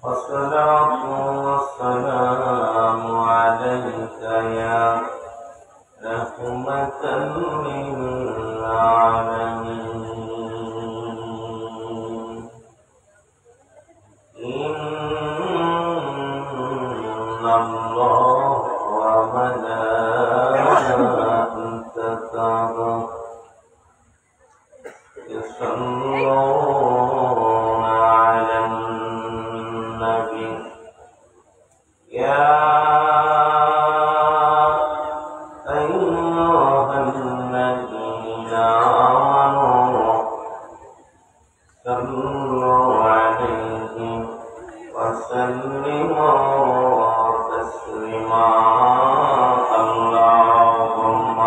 والصلاة والسلام عليك يا رحمة للعالمين إن الله وملائكته يصلون على النبي يا أيها الذين آمنوا صلوا عليه وسلموا تسليما اللهم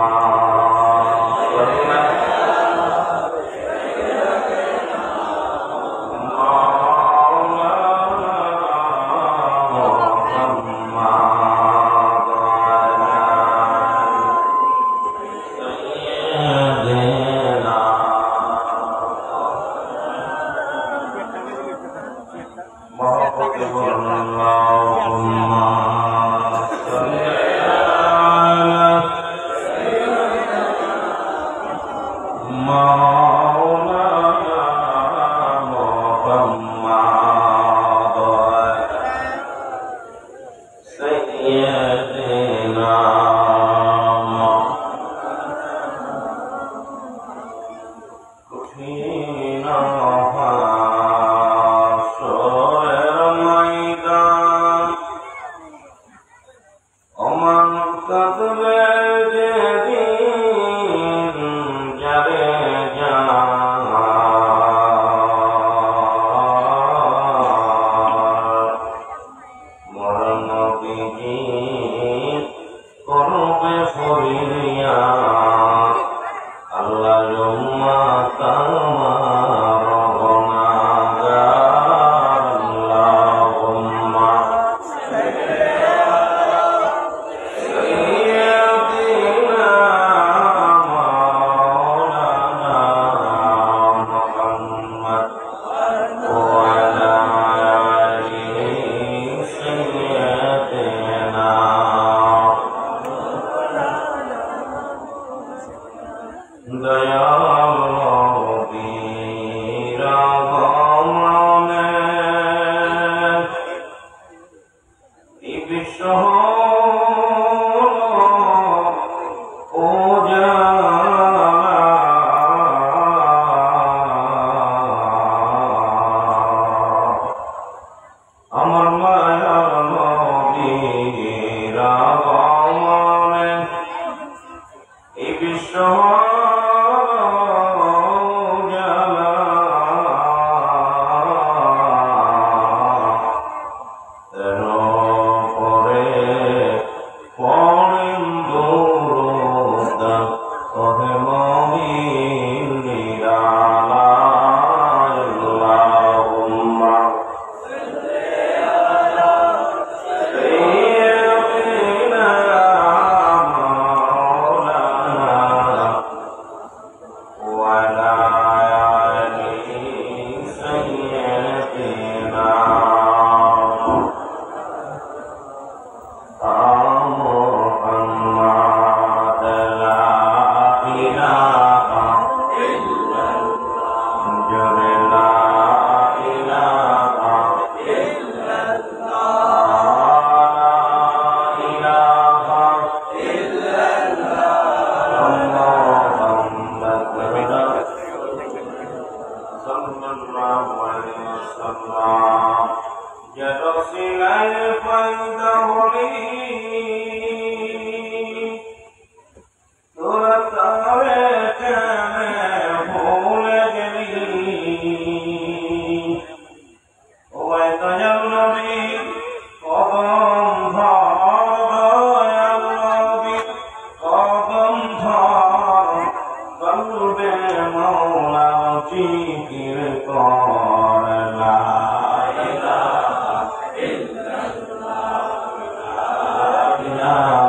La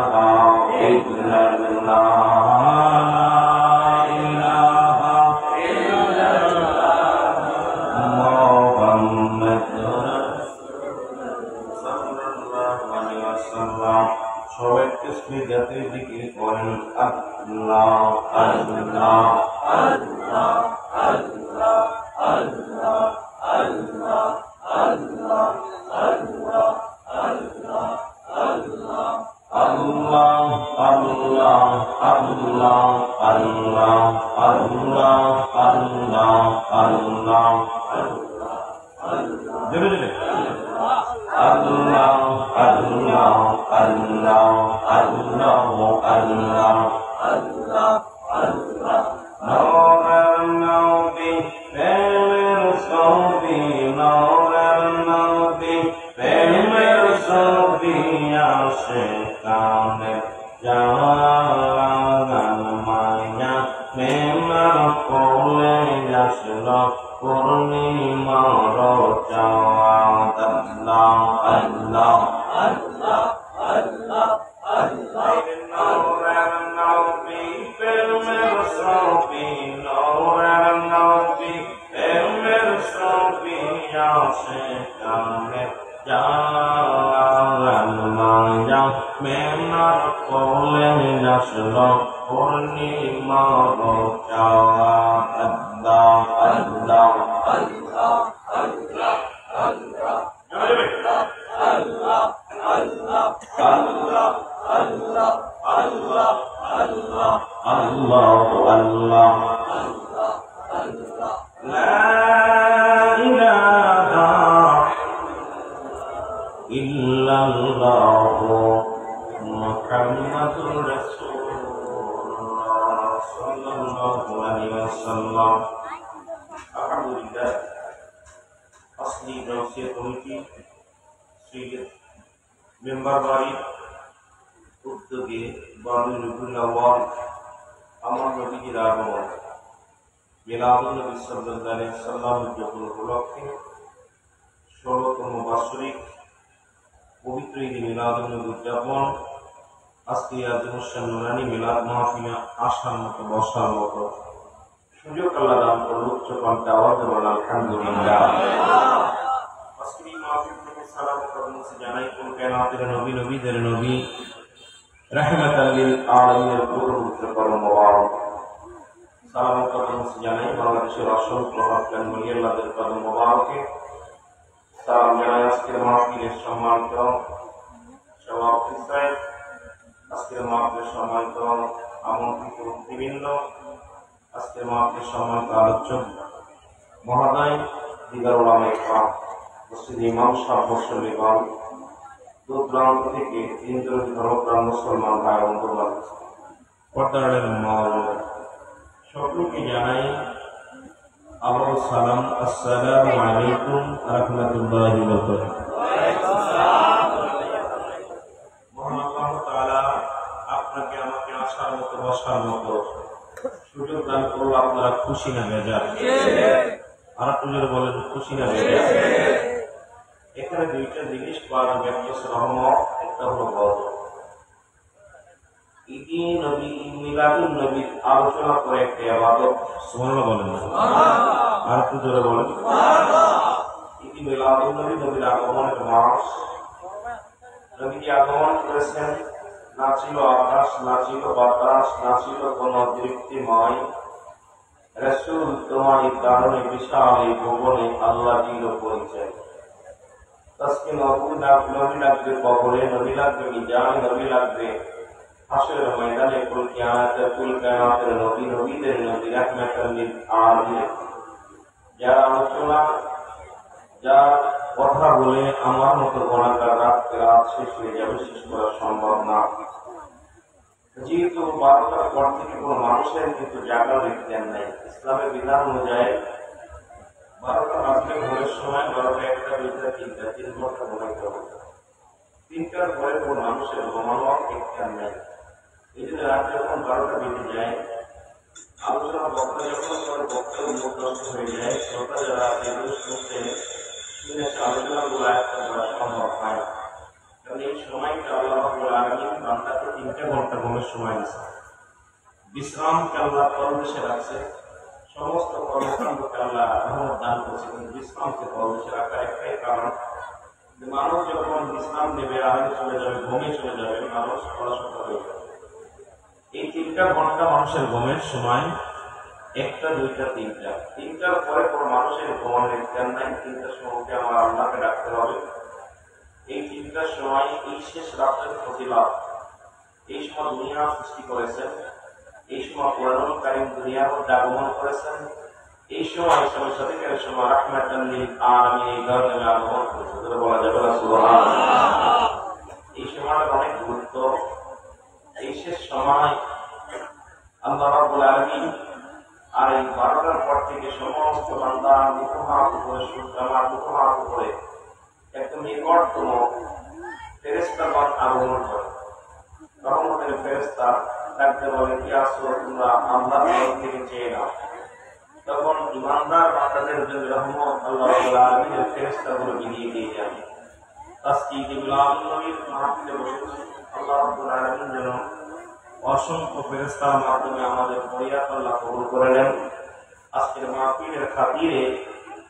আল্লাহ আল্লাহ আল্লাহ আল্লাহ আল্লাহ আল্লাহ আল্লাহ নূরের নবী প্রেমের ছবি নূরের নবী প্রেমের ছবি আশিকানে জাওয়ান মায়া মেমার কোলে আসলো পূর্ণিমার চাঁদ আল্লাহ আল্লাহ আল্লাহ আল্লাহ আল্লাহ নূরের নবী প্রেমের ছবি নূরের নবী প্রেমের ছবি আশিকানে জাওয়ান মায়া মেমার কোলে আসলো পূর্ণিমার চাঁদ আল্লাহ আল্লাহ আল্লাহ আল্লাহ আল্লাহ আল্লাহ আল্লাহ আল্লাহ আল্লাহ আল্লাহ আল্লাহ আল্লাহ আল্লাহ আল্লাহ আল্লাহ লা ইলাহা ইল্লাল্লাহ মুহাম্মাদুর রাসূলুল্লাহ সাল্লাল্লাহু আলাইহি ওয়াসাল্লাম। আলহামদুলিল্লাহ, আসলি গাউসিয়া কমিটি সিলেট মেম্বার বাড়ির উদ্যোগে বারুই রবিউল আউয়াল আমার নবীজির আগমন মিলাদুন নবী সাল্লাল্লাহু আলাইহি ওয়াসাল্লাম উদযাপন উপলক্ষে ১৬তম বার্ষিক পবিত্র ঈদ মিলাদুন নবী উদযাপন আজকে আজমুসান নুরানি মিলাদ মাহফিলে আসার মতো বসার মতো সুযোগ আল্লাহ দান করল। উচ্চ কণ্ঠে আওয়াজ দেবেন আলহামদুলিল্লাহ। আজকের এই মাহফিল থেকে সালাম কালামে জানাই কোন কায়নাতের নবী নবীদের নবী রাহমাতাল লিল আলামিনের পবিত্র পরম মোবারক সালাম কালামে জানাই বাংলাদেশের অসংখ্য হকদান ওলিয়াল্লাহদের কদম মোবারকে সালাম জানাই। আজকের মাহফিলের সম্মানিত সভাপতি সাহেব, আজকের মাহফিলের সম্মানিত আমন্ত্রিত অতিথিবৃন্দ, আজকের মাহফিলের সম্মানিত আলোচক মহোদয়, দিদার উলামায়ে কেরাম, মসজিদ ইমাম সাহেব, মুসল্লিগণ, দূর দূরান্ত থেকে ধর্মপ্রাণ মুসলমান ভাই ও বন্ধুগণ, পর্দার মহল সকলকে জানাই আবার সালাম। আসসালামু আলাইকুম ওয়া রাহমাতুল্লাহি ওয়া বারাকাতুহু। মহান আল্লাহ তাআলা আপনাকে আমাকে আসার মতো বসার মতো সুযোগ দান করলো। আপনারা খুশি না বেজার? আর আপনারা বলেন খুশি না বেজার? এখানে দুইটা জিনিস পাওয়া যাবে, একটা হচ্ছে রহমত, একটা হলো গজব। ঈদে নবী মিলাদুন নবীর আলোচনা করে একটা ইবাদত, সুবহানাল্লাহ বলেন না? আর একটু জোরে বলেন সুবহানাল্লাহ। ঈদে মিলাদুন নবী, নবীর আগমনের মাস, নবীজি আগমন করেছেন, না ছিল আকাশ, না ছিল বাতাস, না ছিল কোন দৃপ্তিময়। রাসূল তোমার কারণে বিশাল এই ভুবনে আল্লাহ দিল পরিচয়। তাসকে নবী লাগবে কবরে, নবী লাগবে মিজানে, নবী লাগবে হাসরের ময়দানে, কুল কায়নাতের নবী নবীদের নবী রাহমাতাল লিল আলামিন। যার আলোচনা, যার কথা বলে আমার মতো গুনাহগার রাত শেষ হয়ে যাবে, শেষ করা সম্ভব না। যেহেতু 12টার পর থেকে কোনো মানুষের কিন্তু জায়গা দেন নাই। ইসলামের বিধান অনুযায়ী 12টা বাজলে ভোরের সময় 12টা, 1টা, 2টা, 3টা, 3 ঘন্টা ঘুমাইতে হবে। 3টার পরে কোনো মানুষের ঘুমানোর ঠিকঠাক নেই। এই জন্য রাত যখন 12টা বেজে যায়, আলোচনা বক্তা যখন বক্তার মুখ নষ্ট হয়ে যায়, শ্রোতা যারা শুনতে শুনে সে আলোচনাগুলো আয়ত্ত করা সম্ভব হয়। কারণ এই সময়টা আল্লাহ রাব্বুল আলামিন বান্দাকে 3টা ঘন্টা ঘুমের সময় দিয়েছে। বিশ্রামকে আল্লাহ পরদেশে রাখছে, সমস্ত কর্মকাণ্ডকে আল্লাহ রহমত দান করছে, কিন্তু বিশ্রামকে পরদেশে রাখার একটাই কারণ, মানুষ যখন বিশ্রাম নেবে, আরামে চলে যাবে, ঘুমে চলে যাবে, মানুষ পড়াশোনা হয়ে যাবে। এই 3টা ঘন্টা মানুষের ঘুমের সময়, 1টা, 2টা, 3টা। 3টার পরে কোনো মানুষের ঘুমানোর ইচ্ছা নাই। 3টার সময়কে আমার আল্লাহকে ডাকতে হবে। এই 3টার সময়, এই শেষ রাতের ফজিলত, এই সময় দুনিয়া সৃষ্টি করেছেন, এই সময় কোরআনুল কারীম দুনিয়ার মধ্যে আগমন করেছেন, এই সময় সত্যিকারের সময় রাহমাতাল লিল আলামিন এই ধরনের আগমন করেছে, বলা যাবে না সুবহানাল্লাহ। এই সময়টার অনেক গুরুত্ব। এই শেষ সময় আল্লাহ রাব্বুল আলামিন আর এই 12টার পর থেকে সমস্ত বান্দা মুখহাত উপরে সূর্যমার মুখহাত উপরে একদম নিকটতম ফেরেশতাগণ আগমন করে। রহমতের ফেরেশতা ডাকতে বলে, কি আসো তোমরা আল্লাহর তরফ থেকে চেয়ে নাও। তখন ইমানদার বান্দাদের জন্য রহমত আল্লাহ রাব্বুল আলামিনের ফেরেশতাগুলো বিলিয়ে দিয়ে যান। আজকে মিলাদুন নবীর মাহফিলে বসেছি, আল্লাহ রাব্বুল আলামিন যেন অসংখ্য ফেরেশতার মাধ্যমে আমাদের ফরিয়াদ আল্লাহ কবুল করে নেন। আজকের মাহফিলের খাতিরে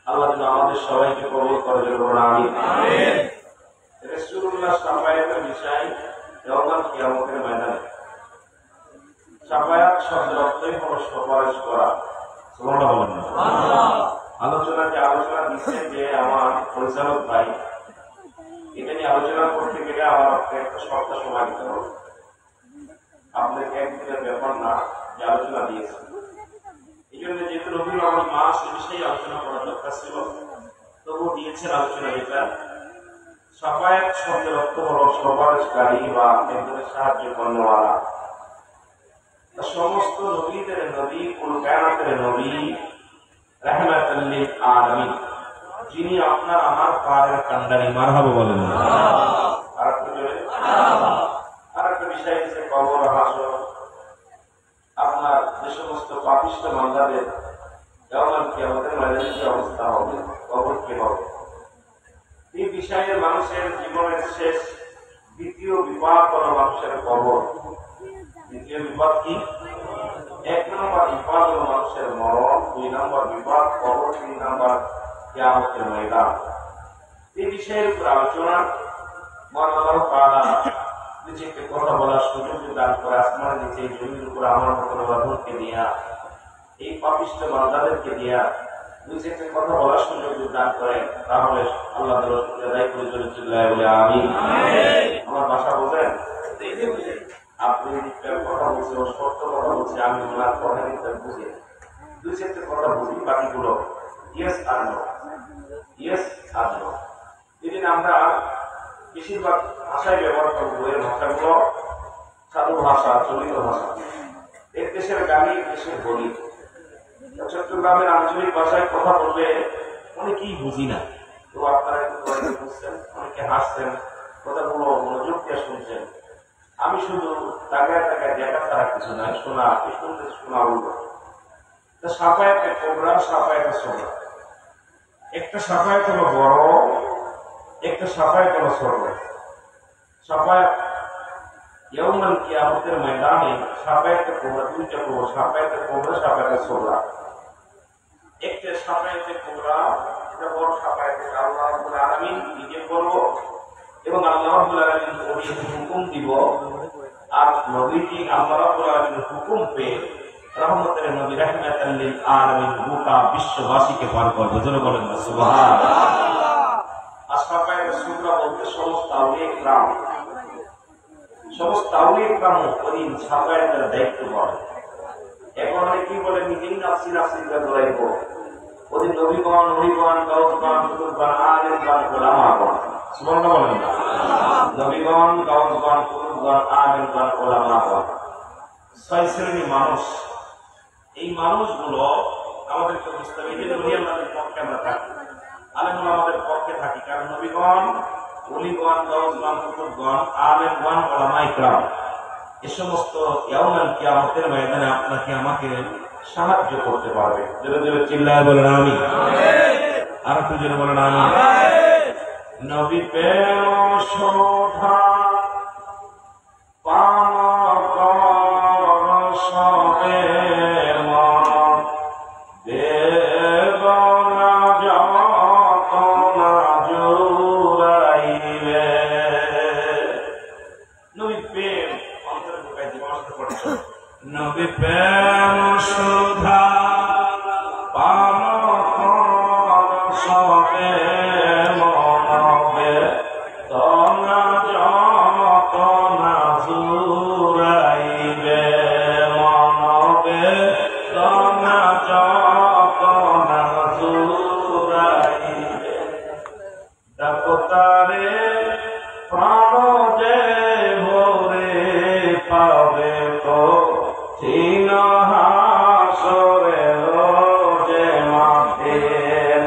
আল্লাহ যেন আমাদের সবাইকে কবুল করে, বলুন আমিন। রাসূলুল্লাহ সাফায়াতের বিষয় ইয়াউমুল কিয়ামতের ময়দানে। সাফায়াত শব্দের অর্থই হলো সুপারিশ করা। সুবহানাল্লাহ বলেন না। আলোচনা দিচ্ছে যে আমার পরিচালক ভাই, এটা নিয়ে আলোচনা করতে গেলে আমার একটা সপ্তাহ সময় দিতে হবে। আপনাকে একদিনের ব্যাপার না যে আলোচনা দিয়েছেন। এই জন্য যেহেতু রবিউল আউয়াল মাস, এই বিষয়ে আলোচনা করার দরকার ছিল, তবুও দিয়েছেন আলোচনা। এটা সাফায়াত শব্দের অর্থ হলো সুপারিশকারী বা একজনের সাহায্য করেওয়ালা। সমস্ত নবীদের নবী, কুল কায়নাতের নবী, রাহমাতাল লিল আলামিন, যিনি আপনার আমার পায়ের কান্ডারি। মারহাবা বলেন না। আরেকটা বিষয় হচ্ছে কবর হাসর। আপনার যে সমস্ত পাপিষ্ঠ বান্দাদের ইয়াউমুল কিয়ামতের ময়দানে কি অবস্থা হবে, কবর কি হবে, এই বিষয়ে মানুষের জীবনের শেষ দ্বিতীয় বিপদ হলো মানুষের কবর। দ্বিতীয় বিপদ কি? 1 নম্বর বিপদ হলো মানুষের মরণ, 2 নম্বর বিপদ কবর, 3 নম্বর কিয়ামতের ময়দান। এই বিষয়ের উপর আলোচনা আল্লাহ তাআলা নিজেকে কথা বলার সুযোগ দান করে আসমানের নিচে এই জমির উপর আমার মতো বাঁধনকে দিয়া, এই পাপিষ্ঠ বান্দাদেরকে দিয়া নিজেকে কথা বলার সুযোগ দান করেন। তাহলে আল্লাহ আদায় করে চলেছিলেন বলে আমিন। আমার ভাষা বোঝেন? আপনি কথা বলছেন, সত্য কথা বলছে, আমি ওনার কথা বুঝি, 2-4টা কথা বুঝি, বাকিগুলো ইয়েস আর নো, ইয়েস আর নো। যেদিন আমরা বেশিরভাগ ভাষায় ব্যবহার করবো, এর ভাষাগুলো সাধু ভাষা, চলিত ভাষা, এক দেশের গালি, এক দেশের বলি। চট্টগ্রামের আঞ্চলিক ভাষায় কথা বললে অনেকেই বুঝি না, তো আপনারা একটু বুঝছেন, অনেকে হাসছেন, কথাগুলো মনোযোগ দিয়ে শুনছেন। আমি শুধু টাকায় দেখা ছাড়া কিছু নয়, শোনা শুনতে শোনা বলবো। সাফায়াতে কোবরা, সাফায়াতে সোবরা। একটা সাফায়াত হলো বড়, একটা সাফায়াত হলো ছোট। সাফায়াত ইয়াউমুল কিয়ামতের ময়দানে সাফায়াতে কোবরা, 2টা করবো, সাফায়াতে কোবরা, সাফায়াতে সোবরা। একটা সাফায়াতে কোবরা, এটা বড় সাফায়াতে আল্লাহ রাব্বুল আলামিন নিজে করব এবং আল্লাহ রাব্বুল আলামিন ওহিকে হুকুম দিব, আর নবীজি আল্লাহ রাব্বুল আলামিনের হুকুম পেয়ে রহমতের নবী রাহমাতাল লিল আলামিন গোটা বিশ্ববাসীকে পার করবে। জোরে বলেন না সুবহানাল্লাহ। আশরাফায়ে সুবরা বলতে সমস্ত আউলিয়া ইকরাম, সমস্ত আউলিয়া ইকরাম ওই সাফায়াতের দায়িত্ব পাবে। এখন কি বলে নিজেই নাফসি করে দৌড়াইব, ওদের নবীগণ, নবীগণ, গাউসগণ, কুতুবগণ, আলেমগণ, উলামাগণ। সুবহানাল্লাহ বলেন না। নবীগণ, গাউসগণ, কুতুবগণ, আলেমগণ, উলামাগণ, 6 শ্রেণীর মানুষ। এই মানুষগুলো আমাদেরকে বুঝতে হবে, এই নবী আমাদের পক্ষে আমরা থাকি, আলেমগণ আমাদের পক্ষে থাকি, কারণ নবীগণ, ওলিগণ, গাউসগণ, কুতুবগণ, আলেমগণ, উলামা ইকরাম এ সমস্ত ইয়াউমুল কিয়ামতের ময়দানে আপনাকে আমাকে সাহায্য করতে পারবে। জোরে জোরে চিল্লায় বলেন আমিন। আর একটু জোরে বলেন আমিন। নবী প্রেম শোভা পান কর সবে মন, দেব না যত না জুড়াইবে। নবী প্রেম অন্তরে ঢুকাই দিব, নবী প্রেম সুধা পান কর সবে মনবে, তনা যত না জুড়াইবে, মনবে তনা যত তারে প্রাণ যে ভরে পাবে তো চিন হাসরে যে মাঠে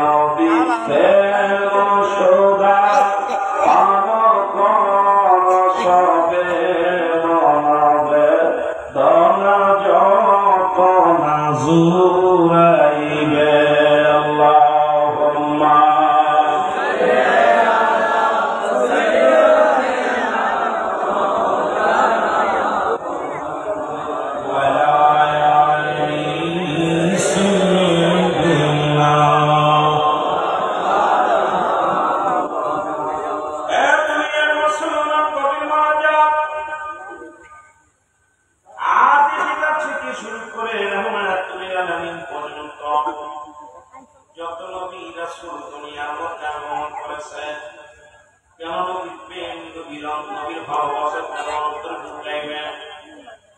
নবী সোদা পান কর সবে মনবে দনা যত না জুরাইবে আল্লাহুম্মা যত নবী রাসূল দুনিয়ার মধ্যে আগমন করেছে, কেন নবীর প্রেম নবীর ভালোবাসা কেন অন্তরে ঢুকাইবে?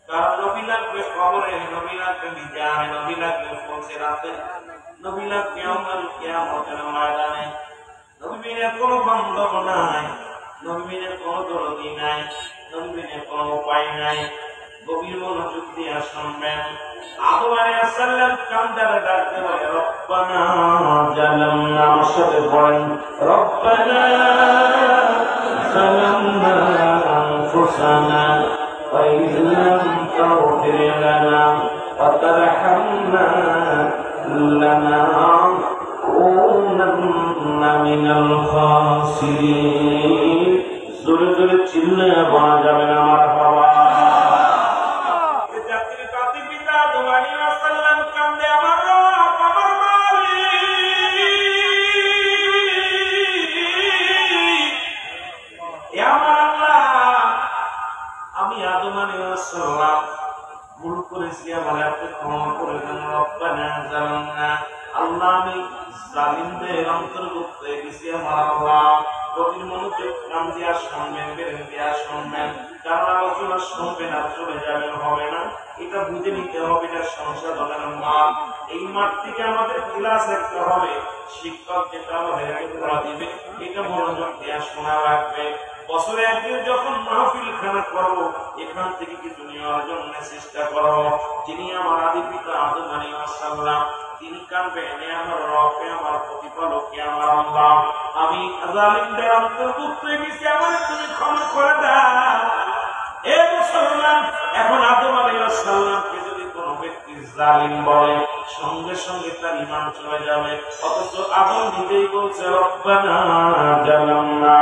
কারণ নবী লাগবে কবরে, নবী লাগবে মিজানে, নবী লাগবে ফুলসিরাতে, নবী লাগবে ইয়াউমুল কিয়ামতের ময়দানে। নবী বিনে কোনো বান্ধব নাই, নবী বিনে কোনো দরদি নাই, নবী বিনে কোনো উপায় নাই। গভীর মনোযোগ দিয়ে শুনবেন। আদম আলাইহিস সালাম কান্দারে ডাকতে বলে রব্বানা জালামনা, আমার সাথে পড়েন রব্বানা জালামনা আনফুসানা ওয়া ইল্লাম তাগফির লানা ওয়া তারহামনা লানাকুনান্না মিনাল খাসিরিন। জোরে জোরে চিল্লায়া বলা যাবে না মারহাবা। আমি আদম আলাইহিস সালাম ভুল করেছি, আমার আপনি ক্ষমা করে দেন। রব্বানা জালামনা, আল্লাহ আমি জালিমদের অন্তর্ভুক্ত হয়ে গেছি। আমার আল্লাহ গভীর মনোযোগ কান দিয়া শুনবেন, বেরেন দিয়া শুনবেন। কারণ আলোচনা শুনবেন আর চলে যাবেন হবে না, এটা বুঝে নিতে হবে। এটা সংশোধনের মাঠ। এই মাঠ থেকে আমাদের ক্লাস একটা হবে, শিক্ষক যেটা আমাদের করা দিবে, এটা মনোযোগ দিয়া শোনা রাখবে। বছরে একদিন যখন মাহফিল খানা করবো, এখান থেকে কিছু নেওয়ার জন্য চেষ্টা করবো। যিনি আমার আদি পিতা আদম আলাইহিস সালাম, তিনি কানবেন আমার রব, আমার প্রতিপালক, আমার আল্লাহ, আমি জালিমদের অন্তর্ভুক্ত হয়ে গেছি, আমার তুমি ক্ষমা করে দাও। এ মুসলমান, এখন আদম আলাইহিস সালামকে যদি কোনো ব্যক্তি জালিম বলে, সঙ্গে সঙ্গে তার ঈমান চলে যাবে। অথচ আদম নিজেই বলছে রব্বানা জালামনা।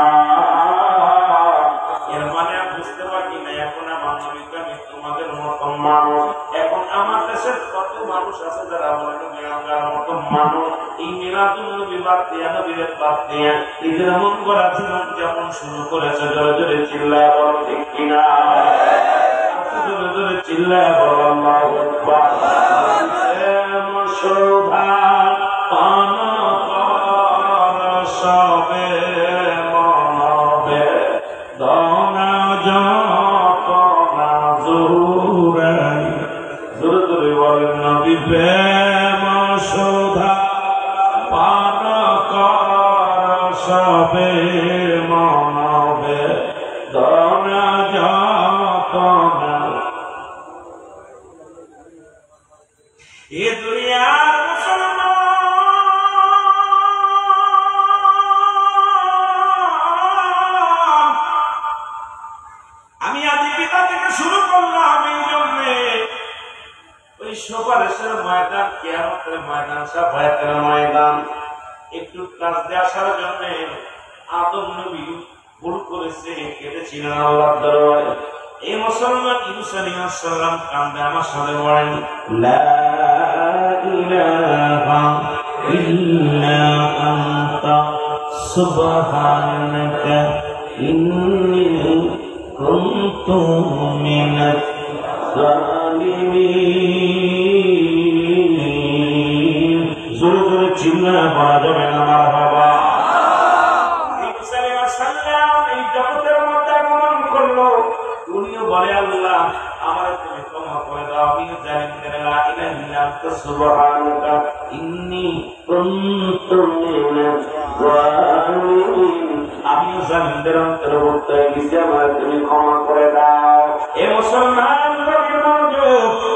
এর মানে বুঝতে পারি না, এখন আমার নবীকে আমি তোমাদের মতো মানুষ। এখন আমার দেশের কত মানুষ আছে যারা আমার নবী আমার মতো মানুষ। এই মিলাদুন নবী বাদ দিয়া, নবীর বাদ দিয়া নিজের মন গড়া জীবন যাপন শুরু করেছে। জোরে জোরে চিল্লায় বলো ঠিক কিনা? জোরে জোরে চিল্লায় বলো আল্লাহু আকবার। শোভা পান কর সবে মনবে দনা যত না জুরাই। জোরে জোরে বলেন নবী প্রেম শোভা পান কর সবে মনবে দনা যত না। এ দুনিয়ার মুসলমান, আমি আদি পিতা থেকে শুরু করলাম এই জন্যে ওই সুপারিশের ময়দান, কিয়ামতের ময়দান, সাফায়াতের ময়দান একটু কাজ দিয়ে আসার জন্য আদম নবী ভুল করেছে, কেঁদেছিলেন আল্লাহর দরবারে। এই মুসলমান ইউসুফ আলাইহিস সালাম কান্দে, আমার সাথে বলেন লা ইলাহা ইল্লা আনতা সুবহানাকা ইন্নী কুনতু মিনাজ জালিমিন। জোরে জোরে চিল্লায় বলা যাবে না মারহাবা। ইউসুফ আলাইহিস সালাম এই জগতের মধ্যে আগমন করলো, উনিও বলে আল্লাহ আমার তুমি ক্ষমা করে দাও, আমি জালিমদের লা ইলাহা ইল্লা আনতা সুবহানাকা ইন্নী কুনতু মিনাজ জালিমিন। আমিও জালিমদের অন্তর্ভুক্ত হয়ে গেছি, আমার তুমি ক্ষমা করে দাও। এ মুসলমান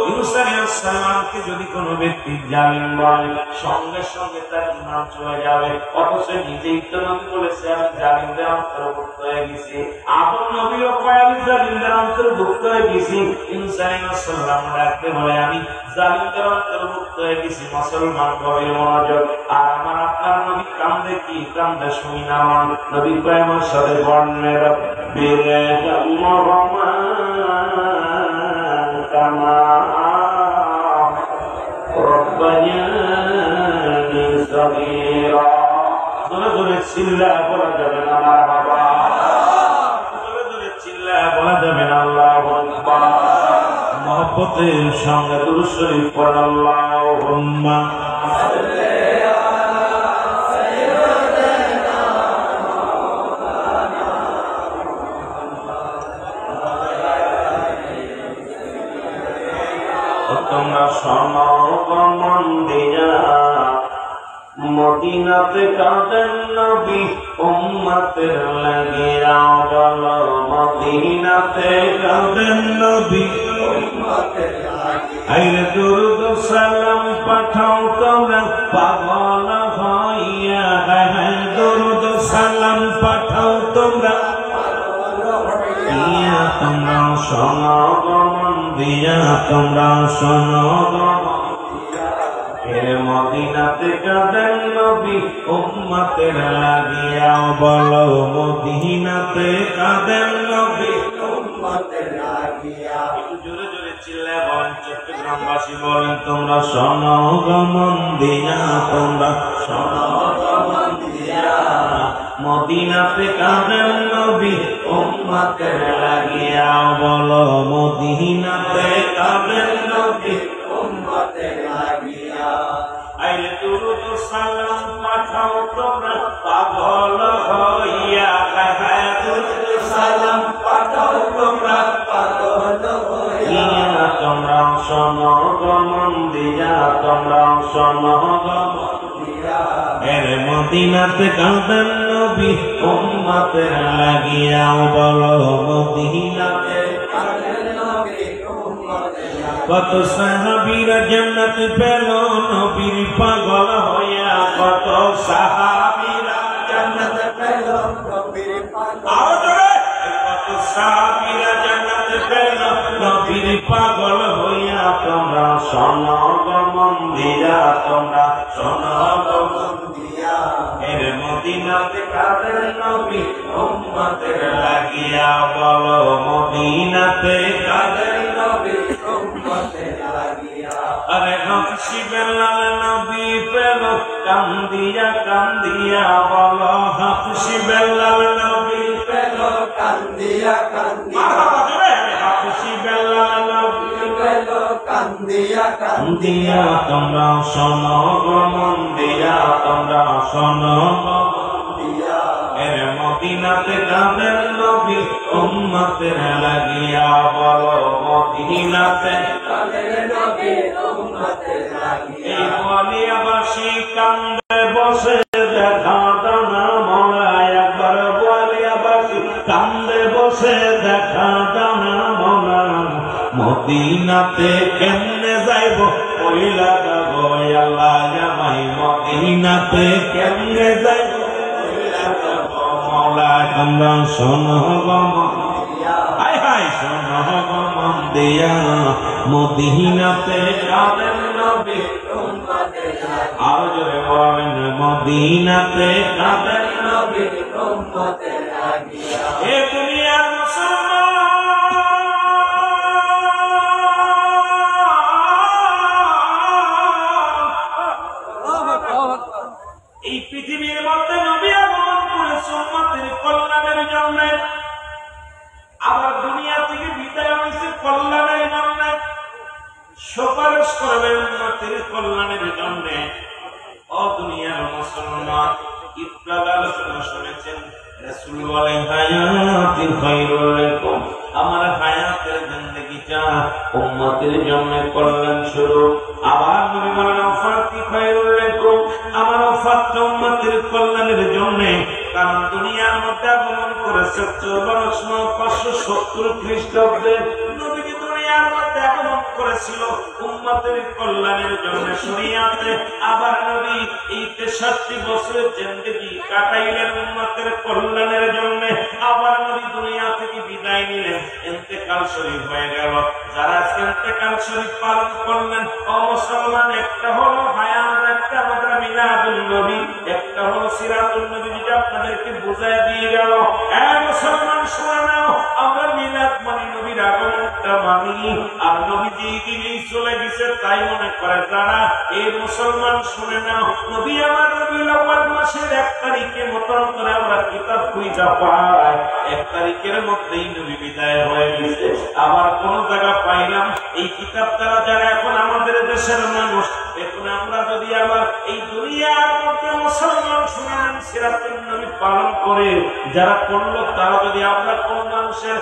ইউনূস আলাইহিস সালামকে যদি কোনো ব্যক্তি জালিম বলে, সঙ্গে সঙ্গে তার ঈমান চলে যাবে, অথচ নিজেই তো নবী বলেছে আমি জালিমদের অন্তর্ভুক্ত হয়ে গেছি। আদম নবীও কয় আমি জালিমদের অন্তর্ভুক্ত হয়ে গেছি। ইউনূস আলাইহিস সালাম ডাকতে বলে আমি জালিমদের অন্তর্ভুক্ত হয়ে গেছি। মুসলমান গভীর মনোযোগ। আর আমার আপনার নবী কান্দে কি কান্দে শুনি না। আমার নবী কয় আমার সাথে বর্ণে রব্বির হামহুমা কামা রব্বায়ানি সগীরা। জোরে জোরে চিল্লায় বলা যাবে না মারহাবা, জোরে জোরে চিল্লায় বলা যাবে না আল্লাহু আকবার। মহব্বতের সঙ্গে দুরূদ শরীফ পড়ুন আল্লাহুম্মা তোমরা শোনো মন দিয়া মদিনাতে কাঁদেন নবী উম্মতের লাগিয়া। বলো মদিনাতে কাঁদেন নবী উম্মতের লাগিয়া। আইরে দুরূদ সালাম পাঠাও তোমরা পাগল হইয়া। দুরূদ সালাম পাঠাও তোমরা দিয়া। তোমরা শোনো মন দিয়া, তোমরা শোনো মদিনাতে কাঁদেন নবী উম্মতের লাগিয়া। বলো মদিনাতে কাঁদেন নবী উম্মতের লাগিয়া। একটু জোরে জোরে চিল্লায় বলেন, চট্টগ্রামবাসী বলেন তোমরা শোনো মন দিয়া, তোমরা শোনো মন দিয়া। মদিনাতে কাঁদেন নবী উম্মতের লাগিয়া। বলো মদিনাতে কাঁদেন নবী উম্মতের লাগিয়া। আইরে দুরূদ সালাম পাঠাও তোমরা পাগল হইয়া। দুরূদ সালাম পাঠাও তোমরা পাগল হইয়া। তোমরা শোনো মন দিয়া, তোমরা শোনো মন দিয়া। এর মদিনাতে কাঁদেন নবী উম্মতের লাগিয়া। বলো মদিনাতে কাঁদেন নবী উম্মতের লাগিয়া। কত সাহাবীরা জান্নাত পেল নবীর পাগল হইয়া। কত সাহাবীরা জান্নাত পেল নবীর পাগল হইয়া। কত সাহাবীরা জান্নাত পেল নবীর পাগল হইয়া। তোমরা শোনো মন দিয়া, তোমরা শোনো মন দিয়া। এর মদিনাতে কাঁদেন নবী উম্মতের লাগিয়া। বলো মদিনাতে কাঁদেন নবী উম্মতের লাগিয়া। আরে হাফসি বেলাল নবী পেল কান্দিয়া কান্দিয়া। বলো হাফসি বেলাল নবী পেল কান্দিয়া কান্দিয়া। হাফসি বেলাল নবী পেল কান্দিয়া কান্দিয়া। তোমরা শোনো মন দিয়া, তোমরা শোনো মন দিয়া। এর মদিনাতে কাঁদেন নবী উম্মতের লাগিয়া। বলো মদিনাতে কাঁদেন নবী উম্মতের লাগিয়া। এই বলিয়াবাসী কান্দে বসে দেখা দানা মলায়। একবার বলিয়াবাসী কান্দে বসে দেখা দানা মলা। মদিনাতে কেমনে যাইব কইলা যাবো আল্লাহ জামাই। মদিনাতে কেমনে যাইব কইলা যাবো মওলা। তোমরা শোনো মন দিয়া, হায় হায় শোনো মন দিয়া। মদিনাতে কাঁদেন নবী উম্মতের লাগিয়া। আর জোরে বলেন মদিনাতে কাঁদেন নবী উম্মতের লাগিয়া। এ দুনিয়ার মুসলমান এই পৃথিবীর মধ্যে নবী আগমন করেছে উম্মতের কল্যাণের জন্য। আবার দুনিয়া থেকে বিদায় হয়েছে কল্যাণের জন্য। সুপারিশ করবে উম্মতের কল্যাণের জন্য। ও দুনিয়ার মুসলমান, ইফতার আলোচনা শুনেছেন। রাসূল বলেন হায়াতি খায়রুল লাকুম। আমার হায়াতের জিন্দেগিটা উম্মতের জন্য কল্যাণ স্বরূপ। আবার নবী বলেন ওয়াফাতি খায়রুল লাকুম। আমার ওয়াফাত উম্মতের কল্যাণের জন্য। কারণ দুনিয়ার মধ্যে আগমন করেছে 570 খ্রিস্টাব্দে। নবীজি দুনিয়ার মধ্যে আগমন করেছিল উম্মতের কল্যাণের জন্য, শরীয়তে। আবার নবী এই 63 বছরের জিন্দেগি কাটাইলেন উম্মতের কল্যাণের জন্য। আবার নবী দুনিয়া থেকে বিদায় নিলেন, ইন্তেকাল শরীফ হয়ে গেল। যারা ইন্তেকাল শরীফ পালন করলেন ও মুসলমান, একটা হলো হায়াত, একটা আমাদের মিলাদুন নবী, একটা হলো সিরাতুন নবী, যেটা আপনাদেরকে বুঝায় দিয়ে গেল। মুসলমান শুনে নাও, আমরা মিলাদ মানি, নবীর আগমনটা মানি। আর নবী যেদিনই চলে গেছে তাই মনে করে যারা। এই মুসলমান শুনে নাও, নবী আমার রবিউল আউয়াল মাসের 1 তারিখে মতন করে আমরা কিতাব খুঁজা পাই, 1 তারিখের মধ্যেই নবী বিদায় হয়ে গেছে। আবার কোন জায়গা পাইলাম এই কিতাব দ্বারা যারা এখন আমাদের দেশের মানুষ, এখন আমরা যদি আবার এই দুনিয়ার মধ্যে মুসলমান শুনেন সিরাতুন নবী পালন করে যারা করলো, তারা যদি আমরা কোন মানুষের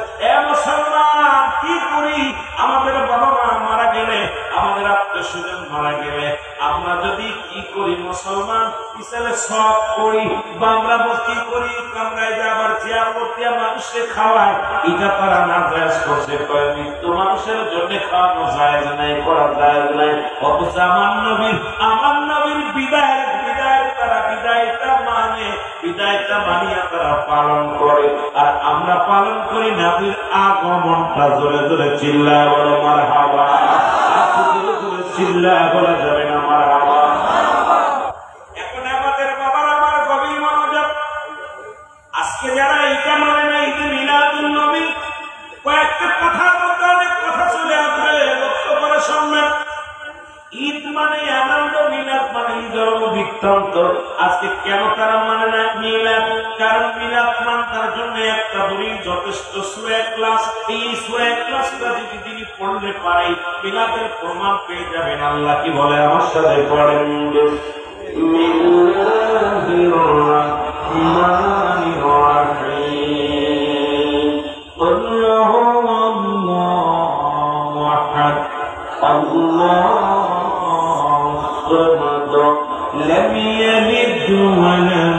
মুসলমান কি করি, আমাদের বাবা মা মারা গেলে, আমাদের আত্মীয় স্বজন মারা গেলে আমরা যদি কি করি মুসলমান হিসেবে সব করি, বা আমরা কি করি কামরায় যে আবার জিয়ারত দিয়া মানুষকে খাওয়ায়, এটা তারা না জায়েজ করছে। কয় মৃত্যু মানুষের জন্য খাওয়ানো জায়েজ নাই, করা জায়েজ নাই। অথচ আমার নবীর বিদায়ের তারা বিদায়টা মানে, বিদায়টা মানিয়া তারা পালন করে। আর আমরা পালন করি নবীর আগমনটা। জোরে জোরে চিল্লায় বলো মারহাবা, জোরে জোরে চিল্লায় বলা যাবে না মারহাবা। এখন আমাদের বাবার আমার গভীর মনোযোগ, আজকে যারা এটা মানে না ঈদে মিলাদুন নবী, কয়েকটা কথা বলতে অনেক কথা চলে আসবে, লক্ষ্য করে শুনবেন। ঈদ মানে আনন্দ, মিলাদ মানে জন্ম বৃত্তান্ত। আজকে কেন তারা মানে না মিলাদ? কারণ মিলাদ মান তার জন্য একটা দলিল যথেষ্ট, সূরা ইখলাস। এই সূরা ইখলাসটা যদি তিনি পড়লে পারে মিলাদের প্রমাণ পেয়ে যাবেন। আল্লাহ কি বলে আমার সাথে পড়েন, বিসমিল্লাহির রাহমানির রাহিম, আল্লাহু আহাদ, আল্লাহু সামাদ, লাম ইয়ালিদ ওয়া লাম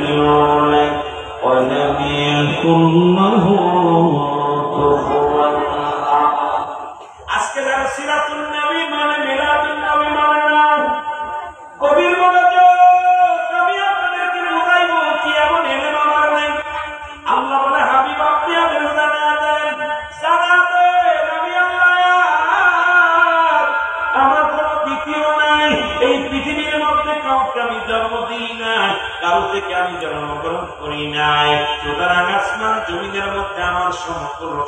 ইউলাদ ওয়া লাম ইয়াকুল লাহু কুফুওয়ান আহাদ। আজকে যারা সিরাতুন নবী মানে, মিলাদুন নবী মানে না, কবির মনোযোগ, আমি আপনাদেরকে বোঝাইব কি এমন এলেম আমার নাই। আল্লাহ বলে হাবিব আপনি আমাদের জানা দেন, আমি আল্লাহ, আমার কোনো দ্বিতীয় নাই। এই পৃথিবীর মধ্যে কাউকে আমি জন্ম দিই নাই, কারো থেকে আমি জন্মগ্রহণ করি নাই। সুতরাং আসমান জমিনের মধ্যে আমার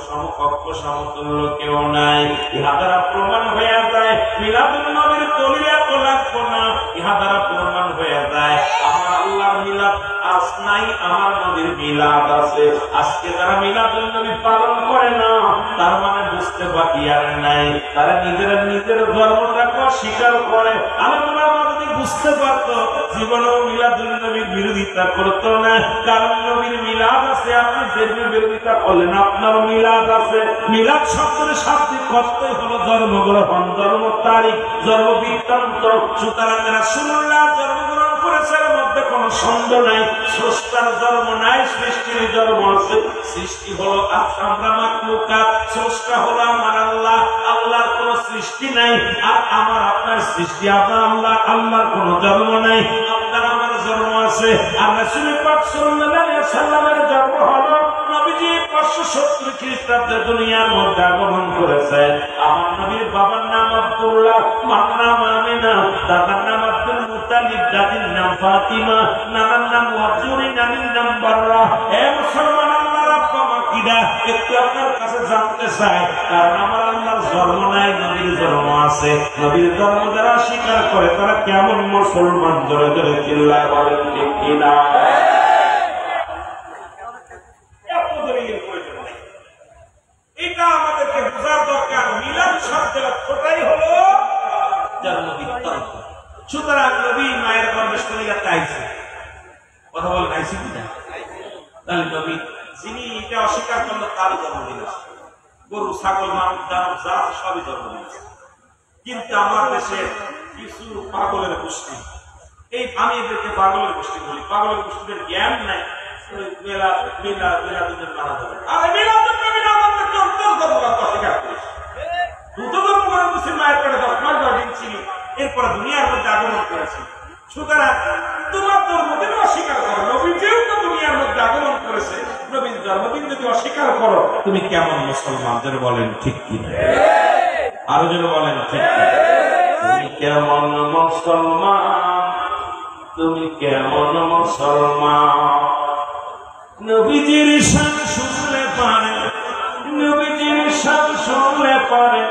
সমকক্ষ সমতুল্য কেউ নাই। ইহা দ্বারা প্রমাণ হয়ে যায় মিলাদুন নবীর দলিল এত লাগবো না। ইহা দ্বারা প্রমাণ হয়ে যায় আমার আল্লাহর মিলাদ আজ নাই, আমার নবীর মিলাদ আছে। আজকে যারা মিলাদুন নবী পালন করে না, তার মানে বুঝতে বাকি আর নাই, তারা নিজের ধর্মটাকে অস্বীকার করে। আল্লাহ যদি বুঝতে পারতো জীবনেও মিলাদুন নবীর বিরোধিতা করতো না। কারণ নবীর মিলাদ আছে, আপনি যেগুলো বিরোধিতা করলেন আপনার মিলাদ আছে। মিলাদ শব্দের শাব্দিক অর্থই হলো জন্মগ্রহণ, জন্ম তারিখ, জন্ম বৃত্তান্ত। সুতরাং রাসূলুল্লাহ জন্মগ্রহণ করেছেন মধ্যে কোনো সন্দেহ নাই। স্রষ্টার জন্ম নাই, সৃষ্টির জন্ম আছে। সৃষ্টি হলো আমরা মাখলুকাত, স্রষ্টা হলো আমার আল্লাহ। আল্লাহর কোনো সৃষ্টি নাই, আর আমার আপনার সৃষ্টি। আপনার আল্লাহর কোনো জন্ম নাই, আপনার আমার জন্ম আছে। আর রাসূল পাক সাল্লাল্লাহু আলাইহি ওয়াসাল্লামের জন্ম হলো নবীজি 570 খ্রিস্টাব্দে দুনিয়ার মধ্যে আগমন করেছেন। আমার নবীর বাবার নাম আব্দুল্লাহ, মার নাম আমিনা, দাদার নাম আব্দুল মুত্তালিব, দাদির নাম ফাতিমা, নানার নাম ওয়াজুরি, নানির নাম বাররা। হে মুসলমান, আল্লাহর আব্বা মা কিডা একটু আপনার কাছে জানতে চাই। কারণ আমার আল্লাহর জন্ম নাই, নবীর জন্ম আছে। নবীর জন্ম যারা স্বীকার করে তারা কেমন মুসলমান? জোরে জোরে চিল্লায় বলেন ঠিক কিনা? এটা আমাদেরকে বোঝার দরকার। মিলাদ শব্দের অর্থটাই হলো জন্ম বৃত্তান্ত। সুতরাং নবী মায়ের গর্ভে শরীয়তে আইছে, কথা বলেন আইছে কিনা? তাহলে নবী যিনি এটা অস্বীকার করলো তারও জন্মদিন আছে। গরু, ছাগল, মানুষ, দানব যা আছে সবই জন্মদিন আছে। কিন্তু আমার দেশে কিছু পাগলের গোষ্ঠী, আমি এদেরকে পাগলের গোষ্ঠী বলি, পাগলের গোষ্ঠীদের জ্ঞান নাই। মিলাদুন মানা যাবে। আর মিলাদুন নবী না মানলে তোর ধর্মগ্রন্থ অস্বীকার করিস। দুটো ধর্মগ্রন্থ ছিল, মায়ের পেটে 10 মাস 10 দিন ছিল, এরপরে দুনিয়ার মধ্যে আগমন করেছে। সুতরাং তোমার জন্মদিন অস্বীকার করো, নবী যেহেতু দুনিয়ার মধ্যে আগমন করেছে, নবীর জন্মদিন যদি অস্বীকার করো, তুমি কেমন মুসলমান? যেন বলেন ঠিক কিনা, আরো যেন বলেন ঠিক কিনা। তুমি কেমন মুসলমান, তুমি কেমন মুসলমান? নবীজির শান শুনলে পারে, নবীজির শান শুনলে পারে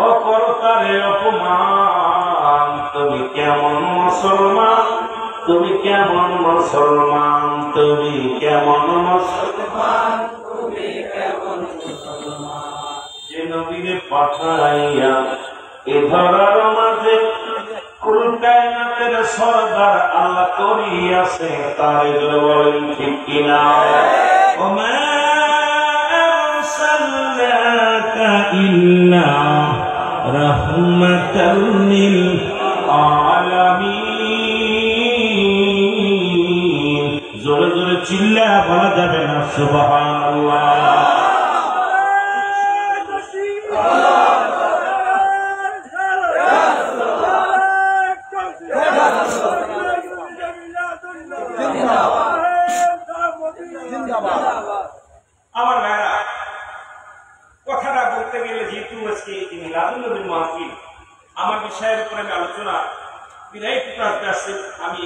অপরতারে অপমান। তুমি কেমন মুসলমান, তুমি কেমন মুসলমান, তুমি কেমন মুসলমান, তুমি কেমন মুসলমান? যে নবীরে পাঠাইয়া এ ধরার মাঝে কুল কায়নাতের সরদার আল্লাহ করিয়াছে, তারে বলেন ঠিক কিনা। ওমা আরসালনাকা ইল্লা রাহমাতাল লিল আলামিন। জোরে জোরে চিল্লা বলা যাবে না সুবহানাল্লাহ। আমার ভাইরা, কথাটা বলতে গেলে যেহেতু আজকে মিলাদুন নবীর মাহফিল, আমার বিষয়ের উপরে আমি আলোচনা বিদায়টুকু আসতে আসছে। আমি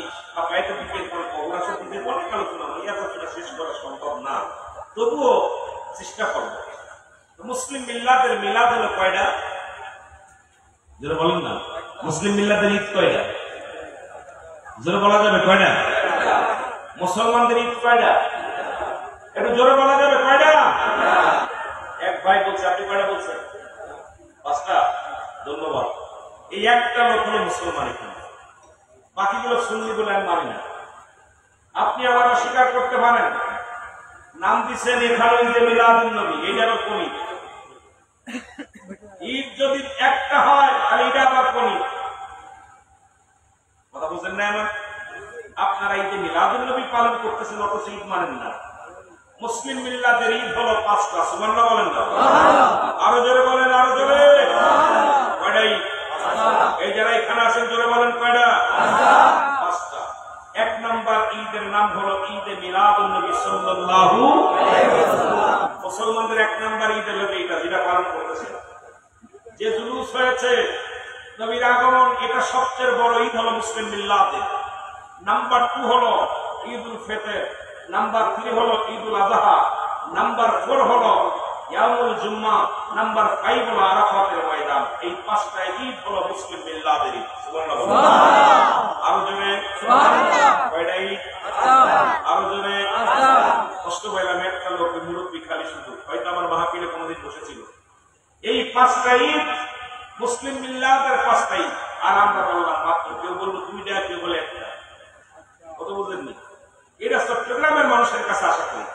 বিকেল পরে অগ্রাসীতে অনেক আলোচনা, এই আলোচনা শেষ করা সম্ভব না, তবুও চেষ্টা করবো। মুসলিম মিল্লাতের মিলাদ হলো কয়টা? যেটা বলেন না, মুসলিম মিল্লাতের ঈদ কয়টা? যেটা বলা যাবে কয়টা? মুসলমানদের ঈদ কয়টা? একটু জোরে বলা যাবে কয়টা? এক ভাই বলছে, আপনি কয়টা বলছেন? 5টা। ধন্যবাদ। এই একটা লোক হলো মুসলমান, এখানে বাকিগুলো সুন্নি বলে আমি মানি না। আপনি আবার অস্বীকার করতে পারেন, নাম দিচ্ছেন এখানে ঈদে মিলাদুন নবী, এইটার কোন ঈদ? ঈদ যদি একটা হয় তাহলে এটা আবার কোন ঈদ? কথা বুঝলেন না? আমার আপনারা ঈদে মিলাদুন নবী পালন করতেছেন, অথচ ঈদ মানেন না। মুসলিম মিল্লাতের ঈদ হলো 5টা। সুবহানাল্লাহ বলেন না? আরো জোরে বলেন, আরো জোরে। কয়টা ঈদ? এই যারা এখানে আছেন জোরে বলেন কয়টা? 5টা। 1 নম্বর ঈদের নাম হলো ঈদে মিলাদুন নবী সাল্লাল্লাহু আলাইহি ওয়াসাল্লাম। মুসলমানদের 1 নম্বর ঈদ হলো এইটা, যেটা পালন করতেছে। যে জুলুস হয়েছে নবীর আগমন, এটা সবচেয়ে বড় ঈদ হলো মুসলিম মিল্লাতের। নাম্বার 2 হলো ঈদুল ফিতর, নাম্বার 3 হলো ঈদুল আযহা, নাম্বার 4 হলো ইয়াউমুল জুম্মা, নাম্বার 5 হলো আরাফাতের ময়দান। এই 5টা ঈদ হলো মুসলিম মিল্লাতের ঈদ। সুবহানাল্লাহ। আরো জোরে সুবহানাল্লাহ। কয়টা ঈদ? আরো জোরে। কষ্ট পাইলাম, একটা লোক মুরব্বি খালি শুধু, হয়তো আমার মাহফিলে কোনদিন বসেছিল। এই 5টা ঈদ মুসলিম মিল্লাতের 5টা ঈদ। আর আমরা বললাম মাত্র, কেউ বলবো 2টা, কেউ বলে 1টা। কত বুঝলেননি? এটা চট্টগ্রামের মানুষের কাছে আশা করি,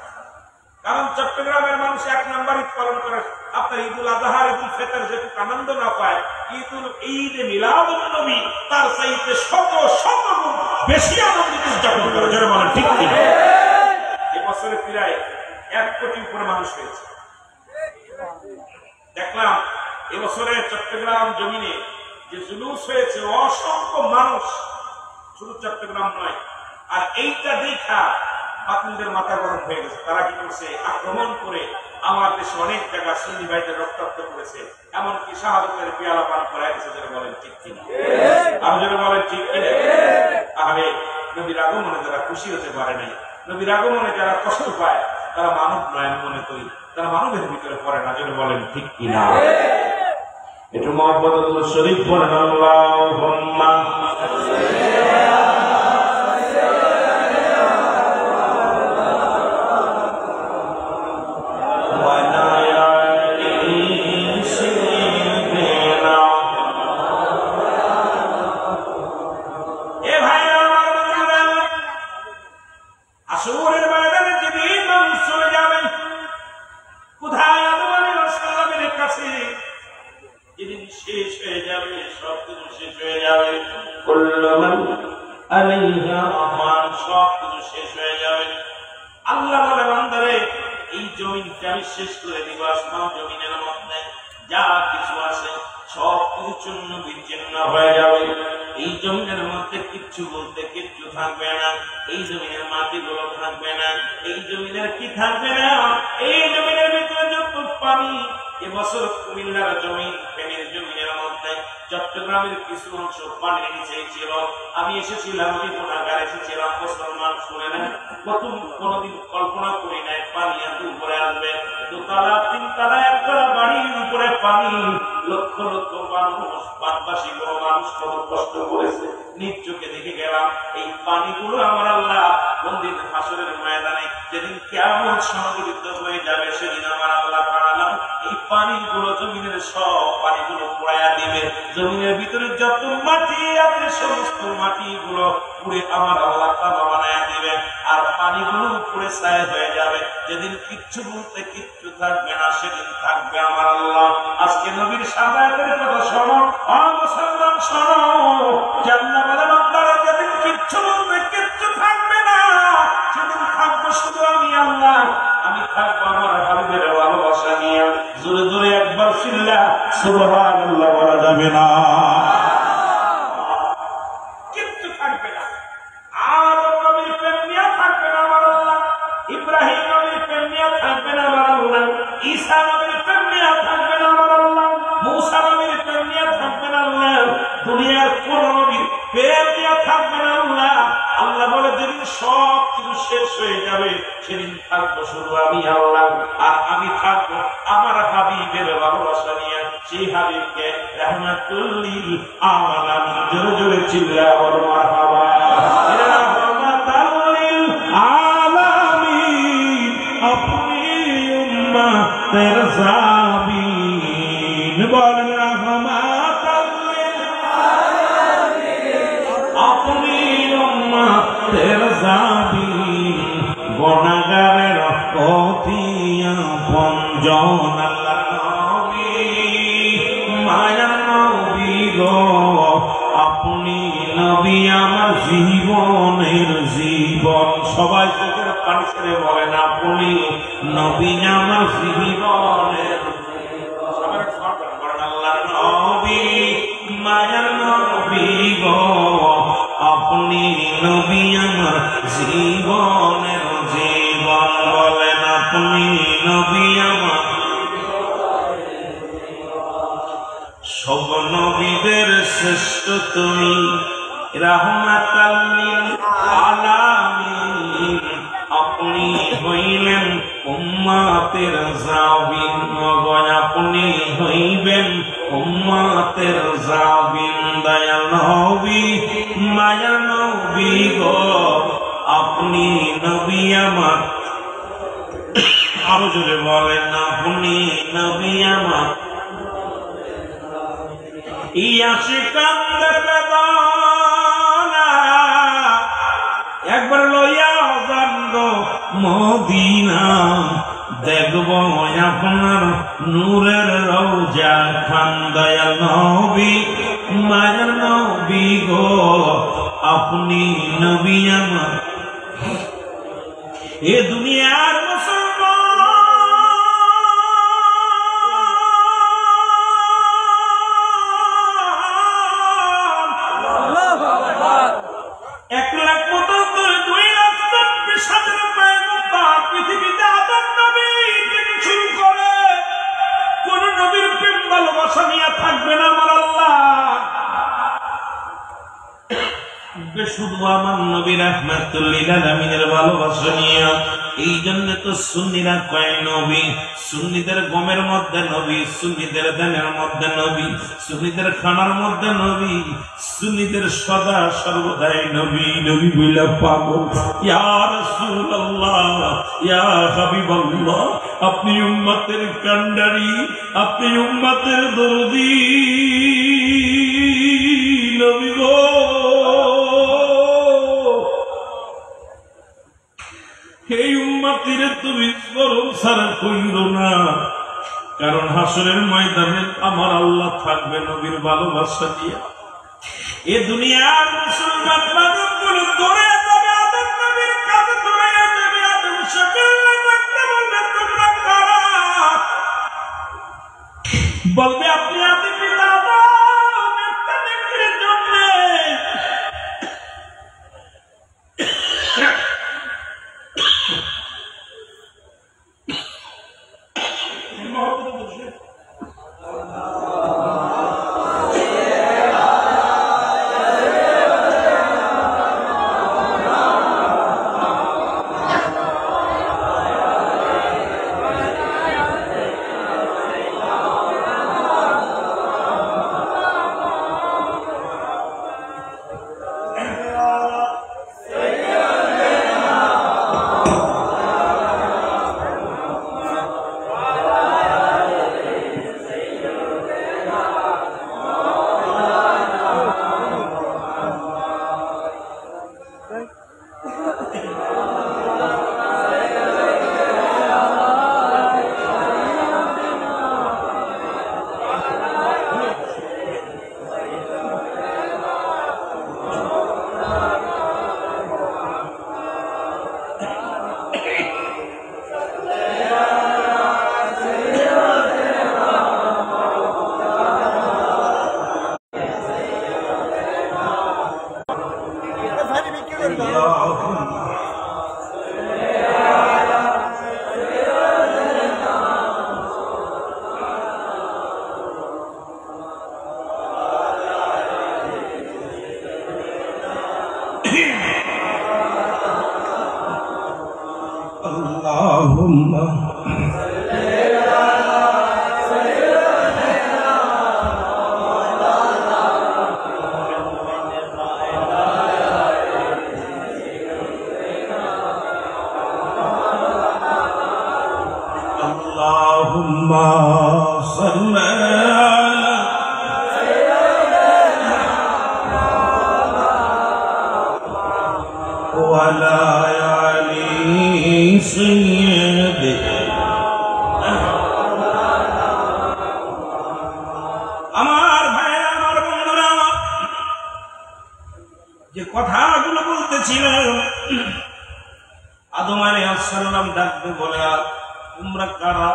কারণ চট্টগ্রামের মানুষ 1 নম্বর ঈদ পালন করে। আপনার ঈদুল আযহা, ঈদুল ফিতর যেটুকু আনন্দ না পায়, ঈদে মিলাদুন নবী তার চাইতে শত শত গুণ বেশি আনন্দিত উদযাপন করে। যারা বলেন ঠিক কি? এবছরে প্রায় 1 কোটি উপরে মানুষ হয়েছে। দেখলাম এবছরে চট্টগ্রাম জমিনে যে জুলুস হয়েছে, অসংখ্য মানুষ, শুধু চট্টগ্রাম নয়। আর এইটা দেখা বাতিলদের মাথা গরম হয়ে গেছে। তারা কি করছে? আক্রমণ করে আমার দেশে অনেক জায়গা সুন্নি ভাইদের রক্তাক্ত করেছে, এমনকি শাহাদাতের পেয়ালা পান করাই দিয়েছে। যারা বলেন ঠিক কিনা, আর যারা বলেন ঠিক কিনা। তাহলে নবীর আগমনে যারা খুশি হতে পারে নাই, নবীর আগমনে যারা কষ্ট পায়, তারা মানব নয় আমি মনে করি, তারা মানবের ভিতরে পড়ে না। যারা বলেন ঠিক কিনা। একটু মুহাব্বতুল শরীফ পড়েন, আল্লাহুম্মা আল্লাহ বলে বান্দারে এই জমিনকে আমি শেষ করে দিব, আসমান জমিনের মধ্যে যা কিছু আছে সব কিছু চূর্ণ বিচ্ছিন্ন হয়ে যাবে। এই জমিনের মধ্যে কিচ্ছু বলতে কিচ্ছু থাকবে না, এই জমিনের মাটিগুলো থাকবে না, এই জমিনের কি থাকবে না, এই জমিনের ভিতরে যত পানি এবছর কুমিল্লার জমি ফেনীর জমিনের মধ্যে চট্টগ্রামের কিছু অংশ পানির নিচে ছিল। আমি এসেছিলাম বিপনাগার এসেছিলাম, মুসলমান শুনে না প্রথম কোনদিন কল্পনা করি নাই পানি এত উপরে আসবে। দোতলা তিনতলা একতলা বাড়ির উপরে পানি, লক্ষ লক্ষ মানুষ বাদবাসী বড় মানুষ কত কষ্ট করেছে নিজ চোখে দেখে গেলাম। এই পানিগুলো আমার আল্লাহ কোনদিন হাসরের ময়দানে যেদিন কিয়ামত সংঘটিত হয়ে যাবে সেদিন আমার আল্লাহ তাআলা এই পানিগুলো জমিনের সব পানিগুলো পোড়ায়া দিবে। জমিনের ভিতরে যত মাটি আছে সমস্ত মাটিগুলো পুড়ে আমার আল্লাহ তাআলা বানায়া দিবে, আর পানিগুলো পুড়ে ছাই হয়ে যাবে। যেদিন কিচ্ছু বলতে কিচ্ছু থাকবে না সেদিন থাকবে আমার আল্লাহ। আজকে নবীর সাহাবাদের কথা শোনো, মুসলমান শোনো, জান্নাত বলে বান্দারা যেদিন কিচ্ছু বলতে কিচ্ছু থাকবে না সেদিন থাকবো শুধু আমি আল্লাহ, আমি থাকবো আমার হাবিবের ভালোবাসা নিয়ে। জোরে জোরে একবার চিল্লা সুবহানাল্লাহ বলা যাবে না? কিচ্ছু থাকবে না। আদম নবীর প্রেম নিয়ে থাকবে না আমার আল্লাহ, ইব্রাহিম নবীর প্রেম নিয়ে থাকবে না আমার আল্লাহ, ঈসা নবীর প্রেম নিয়ে থাকবে না আমার আল্লাহ, মূসা নবীর প্রেম নিয়ে থাকবে না আল্লাহ, দুনিয়ার কোন নবীর প্রেম নিয়ে থাকবে না আল্লাহ। আল্লাহ বলে যেদিন সব কিছু শেষ হয়ে যাবে সেদিন থাকবো শুধু আমি আল্লাহ, আর আমি থাকবো আমার হাবিবের ভালোবাসা নিয়ে। সেই হাবিবকে রাহমাতুল লিল আলামিন, জোরে জোরে চিল্লা বলো মারহাবা। রাহমাতুল লিল আলামিন আপনি উম্মতের জাবিন, বলেন রাহমাতুল লিল আলামিন আপনি উম্মতের জাবিন, গুনাহগারের অতি আপনজন আল্লাহ নবী, মায়ার নবী গো আপনি নবী আমার জীবনের জীবন। সবাই চোখের পানি ছেড়ে বলেন আপনি নবী আমার জীবনের আল্লাহ নবী, মায়ার নবী গো আপনি নবী আমার জীবনের জীবন, বলেন আপনি নবী আমার। সব নবীদের শ্রেষ্ঠ তুমি রাহমাতুল লিল আলামিন, আপনি হইলেন উম্মতের জাবিন, আপনি হইবেন উম্মতের জাবিন। দয়াল নবী মায়া নবী গো আপনি নবী আমার, আরো জোরে বলেন আপনি নবী আমার। একবার লইয়া যান মদিনা, দেখব আপনার নূরের রওজা খান। দয়াল নবী মায়ার নবী গো আপনি নবী আমার। এ দুনিয়ার পৃথিবীতে আদম নবী থেকে শুরু করে কোন নবীর প্রেম ভালোবাসা নিয়ে থাকবে না আমার আল্লাহ, শুধু আমার নবী রাহমাতুল লিল আলামিনের ভালোবাসা নিয়ে। এই জন্য তো সুন্নিরা কয় নবী, সুন্নিদের গমের মধ্যে নবী, সুন্নিদের দানের মধ্যে নবী, সুন্নিদের খানার মধ্যে নবী, সুন্নিদের সদা সর্বদাই নবী নবী বইলা পাগল। ইয়া রাসূলুল্লাহ ইয়া হাবিবাল্লাহ, আপনি উম্মতের কান্ডারি, আপনি উম্মতের দরদি নবী গো। এই উম্মতিরে তুমি গরম ছাড়া কইরো না, কারণ হাসরের ময়দানে আমার আল্লাহ থাকবে নবীর ভালোবাসা দিয়ে। এ দুনিয়ার মুসলমান মানুষগুলো দৌড়ে যাবে আদম নবীর কাছে, দৌড়ে যাবে আদম সাহেব বলবে আপনি আপনি পিতা একটা নেকির জন্য আমার ভাইরা আমার বন্ধুরা আমার যে কথাগুলো বলতেছিলাম আদম আলাইহিস সালাম ডাকতে বলে তোমরা কারা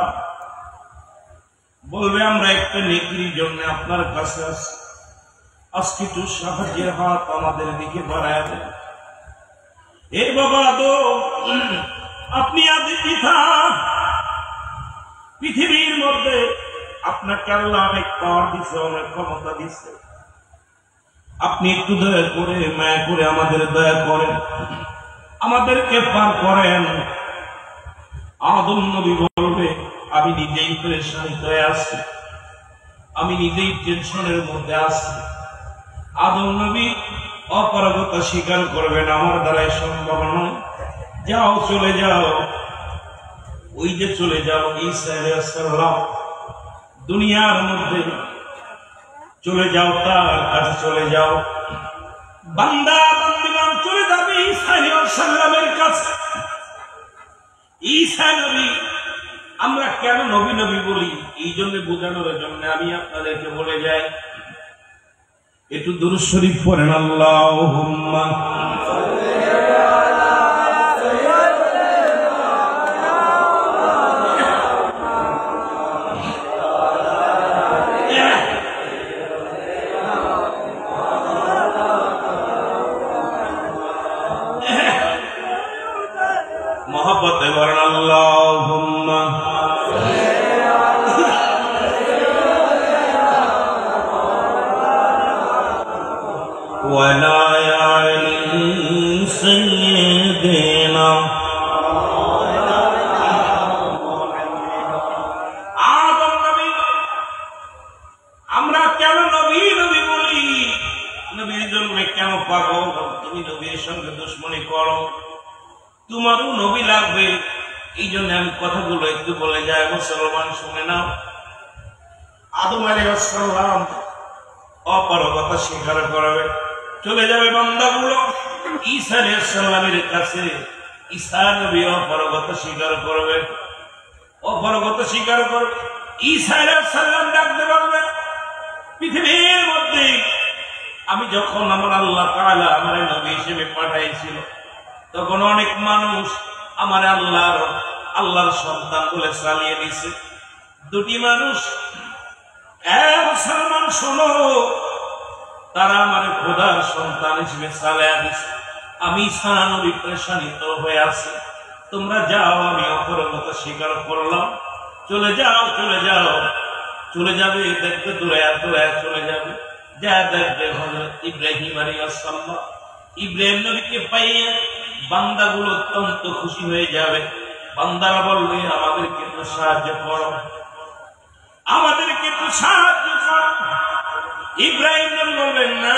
বলবে আমরা একটা নেকির জন্য আপনার কাছে আসি আজকে একটু সাহায্যের হাত আমাদের দিকে বাড়ায় দেন এ বাবা আদম আপনি আদি পিতা পৃথিবীর মধ্যে আপনাকে আল্লাহ অনেক পাওয়ার দিচ্ছে অনেক ক্ষমতা দিচ্ছে আপনি একটু দয়া করে মায়া করে আমাদের দয়া করেন আমাদেরকে পার করেন আদম নবী বলবে আমি নিজেই পেরেশানিতে হয়ে আছি আমি নিজেই টেনশনের মধ্যে আছি আদম নবী অপারগতা স্বীকার করবেন আমার দ্বারাই সম্ভব নয় যাও চলে যাও ওই যে চলে যাও ঈসা আলাইহিস সালাম দুনিয়ার মধ্যে চলে যাও তার কাছে চলে যাও বান্দা বান্দিগণ চলে যাবে ঈসা আলাইহিস সালামের কাছে ঈসা নবী আমরা কেন নবী নবী বলি এই জন্য বোঝানোর জন্য আমি আপনাদেরকে বলে যাই একটু দুরূদ শরীফ পড়েন আল্লাহুম্মা मोहब्बत वरण अल्लाहुम्मा वला याली सय्यिदना आदम नबी আমরা কেন নবী নবী বলি নবীর জন্য কেন পাগল তুমি নবীর সঙ্গে দুশমনি করো তোমারও নবী লাগবে এই জন্য আমি কথাগুলো একটু বলে যাই মুসলমান শুনে নাও আদম আলাইহিস সালাম অপারগতা স্বীকার করবে চলে যাবে বান্দাগুলো ঈসা আলাইহিস সালামের কাছে ঈসা নবী অপারগতা স্বীকার করবে ঈসা আলাইহিস সালাম ডাকতে বলবে পৃথিবীর মধ্যে আমি যখন আমার আল্লাহ তাআলা আমার নবী হিসেবে পাঠাইছিল তখন অনেক মানুষ আমার আল্লাহর সন্তান বলে চালিয়ে দিছে দুটি মানুষ মুসলমান শোনো, তারা আমার খোদার সন্তান হিসেবে চালায়া দিছে, আমি সারা নবী পেরেশানিত হয়ে আছি, তোমরা যাও, আমি অপরগতা স্বীকার করলাম, চলে যাও চলে যাও। চলে যাবে, দেখবে দৌড়ায়া দৌড়ায়া চলে যাবে, যা দেখবে হযরত ইব্রাহিম আলাইহিস সালাম। ইব্রাহিম নবীকে পাইয়া বান্দাগুলো অত্যন্ত খুশি হয়ে যাবে। বান্দারা বলবে, আমাদেরকে একটু সাহায্য করো, আমাদেরকে একটু সাহায্য করো। ইব্রাহিম নবী বলবেন, না,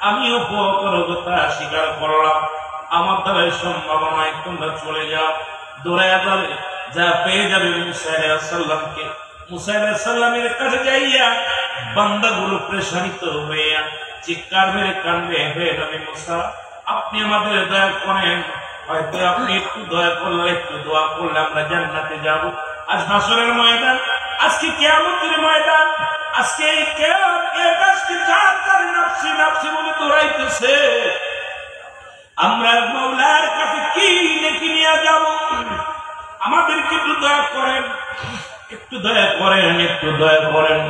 আমি অপরগতা স্বীকার করলাম, আমার দ্বারা সম্ভব নয়, তোমরা চলে যাও। দৌড়ায়া যাবে, যা পেয়ে যাবে মুসা আলাইহিস সালামকে। মুসা আলাইহিস সালামের কাছে যাইয়া বান্দাগুলো পেরেশানিত হইয়া চিৎকার মেরে কান্দে, হে নবী মুসা, আপনি আমাদের দয়া করেন, হয়তো আপনি একটু দয়া করলে, একটু দোয়া করলে আমরা জান্নাতে যাব। আজ হাসরের ময়দান, আজকে কিয়ামতের ময়দান, আজকে এই নাফসি নাফসি বলে দৌড়াইতেছে, আমরা মাওলার কাছে কি নেকি নিয়ে যাব? আমাদেরকে একটু দয়া করেন, একটু দয়া করেন, একটু দয়া করেন।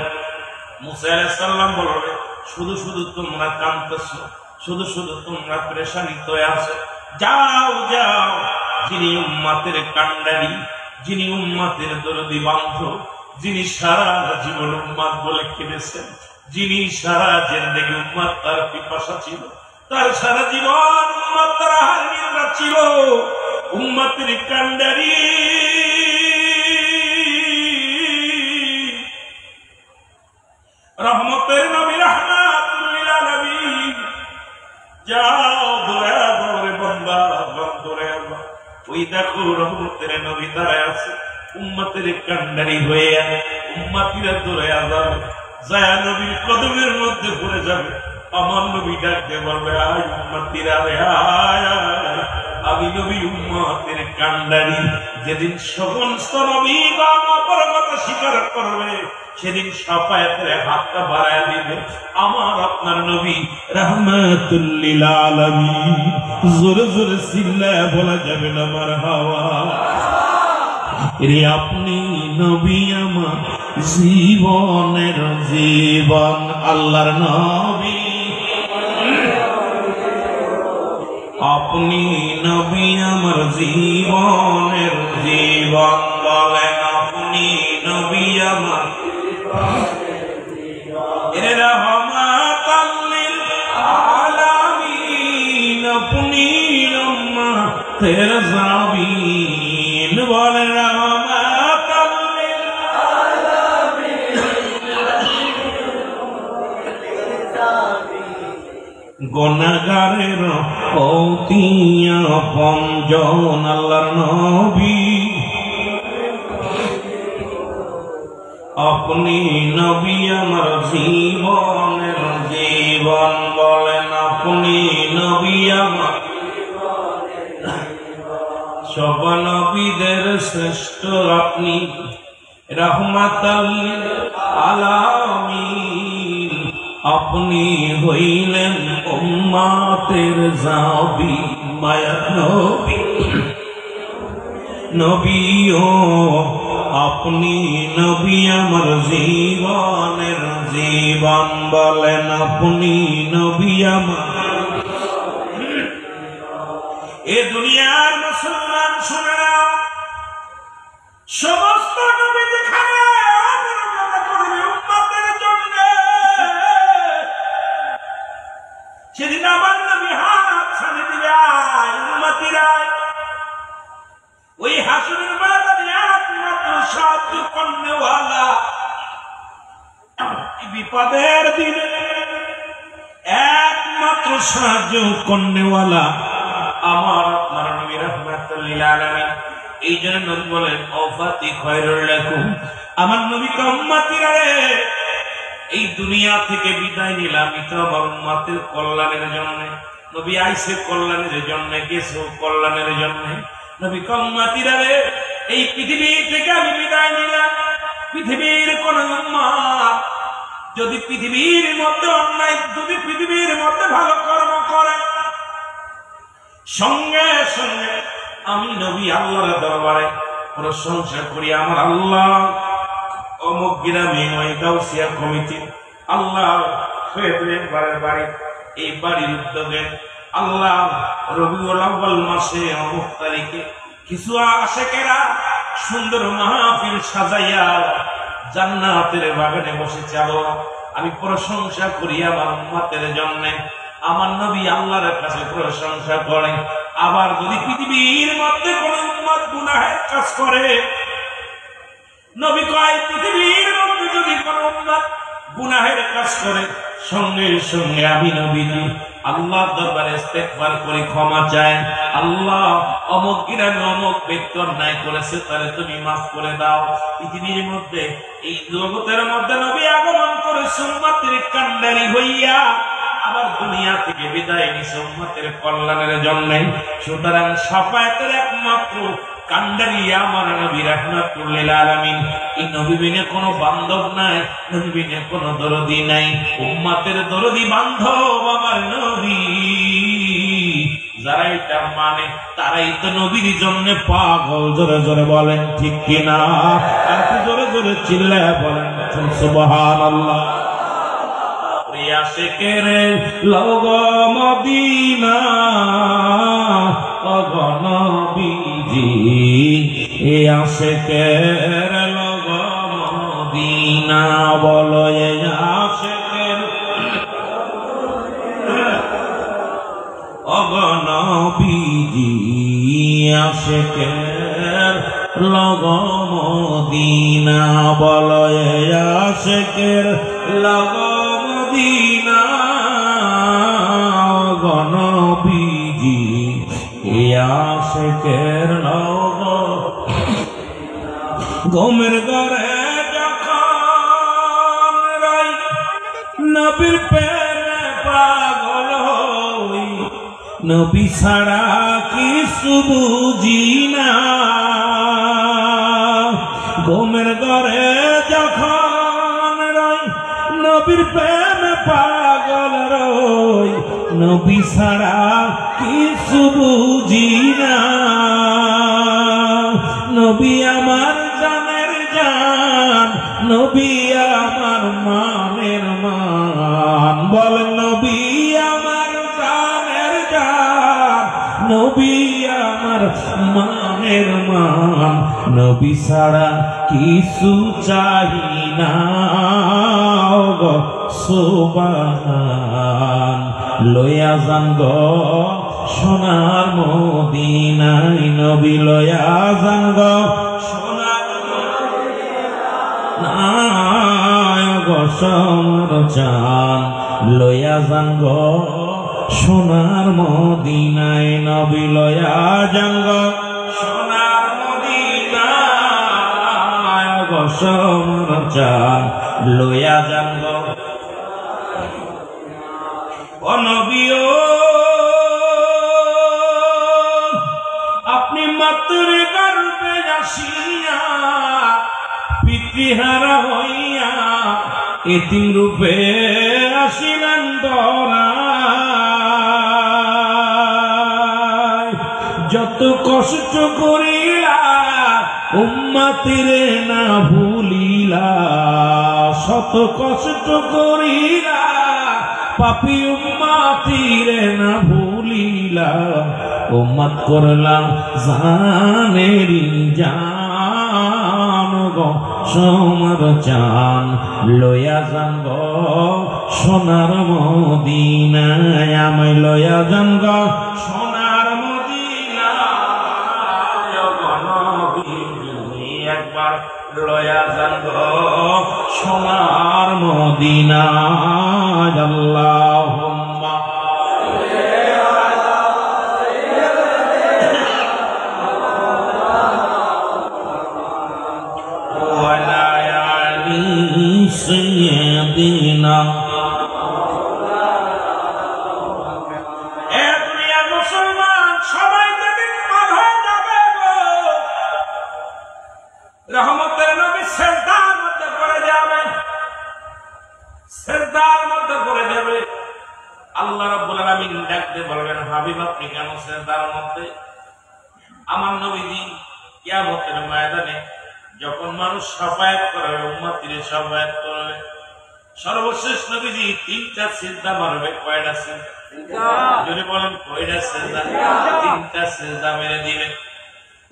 মুসা আলাইহিস সালাম বললেন, শুধু শুধু তোমরা কাঁদতেছো, শুধু শুধু তোমরা পেরেশানিত হয়ে আছো, যাও যাও, যিনি উম্মতের কান্ডারি, যিনি উম্মতের দরদি বান্ধব, যিনি সারা জীবন উম্মত বলে কেঁদেছেন, যিনি সারা জিন্দেগি উম্মত তার পিপাসা ছিল, তার সারা জীবন উম্মত তার আহার ছিল, উম্মতের কান্ডারি রহমতের নবী, রাহমাতুল লিল আলামিন, যাও দৌড়া দৌড়ে বান্দা দৌড়ে, ওই দেখো রহমতের নবী দাঁড়ায় আছে, উম্মতের কান্ডারি হয়ে উম্মতিরা দৌড়ে যাবে, যায় নবীর কদমের মধ্যে পড়ে যাবে। আমার নবী ডাকতে বলবে, আয় উম্মতিরা রে আয়, আমি নবী উম্মতের কান্ডারি। যেদিন সমস্ত নবী বা অপরগতা স্বীকার করবে, সেদিন সাফায়াতের হাতটা বাড়ায় দিবে আমার আপনার নবী রাহমাতুল লিল আলামিন। জোরে জোরে চিল্লায় বলা যাবে না মারহাবা। রে আপনি নবী আমার জীবনের জীবন, আল্লাহর নবী আপনি নবী আমার জীবনের জীবন, বলেন আপনি নবী আমার রাহমাতাল লিল আলামিন, আপনি উম্মতের জাবিন, বলেন রাহমাতাল লিল আলামিন, গুনাহগারের অতি আপনজন আল্লাহর নবী, আপনি নবী আমার জীবনের জীবন, বলেন আপনি নবী আমার সব নবীদের শ্রেষ্ঠ, আপনি রাহমাতাল লিল আলামিন, আপনি হইলেন উম্মতের জাবি, মায়ার নবী নবী ও আপনি নবী আমার জীবনের জীবন, বলেন আপনি নবী আমার। এ দুনিয়ার মুসলমান শুনে নাও, সমস্ত নবী যেখানে অবতীর্ণ করবে উম্মতের জন্য, সেদিন আমার নবী হাত ছাড়ে দিবে, আয় উম্মতিরা, ওই হাসরের ময়দানে একমাত্র সাহায্য করনেওয়ালা, বিপদের দিনে একমাত্র সাহায্য করনেওয়ালা আমার আপনার নবী রাহমাতুল লিল আলামিন। এই জন্য নবী বলেন, ওয়াফাতি খায়রুল লাকুম, আমার নবীকে উম্মতিরা রে, এই দুনিয়া থেকে বিদায় নিলাম, এটা আমার উম্মতের কল্যাণের জন্য। নবী আইসে কল্যাণের জন্য, গেছে কল্যাণের জন্য। নবী উম্মতিরা রে, এই পৃথিবী থেকে আমি বিদায় নিলাম, পৃথিবীর কোন উম্মত যদি পৃথিবীর মধ্যে অন্যায়, যদি পৃথিবীর মধ্যে ভালো কর্ম করে, সঙ্গে সঙ্গে আমি নবী আল্লাহর দরবারে প্রশংসা করি, আমার আল্লাহ অমুক গ্রামে ওই গাউসিয়া কমিটি আল্লাহ ফেব্রুয়ারি বাড়ি, এই বাড়ির উদ্যোগে আল্লাহ রবিউল আউয়াল মাসে অমুক তারিখে কিছু আশেকেরা সুন্দর মাহফিল সাজাইয়া জান্নাতের বাগানে বসেছে। আল্লাহ আমি প্রশংসা করি আমার উম্মতের জন্য। আমার নবী আল্লাহর কাছে প্রশংসা করে। আবার যদি পৃথিবীর মধ্যে কোন উম্মত গুনাহের কাজ করে, নবী কয় পৃথিবীর মধ্যে যদি কোন উম্মত গুনাহের কাজ করে, সঙ্গে সঙ্গে আমি নবীজি আল্লাহর দরবারে ইস্তেগফার করে ক্ষমা চাই, আল্লাহ অমুক গ্রামে অমুক ব্যক্তি অন্যায় করেছে, তারে তুমি মাফ করে দাও। পৃথিবীর মধ্যে এই জগতের মধ্যে নবী আগমন করে উম্মতের কান্ডারি হইয়া আবার দুনিয়া থেকে বিদায় নিছে উম্মতের কল্যাণের জন্য। সুতরাং শাফায়াতের একমাত্র কান্ডারি আমার নবী রাহমাতুল লিল আলামিন। এই নবী বিনে কোনো বান্ধব নাই, নবী বিনে কোনো দরদি নাই। উম্মতের দরদি বান্ধব আমার নবী। যারা এটা মানে তারাই তো নবীর জন্য পাগল। জোরে জোরে বলেন ঠিক কিনা? আর একটু জোরে জোরে চিল্লায় বলেন সুবহানাল্লাহ। আশিকের লোগ মদিনা ওগো নবীজি, এ আশিকের লোগ মদিনা। বলো এ আশিকের ওগো নবীজি, আশিকের লোগ মদিনা। বলো এ আশিকের লোগ মদিনা ওগো নবীজি, এ আশিকের লোগ। ঘুমের ঘরে যখন রাই নবীর প্রেমে পাগল হই, নবী ছাড়া কিছু বুঝি না। ঘুমের ঘরে যখন রাই নবীর প্রেমে পাগল রই, নবী ছাড়া কিছু বুঝি না। নবী আমার জানের জান, নবী আমার মানের মান। বলেন নবী আমার জানের জান, নবী আমার মানের মান। নবী ছাড়া কিছু চাই না গো সুবহান। লইয়া যান গো সোনার মদিনায়, নবী লইয়া যান গো সোনার মদিনায় গো সোনার চান। লইয়া যান গো সোনার মদিনায়, নবী লইয়া যান গো সোনার মদিনায় গো সোনার চান। লইয়া যান গো ও নবী ও আপনি মাতৃ গর্ভে আসিয়া পিতৃহারা হইয়া এতিম রূপে আসিলেন ধরায়। যত কষ্ট করিলা উম্মতিরে না ভুলিলা, শত কষ্ট করিলা পাপী উম্মতিরে না ভুলিলা। উম্মত করলাম জানেরি জান গো সোমার চান। লইয়া যান গো সোনার মদিনায়, আমায় লইয়া যান গো সোনার মদিনায় গো নবী। একবার লইয়া যান গো সোনার মদিনায়। আল্লাহুম্মা ওয়ালা আলি সাইয়্যিদিনা। এ দুনিয়ার মুসলমান সবাই যেদিন পার হয়ে যাবে গো, রহমতের নবী সেজদার মধ্যে পড়ে যাবে, সেজদার মধ্যে পড়ে যাবে। আল্লাহ রাব্বুল আলামিন ডাকতে বলবেন, হাবিব আপনি কেন সেজদার মধ্যে? আমার নবীজি কিয়ামতের ময়দানে যখন মানুষ সাফায়াত করবে, উম্মতিরে সাফায়াত করবে, সর্বশেষ নবীজি 3টা সিজদা মারবে। কয়টা সিজদা? যদি বলেন কয়টা সিজদা? 3টা সিজদা মেরে দিবে।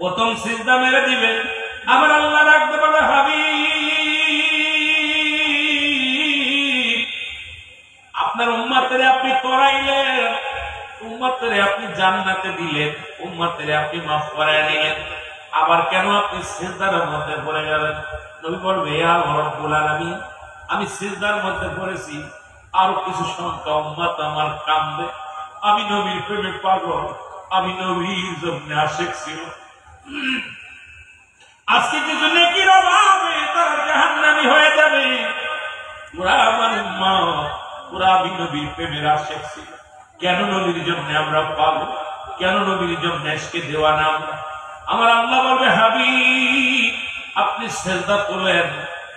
প্রথম সিজদা মেরে দিবে, আমার আল্লাহ রাখতে পারবে, হাবিব আপনার উম্মতেরে আপনি করাইলেন, উম্মতেরে আপনি জান্নাতে দিলেন, উম্মতেরে আপনি মাফ করায় নিলেন, আবার কেন আপনি সিজদার মধ্যে পড়ে গেলেন? নবী বলবে, ইয়া রব্বুল আলামিন, আমি সিজদার মধ্যে পড়েছি, আরো কিছু সংখ্যা উম্মত আমার কান্দে, আমি নবীর প্রেমে পাগল, আমি নবীর জন্য আশিক ছিল, আজকে কিছু নেকির অভাবে তারা জাহান্নামী হয়ে যাবে। পুরা আমার উম্মত, পুরা আমি নবীর প্রেমের আশিক ছিল, কেন নবীর জন্য আমরা পাবো? কেন নবীর জন্য এসকে দেওয়া না আমরা? আমার আল্লাহ বলবে, হাবিব আপনি সিজদা তোলেন।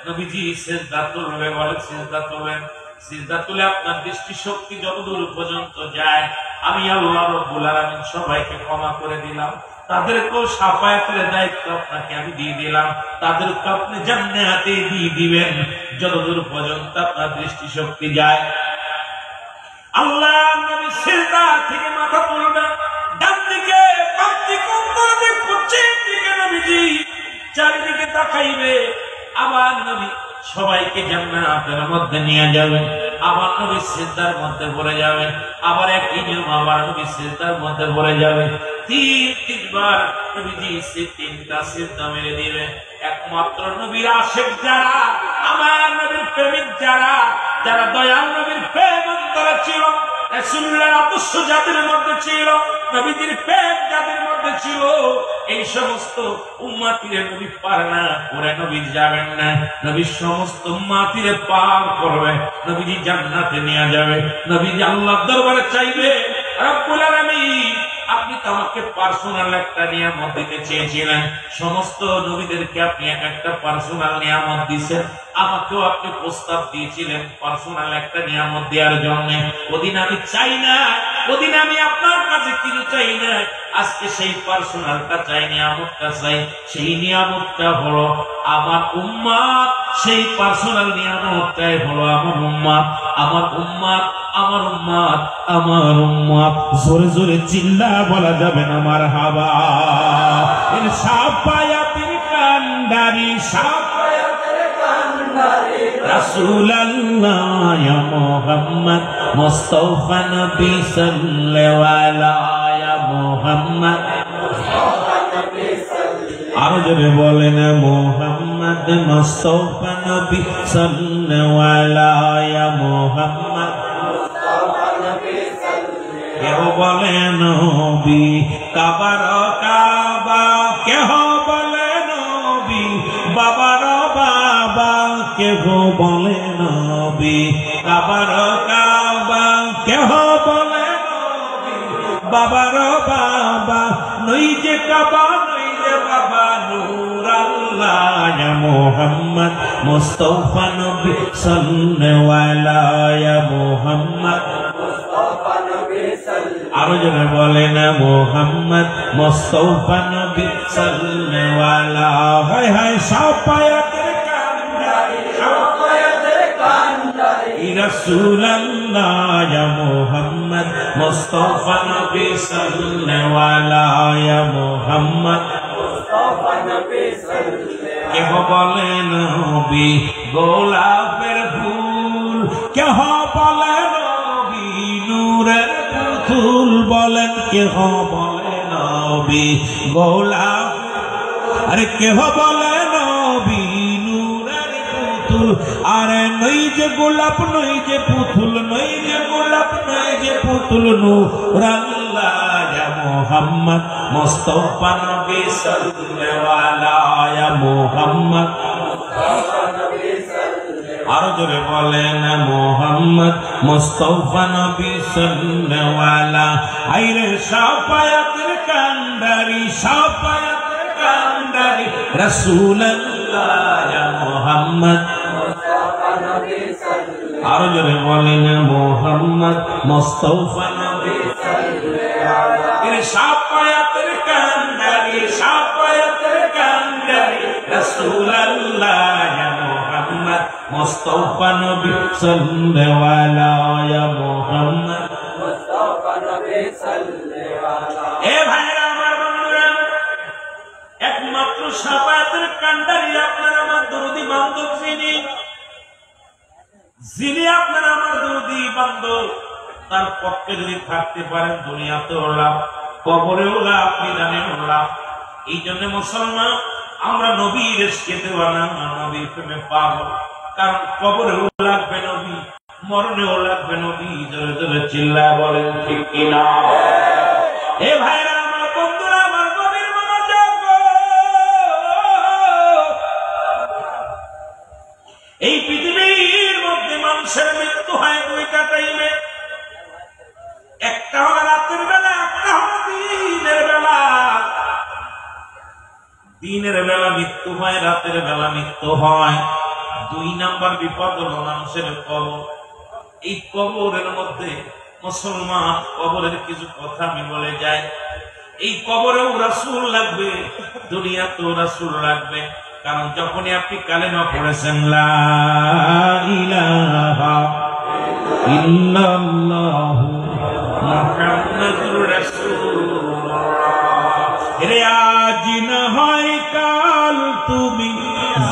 নবীজি সিজদা তুলবে, বলে সিজদা তোলেন। সিজদা তুলে আপনার দৃষ্টি শক্তি যতদূর পর্যন্ত যায়, আমি আল্লাহ রাব্বুল আলামিন সবাইকে ক্ষমা করে দিলাম, তাদেরকেও শাফায়াতের দায়িত্ব আপনাকে আমি দিয়ে দিলাম, তাদেরকে আপনি জান্নাতে দিয়ে দিবেন যতদূর পর্যন্ত আপনার দৃষ্টি শক্তি যায়। আল্লাহ নবী সিজদা থেকে মাথা তুলবেন, ডান দিকে, বাম দিকে, উত্তর দিকে, পশ্চিম দিকে নবীজি চারিদিকে তাকাইবে, আবার নবী সবাইকে জান্নাতের মধ্যে নিয়ে যাবে, আবার নবী সিজদার মধ্যে পড়ে যাবে, আবার একই নিয়ম, আবার নবী সিজদার মধ্যে পড়ে যাবে। তিনবার নবীজি 3টা সিজদা মেরে দিবে। একমাত্র নবীর আশিক যারা, আমার নবীর প্রেমিক যারা, যারা দয়াল নবীর প্রেম অন্তরে ছিল, রাসূলুল্লাহর আদর্শ যাদের মধ্যে ছিল, নবীজির প্রেম যাদের মধ্যে ছিল, এই সমস্ত উম্মতিরে নবী পার না করে নবী যাবেন না, নবী সমস্ত উম্মতিরে পার করবে, নবীজি জান্নাতে নিয়ে যাবে। নবীজি আল্লাহর দরবারে চাইবে, রব্বুল আলামিন আপনি তো আমাকে পার্সোনাল একটা নিয়ামত দিতে চেয়েছিলেন, সমস্ত নবীদেরকে আপনি একটা পার্সোনাল নিয়ামত দিয়েছেন, আমাকেও আপনি প্রস্তাব দিয়েছিলেন পার্সোনাল একটা নিয়ামত দেওয়ার জন্য। ওদিন আমি চাই না, ওদিন আমি আপনার কাছে কিছু চাই না, আজকে সেই পার্সোনালটা চাই, নিয়ামতটা চাই। সেই নিয়ামতটা হলো আমার উম্মত, সেই পার্সোনাল নিয়ামতটাই হলো আমার উম্মত, আমার উম্মত, আমার উম্মত, আমার উম্মত। জোরে জোরে চিল্লা বলা যাবে না মারহাবা। ইন শাফায়াতির কান্ডারি, শাফায়াতির কান্ডারি রাসূলুল্লাহ ইয়া মুহাম্মদ মুস্তাফা নবী সাল্লাল্লাহু আলাইহি মুহাম্মদ, আরো জোরে বলেন মুহাম্মদ মুস্তাফা নবী সাল্লাল্লাহু আলাইহি মুহাম্মদ। কেহ বলে নবী কাবার কাবা, কেহ বলে নবী বাবার বাবা, কেহ বলে নবী কাবার কাবা, কেহ বলে নবী বাবার বাবা, নই যে কাবা নই যে বাবা, নূর আল্লাহ ইয়া মুহাম্মদ মুস্তাফা নবী সাল্লাল্লাহু আলাইহি মুহাম্মদ। আরো জনে বলেন মুহাম্মদ মুস্তাফা নবী সাল্লাল্লাহু আলাইহি। হায় হায় শাফায়াতের কান্ডারি, শাফায়াতের কান্ডারি রাসূলুল্লাহ ইয়া মুহাম্মদ মুস্তাফা নবী সাল্লাল্লাহু আলাইহি মুহাম্মদ, মুস্তাফা নবী সাল্লাল্লাহু। কেহ বলেন নবী গোলাপের ফুল, কেহ বলেন নবী নূরের পুতুল, বলেন কেহ বলে নবী গোলাপ, আরে কেহ বলে নবী নূরের পুতুল, আরে নই যে গোলাপ নই যে পুতুল, নই যে গোলাপ নই যে পুতুল, নূর আল্লাহ ইয়া মুহাম্মদ মুস্তাফা নবী সাল্লাল্লাহু আলাইহি মুহাম্মদ। আরো জোরে বলেন মুহাম্মদ মুস্তাফা নবী সাল্লাল্লাহু আলাইহি। আইরে শাফায়াতের কান্ডারি, শাফায়াতের কান্ডারি রাসূলুল্লাহ ইয়া মুহাম্মদ মুস্তাফা নবী সাল্লাল্লাহু। আরো জোরে বলেন মুহাম্মদ মুস্তাফা নবী সাল্লাল্লাহু আলাইহি। আইরে শাফায়াতের কান্ডারি, শাফায়াতের কান্ডারি রাসূল মুস্তাফা নবী সাল্লাল্লাহু আলাইহি মুহাম্মদ মুস্তাফা নবী সাল্লাল্লাহু এ ভাইরা আমার বন্ধুরা একমাত্র শাফায়াতের কান্ডারি আপনার আমার দরদি বান্ধব যিনি আপনার আমার দরদি বান্ধব তার পক্ষে যদি থাকতে পারেন দুনিয়াতেও লাভ কবরেও লাভ মিজানেও লাভ। এই জন্য মুসলমান আমরা নবীর ইশকে দেওয়ানা নবীর প্রেমে পাগল, কারণ কবরেও লাগবে নবী মরণেও লাগবে নবী। জোরে জোরে চিল্লায় বলেন ঠিক কিনা? এ ভাইরা আমার বন্ধুরা আমার নবীর মনোযোগ, এই পৃথিবীর মধ্যে মানুষের মৃত্যু হয় দুইটা টাইমে, একটা হলো রাতের বেলা, একটা হলো দিনের বেলা। দিনের বেলা মৃত্যু হয়, রাতের বেলা মৃত্যু হয়। 2 নাম্বার বিপদ হলো মানুষের কবর। এই কবরের মধ্যে মুসলমান কবরের কিছু কথা আমি বলে যাই। এই কবরেও রাসূল লাগবে, দুনিয়াতেও রাসূল লাগবে। কারণ যখনই আপনি কালেমা পড়েছেন লা ইলাহা ইল্লাল্লাহু মুহাম্মাদুর রাসূলুল্লাহ, রে আজ না হয় কাল তুমি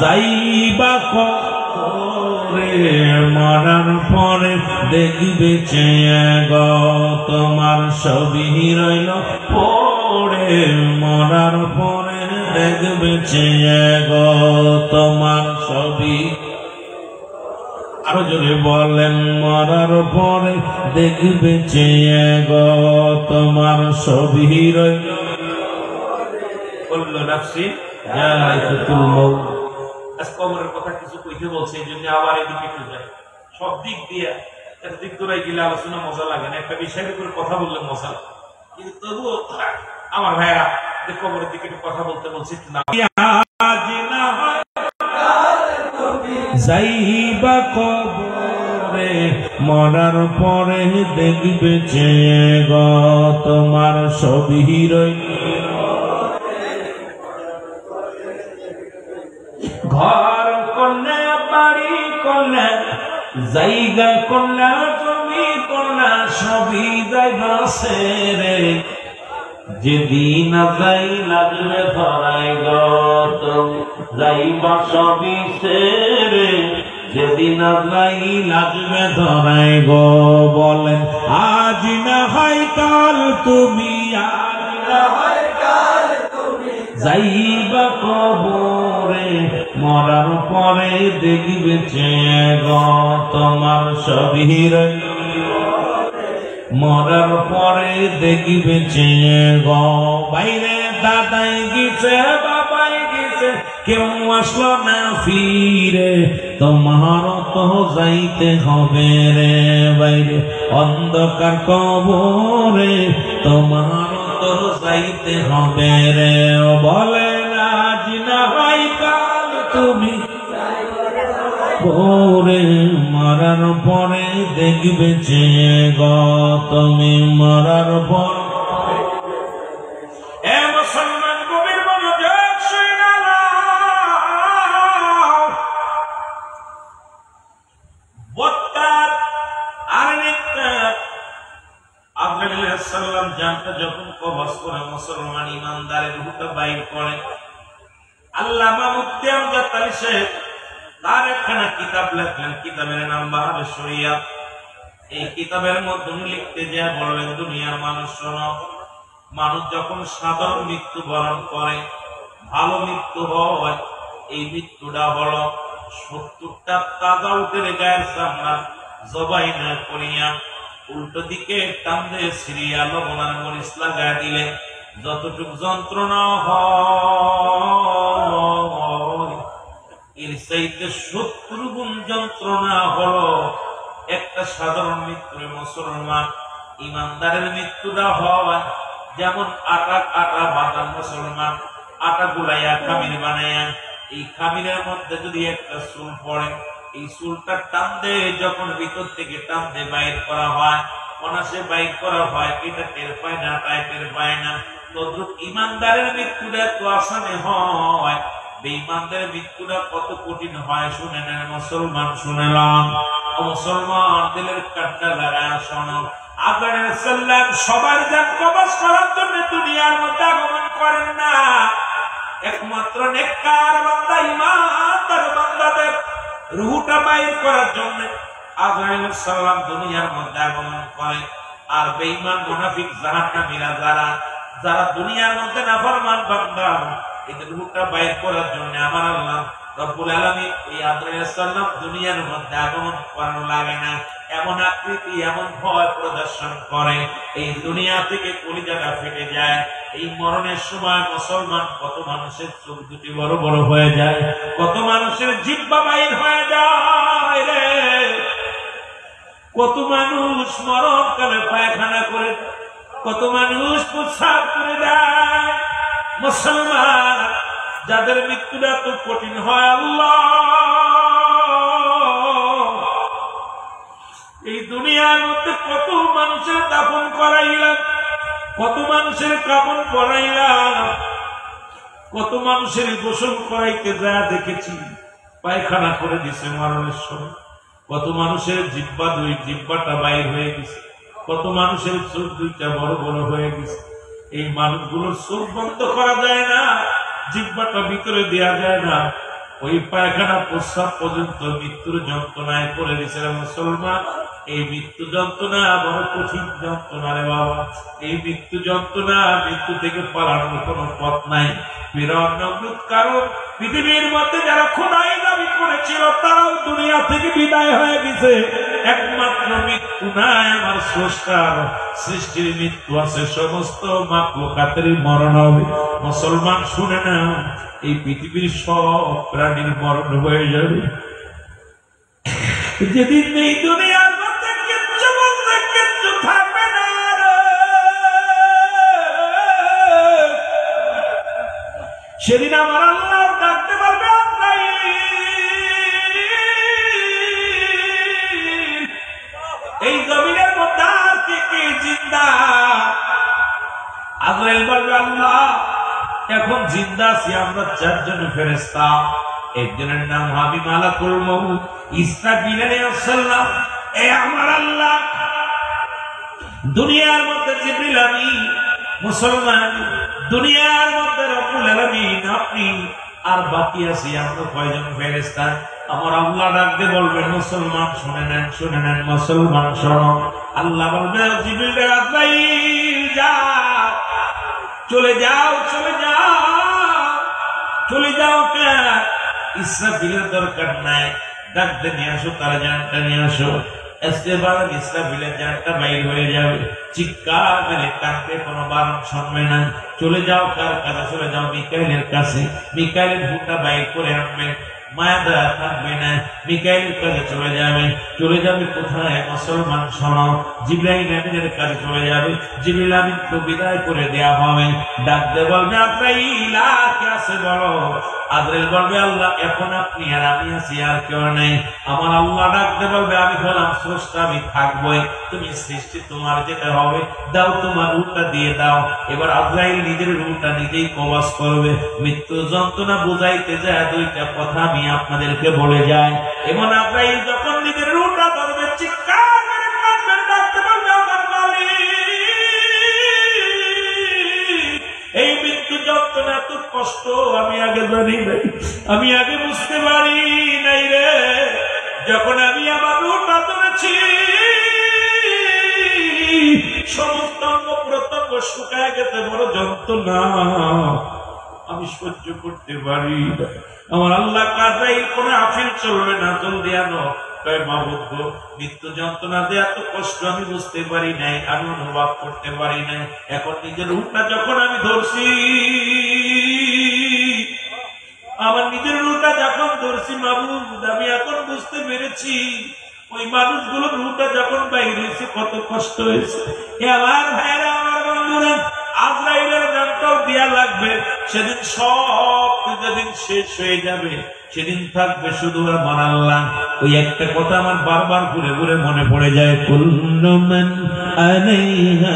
যাইবা কবরে, মরার পরে দেখবে চেয়ে গো তোমার ছবি রইল পড়ে, মরার পরে দেখবে চেয়ে গো তোমার ছবি। আরো জোরে বলেন, মরার পরে দেখবে চেয়ে গো তোমার ছবি রইল বলল নাফসি জায়তুল মউত। আজ কবরের কথা কিছু কইতে বলছে, এই জন্য আবার এদিকে একটু যায়। সব দিক দিয়ে একদিক দূরাই গেলে আলোচনা মজা লাগে না, একটা বিষয়ের উপরে কথা বললে মজা লাগে। কিন্তু তবুও আমার ভাইরা যে কবরের দিকে একটু কথা বলতে বলছি, একটু না যাইবা কবরে, মরার পরে দেখবে চেয়ে গো তোমার ছবি রইল। ঘর করলে বাড়ি করলে জায়গা করলে জমি করলে সবই যাইবা রে, যেদিন যাই লাগবে ধরাই গো যাইবা সবই রে, যেদিন যাই লাগবে ধরাই গো। বলেন আজ না হয় কাল তুমি, আজ না হয় কাল তুমি যাইবা কবরে, মরার পরে দেখবে চেয়ে গো তোমার ছবি রইল, মরার পরে দেখবে চেয়ে গো। বাইরে দাদাই গেছে বাবাই গেছে, কেউ আসলো না ফিরে, তোমার তো যাইতে হবে রে বাইরে অন্ধকার কবরে, তোমার তো যাইতে হবে রে। বলে আজ না হয় কাল তুমি পরে, মরার পরে দেখবে চেয়ে গো তুমি মরার পর। এ মুসলমান গভীর মনোযোগ শুনে নাও, বক্তার আরেকটা আব্দুল্লাহ আলাইহিস সালাম জানতে যখন কবজ করে মুসলমান ইমানদারের রূহটা বাইর করে, আল্লামা মুফতি আমজাদ আলী সাহেব তার একখানা কিতাব লেখলেন, কিতাবের নাম বাহারে শরিয়াত। এই কিতাবের মধ্যে উনি লিখতে যা বললেন, দুনিয়ার মানুষ শোনো, মানুষ যখন সাধারণ মৃত্যু বরণ করে, ভালো মৃত্যু হয়, এই মৃত্যুটা হলো 70টা তাজা উটের গায়ের চামড়া জবাই না করিয়া উল্টো দিকে টান দিয়ে সিরিয়া লবণার মরিচ লাগায় দিলে যতটুকু যন্ত্রণা হয়, এর চাইতে 70 গুণ যন্ত্রণা হলো একটা সাধারণ মৃত্যুর। মুসলমান ইমানদারের মৃত্যুটা হয় যেমন আটা বাদাম, মুসলমান আটা গুলাইয়া খামির বানাইয়া, এই খামিরের মধ্যে যদি একটা চুল পড়ে, এই চুলটা টান দিয়ে যখন ভিতর থেকে টান দিয়ে বাইর করা হয়, অনাসে বাইর করা হয়, এটা টের পায় না, তাই টের পায় না। তদ্রুপ ইমানদারের মৃত্যুটা এত আসানে হয় বেঈমানদের মৃত্যুটা কত কঠিন হয় শুনে নেন মুসলমান, শুনেলাম মুসলমান দিলের কাটটা লাগায় শোনো। আদরের সাল্লাম সবার জান কবজ করার জন্য দুনিয়ার মধ্যে আগমন করেন না, একমাত্র নেককার বান্দা ঈমানদার বান্দাদের রূহটা বাইর করার জন্য আদরের সাল্লাম দুনিয়ার মধ্যে আগমন করে। আর বেঈমান মুনাফিক জাহান্নামীরা যারা দুনিয়ার মধ্যে নাফরমান বান্দা, এদের রূহটা বাইর করার জন্য আমার আল্লাহ রব্বুল আলামিন এই আদরের সাল্লাম দুনিয়ার মধ্যে আগমন করানো লাগে না, এমন আকৃতি এমন ভয় প্রদর্শন করে এই দুনিয়া থেকে কলিজাটা ফেটে যায়। এই মরণের সময় মুসলমান কত মানুষের চোখ দুটি বড় বড় হয়ে যায়, কত মানুষের জিহ্বা বাইর হয়ে যায় রে, কত মানুষ মরণকালে পায়খানা করে, কত মানুষ প্রস্রাব করে দেয়। মুসলমান যাদের মৃত্যুটা তো কঠিন হয়, আল্লাহ এই দুনিয়ার মধ্যে কত মানুষের দাফন করাইলাম, কত মানুষের কাফন পরাইলাম, কত মানুষের গোসল করাইতে যা দেখেছি পায়খানা করে দিছে মরণের সময়, কত মানুষের জিহ্বাটা বাইর হয়ে গেছে, কত মানুষের চোখ দুইটা বড় বড় হয়ে গেছে। এই মানুষগুলোর চোখ বন্ধ করা যায় না, জিহ্বাটা ভিতরে দেওয়া যায় না, ওই পায়খানা প্রস্রাব পর্যন্ত মৃত্যুর যন্ত্রণায় করে দিয়েছে। মুসলমান এই মৃত্যু যন্ত্রণা বড় কঠিন যন্ত্রণা রে বাবা, এই মৃত্যু যন্ত্রণা, মৃত্যু থেকে পালানোর কোনো পথ নাই। ফিরআউন নমরুদ কারণ পৃথিবীর মধ্যে যারা খোদাই দাবি করেছিল তারাও দুনিয়া থেকে বিদায় হয়ে গেছে। একমাত্র মৃত্যু নাই আমার স্রষ্টার সৃষ্টির মৃত্যু আছে, সমস্ত মাখলুকাতের মরণ হবে। মুসলমান শুনে না, এই পৃথিবীর সব প্রাণীর মরণ হয়ে যাবে যেদিন এই দুনিয়ার মধ্যে কিচ্ছু বলতে কিচ্ছু থাকবে না। সেদিন আমার আল্লাহ ডাকতে পারবে এই জমিনের মধ্যে আর কে জিন্দা? আজরাইল বলবে আল্লাহ এখন জিন্দা আছি আমরা চারজন ফেরেশতা, একজনের নাম হাবিব মালাকুল মউত ইসরাফিল আলাইহিস সালাম। এ আমার আল্লাহ দুনিয়ার মধ্যে জিবরিল আমিন, মুসলমান দুনিয়ার মধ্যে রব্বুল আলামিন আপনি, আর বাকি আছি আমরা কয়জন ফেরেশতা। আমার আল্লাহ ডাকতে বলবেন মুসলমান শুনে নেন, শুনে নেন মুসলমান শোনো। আল্লাহ বলবে জিবরিল আজরাইল যাও, চলে যাও, চলে যাও, চলে যাও। কেন? ইসরাফিলের দরকার নাই, ডাকতে নিয়ে আসো, তারা জানটা নিয়ে আসো। ইসরাফিলের জানটা বাইর হয়ে যাবে, চিৎকার মেরে কাঁদবে, কোনো বারণ শুনবে না। চলে যাও কার কাছে? চলে যাও মিকাইলের কাছে, মিকাইলের ভূতটা বাইর করে আনবে, মায়া দয়া থাকবে না, মিকাইলের কাছে চলে যাবে। চলে যাবে কোথায়? মুসলমান শোনো, জিবরাইল আমিনের কাছে চলে যাবে। জিবরাইল আমিন তো বিদায় করে দেয়া হবে, ডাকতে বলবে আজরাইল আর কে আছে বলো। আজরাইল বলবে আল্লাহ এখন আপনি আর আমি আছি, আর কেউ নেই। আমার আল্লাহ ডাকতে বলবে আমি হলাম স্রষ্টা, আমি থাকবোই, তুমি সৃষ্টি, তোমার যেটা হবে দাও, তোমার রূহটা দিয়ে দাও। এবার আজরাইল নিজের রূহটা নিজেই কবজ করবে। মৃত্যু যন্ত্রণা বুঝাইতে যায় দুইটা কথা আমি আপনাদেরকে বলে যাই। এবং আজরাইল যখন নিজের রূহটা ধরবে, চিৎকার করে কাঁদবে, ডাকতে বলবে আমার মালিক, এই মৃত্যু যন্ত্রণা এত কষ্ট আমি আগে জানি নাই, আমি আগে বুঝতে পারি নাই রে। যখন আমি আমার রূহটা ধরেছি সমস্ত অঙ্গ প্রত্যঙ্গ শুকায় গেছে, বড় যন্ত্রণা আমি সহ্য করতে পারি না। আমার আল্লাহ কাদাই কোনো আফিল চলবে না, জলদি আনো। মাবুদ মৃত্যু যন্ত্রণা দিয়ে এত কষ্ট আমি বুঝতে পারি নাই, আমি অনুভব করতে পারি নাই। এখন নিজের রূপটা যখন আমি ধরছি, আমার নিজের রূপটা যখন ধরছি মাবুদ, আমি এখন বুঝতে পেরেছি ওই মানুষগুলোর রূপটা যখন বাইরে হয়েছে কত কষ্ট হয়েছে। আমার ভাইয়েরা, আমার বন্ধুরা, আজরাইলের জানটাও দেয়া লাগবে। সেদিন সব যেদিন শেষ হয়ে যাবে, সেদিন থাকবে শুধু আমার আল্লাহ। ওই একটা কথা আমার বারবার ঘুরে ঘুরে মনে পড়ে যায়, কুল্লু মান আলাইহা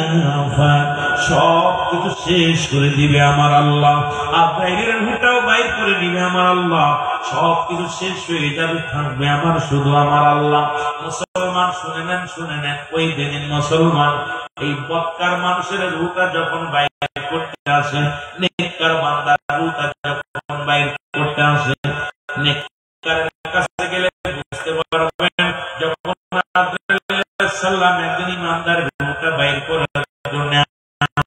ফান, সব কিছু শেষ করে দিবে আমার আল্লাহ। আজরাইলের রূহটাও বাইর করে নিবে আমার আল্লাহ, সব কিছু শেষ হয়ে যাবে, থাকবে আমার শুধু আমার আল্লাহ। মুসলমান শুনে নেন, ওই দিন মুসলমান এই বক্কার মানুষের রূহটা যখন বাইরে করতে আসে, নেককার বান্দার রূহটা যখন বাইরে করতে আসে, নেককারের কাছে গেলে বুঝতে পারবেন, যখন সাল্লাম একদিন ইমানদার রূহটা বাইর করার জন্য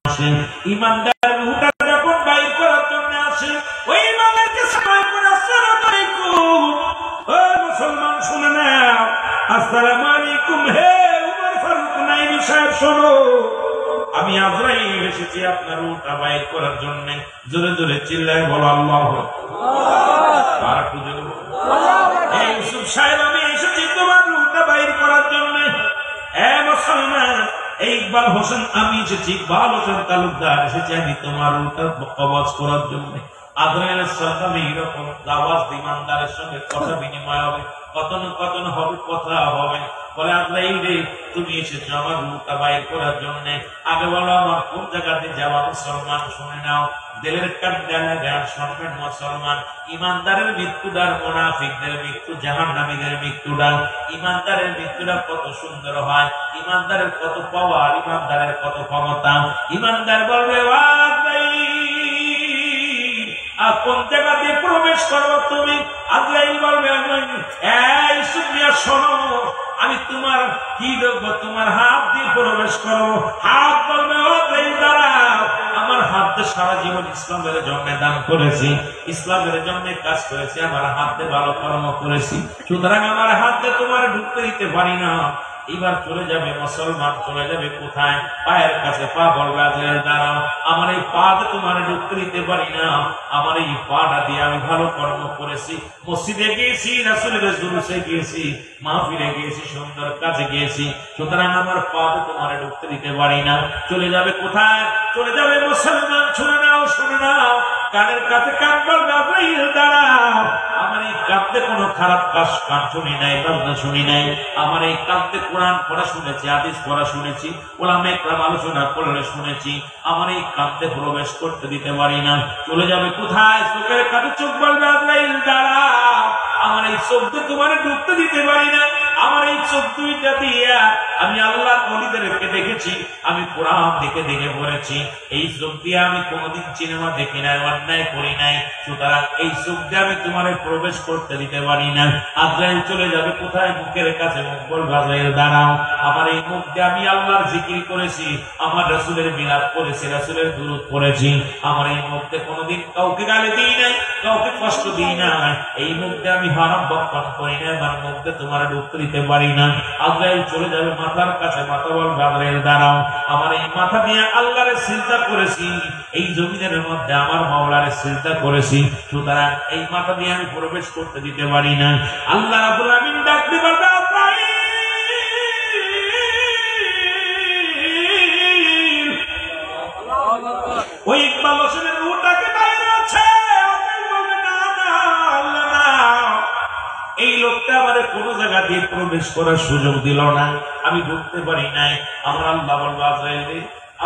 আসে, ইমানদার রূহটা যখন বাইর করার জন্য আসে, ওই ইমানদারকে সালাম করে আসসালামু আলাইকুম, ও মুসলমান শুনে নাও, আসসালামু আলাইকুম, হে উমর ফারুক নাইমি সাহেব শোনো, আমি আজরাইল এসেছি আপনার রূহটা বাইর করার জন্য। জোরে জোরে চিল্লায় বলো আল্লাহু আকবার। আর একটু জোরে বলো এই ইউসুফ সাহেব, আমি এসেছি তোমার রূহটা বাইর করার জন্য। এ মুসলমান, এই ইকবাল হোসেন, আমি এসেছি, ইকবাল হোসেন তালুকদার এসেছি আমি তোমার রূহটা কবজ করার জন্য। আজরাইল সাল্লাম এইরকম আওয়াজ ইমানদারের সঙ্গে কথা বিনিময় হবে, কতন হবে, কথা হবে। বলে আজরাইল রে, তুমি এসেছো আমার রূহটা বাইর করার জন্য, আগে বলো আমার কোন জায়গাতে যাওয়া। মুসলমান শুনে নাও, দিলের কান্ডা লাগান শুনবেন মুসলমান, ইমানদারের মৃত্যুটা, মুনাফিকদের মৃত্যু, জাহান্নামীদের মৃত্যুটা, ইমানদারের মৃত্যুটা কত সুন্দর হয়, ইমানদারের কত পাওয়ার, ইমানদারের কত ক্ষমতা। ইমানদার বলবে আর কোন জায়গা দিয়ে প্রবেশ করো তুমি? আজরাইল বলবে এই সুনিয়া শোনো, আমি তোমার কি দেখবো, তোমার হাত দিয়ে প্রবেশ করো। হাত বলবে ও দাঁড়াও, আমার হাত দিয়ে সারা জীবন ইসলামের জন্য দান করেছি, ইসলামের জন্য কাজ করেছি, আমার হাত দিয়ে ভালো কর্ম করেছি, সুতরাং আমার হাত দিয়ে তোমার ঢুকতে দিতে পারি না। এবার চলে যাবে মুসলমান, চলে যাবে কোথায়? পায়ের কাছে পা বলবে আজরাইল দাঁড়াও, আমার এই পা দিয়ে তোমার ঢুকতে দিতে পারি না, আমার এই পাটা দিয়ে আমি ভালো কর্ম করেছি, মসজিদে গিয়েছি, রাসূলের জুলুসে গিয়েছি, মাহফিলে গিয়েছি, সুন্দর কাজে গিয়েছি, সুতরাং আমার পা দিয়ে তোমার ঢুকতে দিতে পারি না। চলে যাবে কোথায়? চলে যাবে মুসলমান, শুনে নাও, কানের কাছে কান বলবে আজরাইল দাঁড়াও, আমার এই কাঁদতে কোনো খারাপ কাজ শুনি নাই, বাজনা শুনি নাই, আমার এই কাঁদতে কোরআন পড়া শুনেছি, হাদিস পড়া শুনেছি, ওলামায়ে কেরাম আলোচনা করলে শুনেছি, আমার এই কাঁদতে প্রবেশ করতে দিতে পারি না। চলে যাবে কোথায়? চোখের কাছে চোখ বলবে আজরাইল দাঁড়াও, আমার এই চোখ দিয়ে তোমার ঢুকতে দিতে পারি না, আমার এই চোখ দুইটা দিয়া আমি আল্লাহর ওলিদেরকে দেখেছি, আমি কোরআন দেখে পড়েছি, এই চোখ দিয়ে আমি কোনোদিন সিনেমা দেখি নাই, অন্যায় করি নাই, সুতরাং এই চোখ দিয়ে আমি তোমার প্রবেশ করতে দিতে পারি না। আজরাইল চলে যাবে কোথায়? মুখের কাছে মুখ বলবে আজরাইল দাঁড়াও, আমার এই মুখ দিয়ে আমি আল্লাহর জিকির করেছি, আমার রাসূলের মিলাদ করেছি, রাসূলের দুরূদ পড়েছি, আমার এই মুখ দিয়ে কোনোদিন কাউকে গালি দিই নাই, কাউকে কষ্ট দিই না, এই মুখ দিয়ে আমি হারাম বক্ষণ করি না, আমার মুখ দিয়ে তোমার ঢুকতে দিতে পারি না। আজরাইল চলে যাবে মাথার কাছে, মাথা বলবে আজরাইল দাঁড়াও, আমার এই মাথা দিয়ে আল্লাহরে সিজদা করেছি, এই জমিনের মধ্যে আমার মাওলারে সিজদা করেছি, সুতরাং এই মাথা দিয়ে আমি প্রবেশ করতে দিতে পারি না। আল্লাহ রাব্বুল আমিন ডাক দিয়ে বলবে আজরাইল, ওই ইকবাল হোসেনের রূহটাকে বাইরে আছে। বলবে না আল্লাহ না, এই লোকটা আমাদের কোনো জায়গা দিয়ে প্রবেশ করার সুযোগ দিল না, আমি ঢুকতে পারি নাই। আমার আল্লাহ বলবো আজরাইল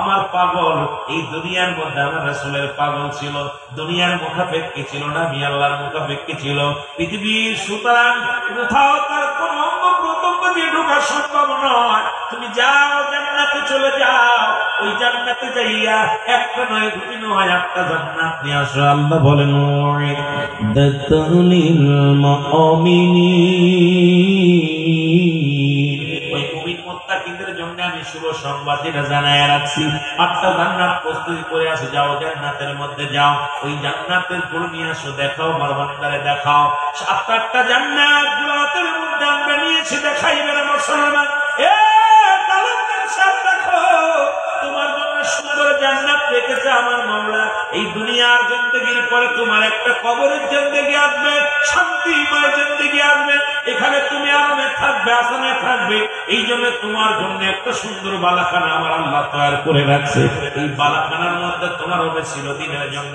আমার পাগল, এই দুনিয়ার মধ্যে আমার রাসূলের পাগল ছিল, দুনিয়ার মুখাপেক্ষী ছিল না, আমি আল্লাহর মুখাপেক্ষী ছিল পৃথিবীর, সুতরাং কোথাও তার কোন অঙ্গ প্রত্যঙ্গ দিয়ে ঢোকা সম্ভব নয়। তুমি যাও জান্নাতে চলে যাও, ওই জান্নাতে যাইয়া একটা নয়, দুটি নয়, একটা জান্নাত নিয়ে আসো। আল্লাহ বলেন দাতুলিল মুমিনিন, ওই মুমিন মুত্তাকিদের জন্য আমি শুভ সংবাদ যেটা জানায় রাখছি, 8টা জান্নাত প্রস্তুতি করে আসো, যাও জান্নাতের মধ্যে যাও, ওই জান্নাতের ফুল নিয়ে আসো, দেখাও আমার বান্দারে দেখাও। 7-8টা জান্নাত গুলোর মধ্যে আমরা নিয়েছি, দেখাইবে না মুসলমান। এ তালুকদার সাহেব দেখো, তোমার জন্য সুন্দর জান্নাত রেখেছে আমার মাওলা। এই দুনিয়ার জিন্দেগির পরে তোমার একটা কবরের জিন্দেগি আসবে, শান্তিময় জিন্দেগি আসবে, এখানে তুমি আরামে থাকবে, আসামে থাকবে। এই জন্য তোমার জন্য একটা সুন্দর বালাখানা আমার আল্লাহ তৈরি করে রাখছে, এই বালাখানার মধ্যে তোমার হবে চিরদিনের জন্য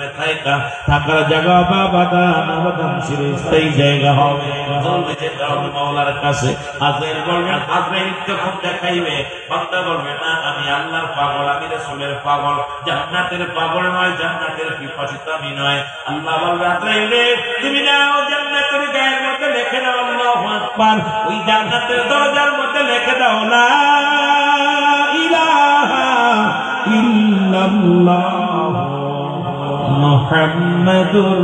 থাকার জায়গা, বাদাম চিরস্থায়ী জায়গা হবে। বলবে যে মাওলার কাছে আজরাইল বলবেন, আজরাইল যখন দেখাইবে, বান্দা বলবে না আমি আল্লাহর পাগল, আমি রাসূলের পাগল, জান্নাতের পাগল নয়, জান্নাত জান্নাতের পিপাসিত আমি নয়। আল্লাহ বলবে আজরাইলে তুমি যাও জান্নাতের গায়ের মধ্যে লিখে দাও আল্লাহু আকবার, ওই জান্নাতের দরজার মধ্যে লিখে দাও লা ইলাহা ইল্লাল্লাহ মুহাম্মাদুর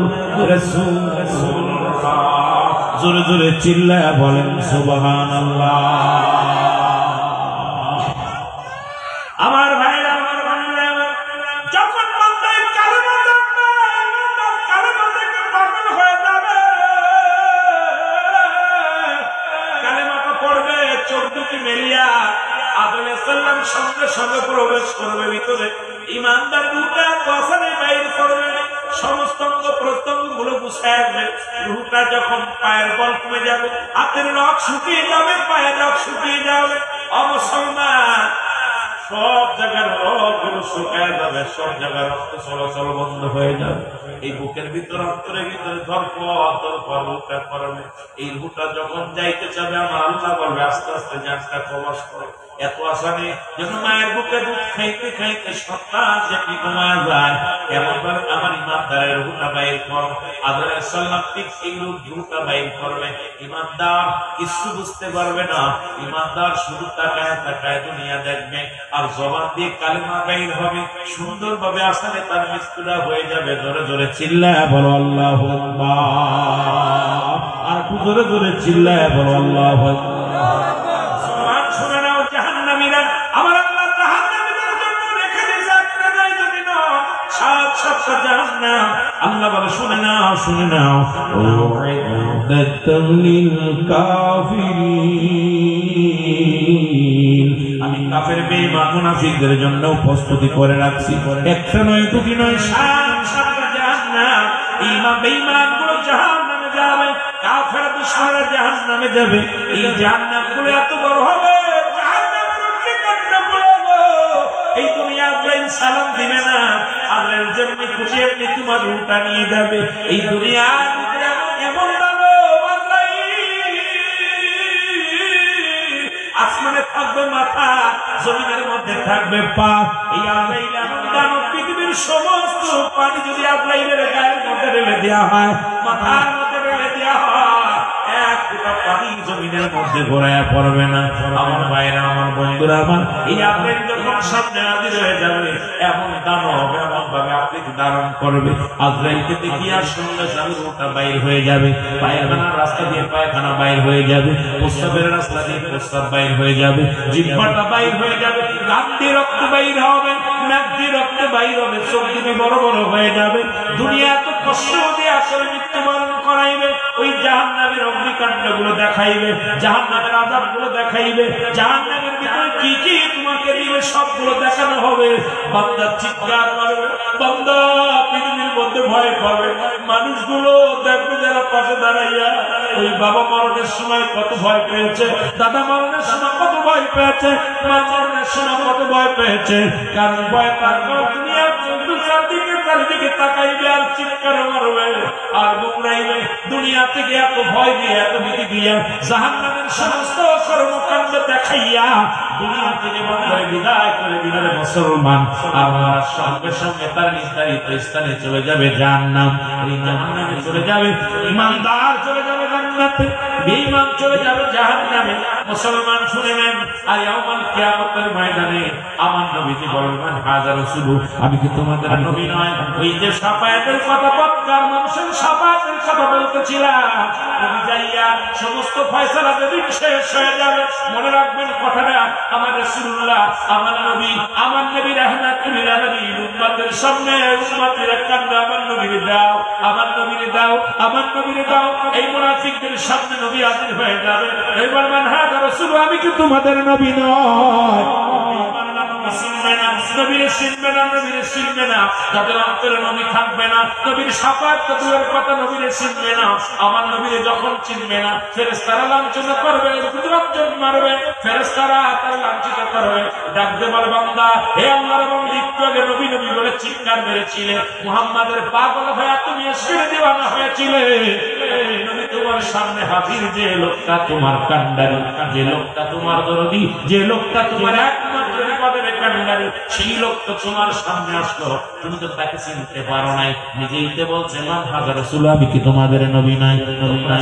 রাসূলুল্লাহ। জোরে জোরে চিল্লায়া বলেন সুবহানাল্লাহ। আমার ভাইরা, আমার বোনেরা, যখন বান্দার কালেমা জানবে, ইমানদার কালেমা থেকে পাগল হয়ে যাবে, কালেমাটা পড়বে চোখ দুটি মেলিয়া, আদম আলাইহিস সালাম সঙ্গে সঙ্গে প্রবেশ করবে ভিতরে। ইমানদার রূহটা কসনে বাইর করবে, সমস্ত অঙ্গ প্রত্যঙ্গ গুলো গুছায় আসবে। রূহটা যখন পায়ের বল কমে যাবে, হাতের নখ শুকিয়ে যাবে, পায়ের নখ শুকিয়ে যাবে, অমুসলমান সব জায়গার রক্তগুলো শুকায় যাবে, সব জায়গায় রক্ত চলাচল বন্ধ হয়ে যাবে। এই বুকের ভিতর অন্তরের ভিতরে ধরপর উঠা করবে। এই রুটা যখন যাইতে চাবে, আমার আল্লাহ বলবে আস্তে আস্তে জানটা প্রবাস করো। এত আসানে যেন মায়ের বুকে দুধ খাইতে খাইতে সন্তান যেমনি ঘুমায় যায়, এমন ভাবে আমার ইমানদারের রুটা বাইর কর। আদম আলাইহিস সালাম ঠিক এই রুটা বাইর করবে। ইমানদার কিছু বুঝতে পারবে না, ইমানদার শুধু তাকায় তাকায় দুনিয়া দেখবে, আর জবান দিয়ে কালেমা বাইর হবে সুন্দরভাবে। আসানে তার মৃত্যুটা হয়ে যাবে। জোরে জোরে চিল্লায় বলো আল্লাহু আকবার। আর একটু জোরে জোরে চিল্লায় বলো আল্লাহু আকবার। শুনে নাও জাহান্নামীরা, আমার আল্লাহ জাহান্নামীদের জন্য রেখে দিয়েছে একটা নয় দুটি নয়, ৭-৭টা জাহান্নাম। আল্লাহ বলে শুনে নাও, শুনে নাও, উইদ্দাতাল লিল কাফিরিন, আমি কাফের বেঈমান মুনাফিকদের জন্য প্রস্তুতি করে রাখছি। একটা নয় দুটি নয়, ৭-৭টা জাহান্নাম। ঈমান বেঈমান গুলো জাহান্নামে যাবে, কাফের দুশমনরা জাহান্নামে যাবে। এই জাহান্নামগুলো এত বড় হবে, জাহান্নামের অগ্নিকাণ্ডে পড়বে। এই দুনিয়া আল্লাহ সালাম দিবে না, আল্লাহর জন্য খুশি এমনি তোমার রূহটা নিয়ে যাবে। এই দুনিয়া এমন ভালো আল্লাহ, আসমানে থাকবে মাথা, জমিনের মধ্যে থাকবে পা। এই আল্লাহ এমন দানব, পৃথিবীর সমস্ত পানি যদি আল্লাহের গায়ের মধ্যে ঢেলে দেওয়া হয়, মাথার মধ্যে ঢেলে দেওয়া হয়, এক ফোঁটা পানি জমিনের মধ্যে ঘোরায় পড়বে না। আমার ভাইরা, আমার বন্ধুরা, আমার এই আল্লাহ যখন সামনে হাজির হয়ে যাবে, এমন দানব এমন ভাবে আপনি ধারণ করবে, আজরাইলকে দেখিয়া সঙ্গে সঙ্গে রূহটা বাইর হয়ে যাবে। পায়খানার রাস্তা দিয়ে পায়খানা বাইর হয়ে যাবে, প্রস্রাবের রাস্তা দিয়ে প্রস্রাব বাইর হয়ে যাবে, জিহ্বাটা বাইর হয়ে যাবে, নাক দিয়ে রক্ত বাইর হবে, নাক দিয়ে রক্ত বাইর হবে, চোখ দুটো বড় বড় হয়ে যাবে। দুনিয়া এত কষ্ট দিয়ে আসলে মৃত্যুবরণ করাইবে, ওই জাহান্নামের অগ্নিকাণ্ড গুলো দেখাইবে, জাহান্নামের আযাব গুলো দেখাইবে, জাহান্নামের ভিতরে কি কি তোমাকে দিবে সবগুলো দেখানো হবে। বান্দা চিৎকার মারবে, বান্দা পৃথিবীর মধ্যে ভয় পাবে। মানুষগুলো দেখবে যারা পাশে দাঁড়াইয়া, ওই বাবা মরণের সময় কত ভয় পেয়েছে, দাদা মরণের সময় কত ভয় পেয়েছে, মা মরণের সময় কত ভয় পেয়েছে। কারণ ভয় পাওয়ার দুনিয়ার দিকে চারিদিকে তাকাইবে আর চিৎকার মারবে আর গুমরাইবে। দুনিয়া থেকে এত ভয় দিয়ে, এত ভীতি দিয়া, জাহান্নামের সমস্ত কর্মকাণ্ড দেখাইয়া দুনিয়া থেকে বন্ধরে বিদায় করে দিলে মুসলমান আমার সঙ্গে সঙ্গে তার নির্ধারিত স্থানে চলে যাবে জাহান্নাম। এই জাহান্নামে চলে যাবে ইমানদার, চলে যাবে জান্নাতে, বেঈমান চলে যাবে জাহান্নামে। মুসলমান শুনে নেন, আর ইয়াউমাল কিয়ামতের ময়দানে আমার নবীজি বলবেন হাজা রাসূল, আমি কি তোমাদের নবী নয়? ওই যে শাফায়াতের কথা, বক্কার মানুষের শাফায়াতের কথা বলতেছিলাম, নবী যাইয়া সমস্ত ফয়সালা যদি শেষ হয়ে যাবে, মনে রাখবেন কথাটা, আমার রাসূলুল্লাহ, আমার নবী রাহমাতুল লিল আলামিন, উম্মতের সামনে উম্মতের কান্না, আমার নবীর দাও, আমার নবীর দাও, আমার নবীর দাও। এই মুনাফিকদের সামনে নবী হাজির হয়ে যাবে, এবার মান হাজা রাসূল, আমি কি তোমাদের নবী নয়? নবীরে চিনবে না, নবীরে চিনবে না, যাদের অন্তরে নবী থাকবে না, নবীর শাফাত তো দূরের কথা, নবীরে চিনবে না। আমার নবীরে যখন চিনবে না, ফেরেশতারা লাঞ্ছনা করবে, কুদরত মারবে, ফেরেশতারা তার লাঞ্ছিত করবে, ডাকতে বলে বান্দা, হে আল্লাহর বান্দা, একটু আগে নবী নবী বলে চিৎকার মেরেছিলে, মুহাম্মাদের পাগল হয়ে তুমি এসে দিওয়ানা হয়েছিলে, নবী তোমার সামনে হাজির, যে লোকটা তোমার কান্ডারি, যে লোকটা তোমার দরদি, যে লোকটা তোমার একমাত্র বিপদে কান্নারি, সেই লোক তো তোমার সামনে আসলো, তুমি তো তাকে চিনতে পারো নাই। নিজেই তো বলছে মান হাজার রাসূল, আমি কি তোমাদের নবী নাই?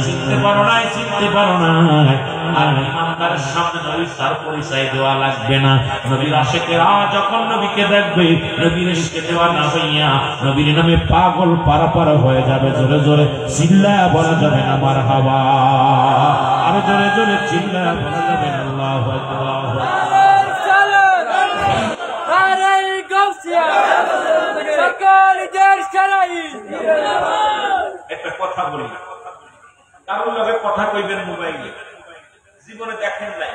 চিনতে পারো নাই, চিনতে পারো নাই। আর ইমানদারের সামনে নবী তার পরিচয় দেওয়া লাগবে না। নবীর আশিকেরা যখন নবীকে দেখবে, নবীর ইশকে দেওয়া না হইয়া নবীর নামে পাগল পারা হয়ে যাবে। জোরে জোরে চিল্লায়া বলা যাবে না মারহাবা, আর জোরে জোরে চিল্লায়া বলা যাবে না আল্লাহু আকবার। একটা কথা বলি, কারোর লগে কথা কইবেন মোবাইলে, জীবনে দেখেন নাই,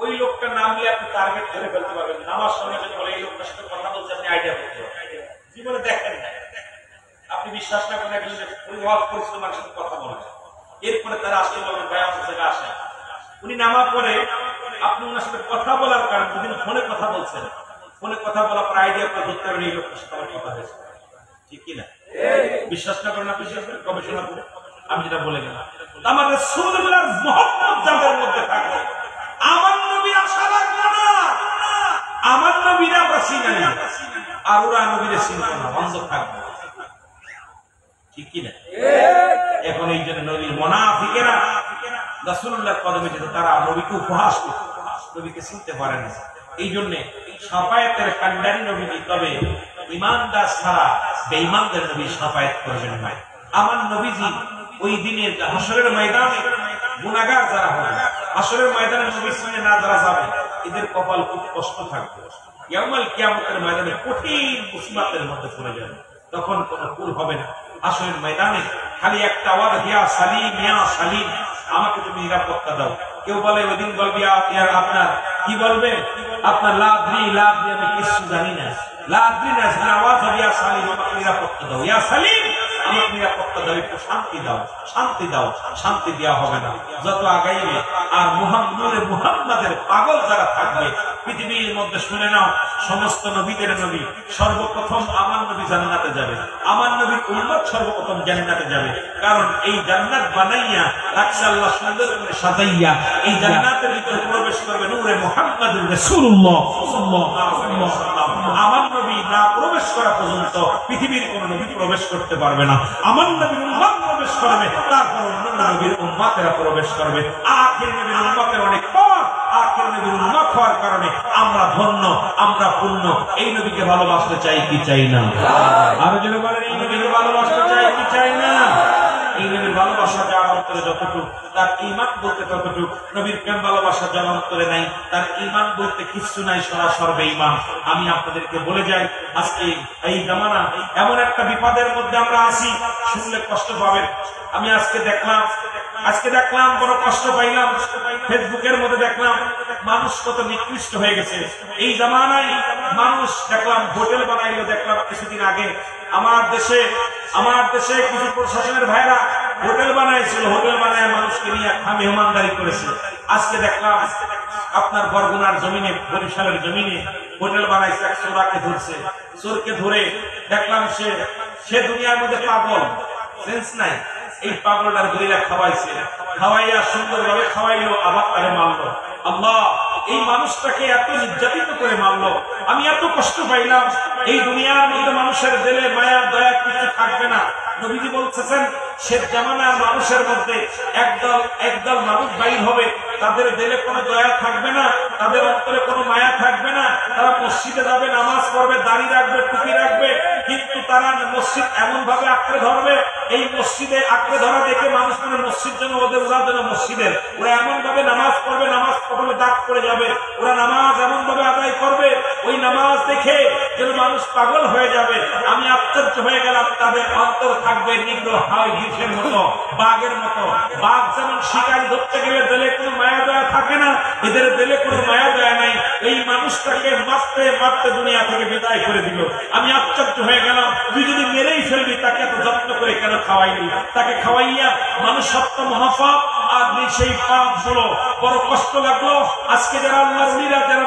ওই লোকটা নামলে আপনি টার্গেট ধরে ফেলতে পারবেন। নামার সময় যদি বলে এই লোকটার সাথে কথা বলছে, আপনি আইডিয়া করতে পারবেন। জীবনে দেখেন নাই, আপনি বিশ্বাস না করেন একজন পরিবার পরিচিত মানুষের সাথে কথা বলেন, এরপরে তারা আসলে বলবেন ভাই আমার থেকে আসেন। উনি নামার পরে আপনি ওনার সাথে কথা বলার কারণে দুদিন ফোনে কথা বলছেন, ফোনে কথা বলার পর আইডিয়া করে ধরতে পারেন এই লোকটার সাথে আমার কথা হয়েছে। ঠিক কিনা? বিশ্বাস না করেন, আপনি গবেষণা করে আমি যেটা বলে গেলাম, আমার রাসূলুল্লাহর মুহাব্বত যাদের মধ্যে থাকে, আমার নবী আশা রাখবে না, আমার নবীরা আমরা চিনি না, আর ওরা নবীরে চিনবে না, বন্ধ থাকবে। ঠিক কিনা? এখন এই জন্য নবীর মুনাফিকেরা রাসূলুল্লাহর কদমে যেত, তারা নবীকে উপহাস করত, নবীকে চিনতে পারে না। এই জন্য শাফায়াতের কান্ডারি নবী, তবে ঈমানদার ছাড়া বেঈমানদের নবী শাফায়াত করবেন না। আমার নবীজি ওই দিনে হাসরের ময়দানে গুনাহগার যারা হবে, হাসরের ময়দানে নবীর সামনে না যারা যাবে, এদের কপাল খুব কষ্ট থাকবে। ইয়াউমুল কিয়ামতের ময়দানে কঠিন মুসিবতের মধ্যে পড়ে যাবে, তখন কোনো কুল হবে না। হাসরের ময়দানে খালি একটা আওয়াজ, ইয়া সালিম, ইয়া সালিম, আমাকে তুমি নিরাপত্তা দাও। কেউ বলে ওই দিন বলবি আপনার কি বলবে, আপনার লাদ্রি লাদ্রি, আমি কিছু জানি না, লাদ্রি না, আওয়াজ হবে ইয়া সালিম, আমাকে নিরাপত্তা দাও, ইয়া সালিম আমাকে নিরাপত্তা দাও, একটু শান্তি দাও, শান্তি দাও। শান্তি দেওয়া হবে না যত আগাইবে। আর মুহাম্মাদের পাগল যারা থাকবে পৃথিবীর মধ্যে, শুনে নাও, সমস্ত নবীদের নবী সর্বপ্রথম আমার নবী জান্নাতে যাবে, আমার নবীর উম্মত সর্বপ্রথম জান্নাতে যাবে। কারণ এই জান্নাত বানাইয়া রাখছে আল্লাহ সুন্দর করে সাজাইয়া, এই জান্নাতের ভিতরে প্রবেশ করবে নূরে মুহাম্মাদুর রাসূলুল্লাহ সাল্লাল্লাহু আলাইহি ওয়াসাল্লাম। আমার নবী না প্রবেশ করা পর্যন্ত পৃথিবীর কোন নবী প্রবেশ করতে পারবে না। আমার নবীর উম্মত প্রবেশ করবে, তারপর অন্যান্য নবীর উম্মতেরা প্রবেশ করবে। আখির নবীর উম্মতের অনেক পর, আখির নবীর উম্মত হওয়ার কারণে আমরা ধন্য, আমরা পূর্ণ। এই নবীকে ভালোবাসতে চাই কি চাই না? আরো জোরে বলেন, এই নবীকে ভালোবাসতে চাই কি চাই না? এই নবীর ভালোবাসা যার অন্তরে যতটুকু, তার ঈমান বলতে ততটুকু। নবীর প্রেম ভালোবাসা যার অন্তরে নাই, তার ঈমান বলতে কিছু নাই, সরাসরি বেঈমান। আমি আপনাদেরকে বলে যাই, আজকে এই জামানা এমন একটা বিপদের মধ্যে আমরা আছি, শুনলে কষ্ট পাবেন। আমি আজকে দেখলাম বড় কষ্ট পাইলাম, ফেসবুকের মধ্যে দেখলাম মানুষ কত নিকৃষ্ট হয়ে গেছে। এই জামানায় মানুষ দেখলাম হোটেল বানাইলো, দেখলাম কিছুদিন আগে আমার দেশে কিছু প্রশাসনের ভাইরা হোটেল বানাইছিল, হোটেল বানায় মানুষকে নিয়ে মেহমানদারি করেছে। আজকে দেখলাম আপনার বরগুনার জমিনে, বরিশালের জমিনে হোটেল বানাইছে, এক চোরাকে ধরছে, চোরকে ধরে দেখলাম সে দুনিয়ার মধ্যে পাগল, সেন্স নাই। এই পাগলটার ধরে খাওয়াইছে, খাওয়াইয়া সুন্দরভাবে খাওয়াইলো, আবার তারে মারলো। আল্লাহ, এই মানুষটাকে এত নির্যাতিত করে মারলো, আমি এত কষ্ট পাইলাম। এই দুনিয়ার মধ্যে মানুষের দিলে মায়া দয়া কিছু থাকবে না। নবীজি বলতেছেন, শেষ জামানার মানুষের মধ্যে একদল মানুষ বাইর হবে, তাদের দিলে কোনো দয়া থাকবে না, তাদের অন্তরে কোনো মায়া থাকবে না। তারা মসজিদে যাবে, নামাজ পড়বে, দাড়ি রাখবে, টুপি রাখবে, কিন্তু তারা মসজিদ এমন ভাবে আঁকড়ে ধরবে, এই মসজিদে আঁকড়ে ধরা দেখে মানুষ মনে মসজিদ যেন ওদের, ওরা যেন মসজিদের। ওরা এমন ভাবে নামাজ পড়বে, নামাজ পড়লে দাগ পড়ে যাবে। ওরা নামাজ এমন ভাবে আদায় করবে, ওই নামাজ দেখে যেন মানুষ পাগল হয়ে যাবে। আমি আশ্চর্য হয়ে গেলাম, তাদের অন্তর থাকবে নিগ্রহ হয় ঘিসের মতো, বাঘের মতো। বাঘ যেমন শিকার ধরতে গেলে দিলে কোনো মায়া দয়া থাকে না, এদের দিলে কোনো মায়া দয়া নাই। এই মানুষটাকে মারতে মারতে দুনিয়া থেকে বিদায় করে দিল। আমি আশ্চর্য হয়ে গেলাম, তুই যদি মেরেই ফেলবি, তাকে এত যত্ন করে কেন খাওয়াইলি? তাকে খাওয়াইয়া মানুষ সত্য মহাপাপ, আর সেই পাপ গুলো বড় কষ্ট লাগলো। আজকে যারা আল্লাহর ওলিরা, যারা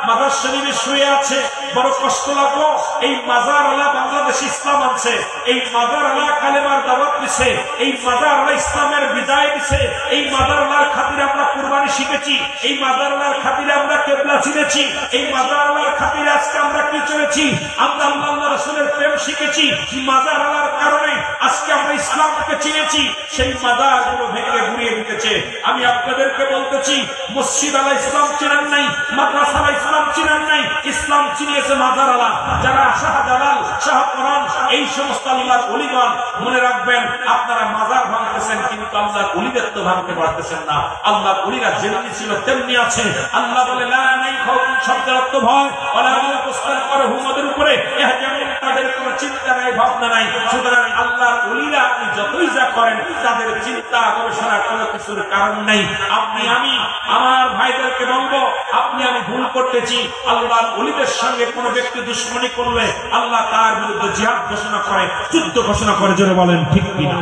মাজার শরীরে শুয়ে আছে, বড় কষ্ট লাগলো। এই মাজার আলা বাংলাদেশ ইসলাম আনছে, এই মাজার আলা কালেমার দাওয়াত দিছে, এই মাজার আলা ইসলামের বিদায় দিছে, এই মাজার আলার খাতিরে আমরা কুরবানি শিখেছি, এই মাজার আলার খাতিরে আমরা কেবলা চিনেছি, এই মাজার আলার খাতিরে আজকে আমরা কি চলেছি, আমরা আল্লাহ রাসূলের প্রেম শিখেছি। মাজার আলার কারণে আজকে আমরা ইসলামকে চিনেছি। সেই মাজারগুলো ভেঙে ঘুরিয়ে দিতেছে। আমি আপনাদেরকে বলতেছি, মসজিদ আলা ইসলাম চিনেন নাই, মাদ্রাসা আলা ইসলাম চিনেন নাই, ইসলাম চিনিয়েছে মাজার আলা। যারা শাহজালাল, শাহপরান, এই সমস্ত আল্লাহর ওলিগণ, মনে রাখবেন আপনারা মাজার ভাঙতেছেন কিন্তু আল্লাহর ওলিদের তো ভাঙতে পারতেছেন না। আল্লাহর ওলিরা যেমনি ছিল তেমনি আছে। আল্লাহ বলে লা নাই খাউফুন শব্দের অর্থ ভয়, ওয়ালা হুম ইস্তানফারহুম, ওদের উপরে ইহজানুন, তাদের কোনো চিন্তা নাই, ভাবনা নাই। সুতরাং আল্লাহর ওলিরা আপনি যতই যা করেন তাদের চিন্তা গবেষণা কোনো কিছুর কারণ নাই। আপনি আমি আমার ভাইদেরকে বলবো, আপনি আমি ভুল করতেছি। আল্লাহর ওলিদের সঙ্গে কোনো ব্যক্তি দুশ্মনী করলে আল্লাহ তার বিরুদ্ধে জিহাদ ঘোষণা করে, যুদ্ধ ঘোষণা করে। জোরে বলেন ঠিক কিনা?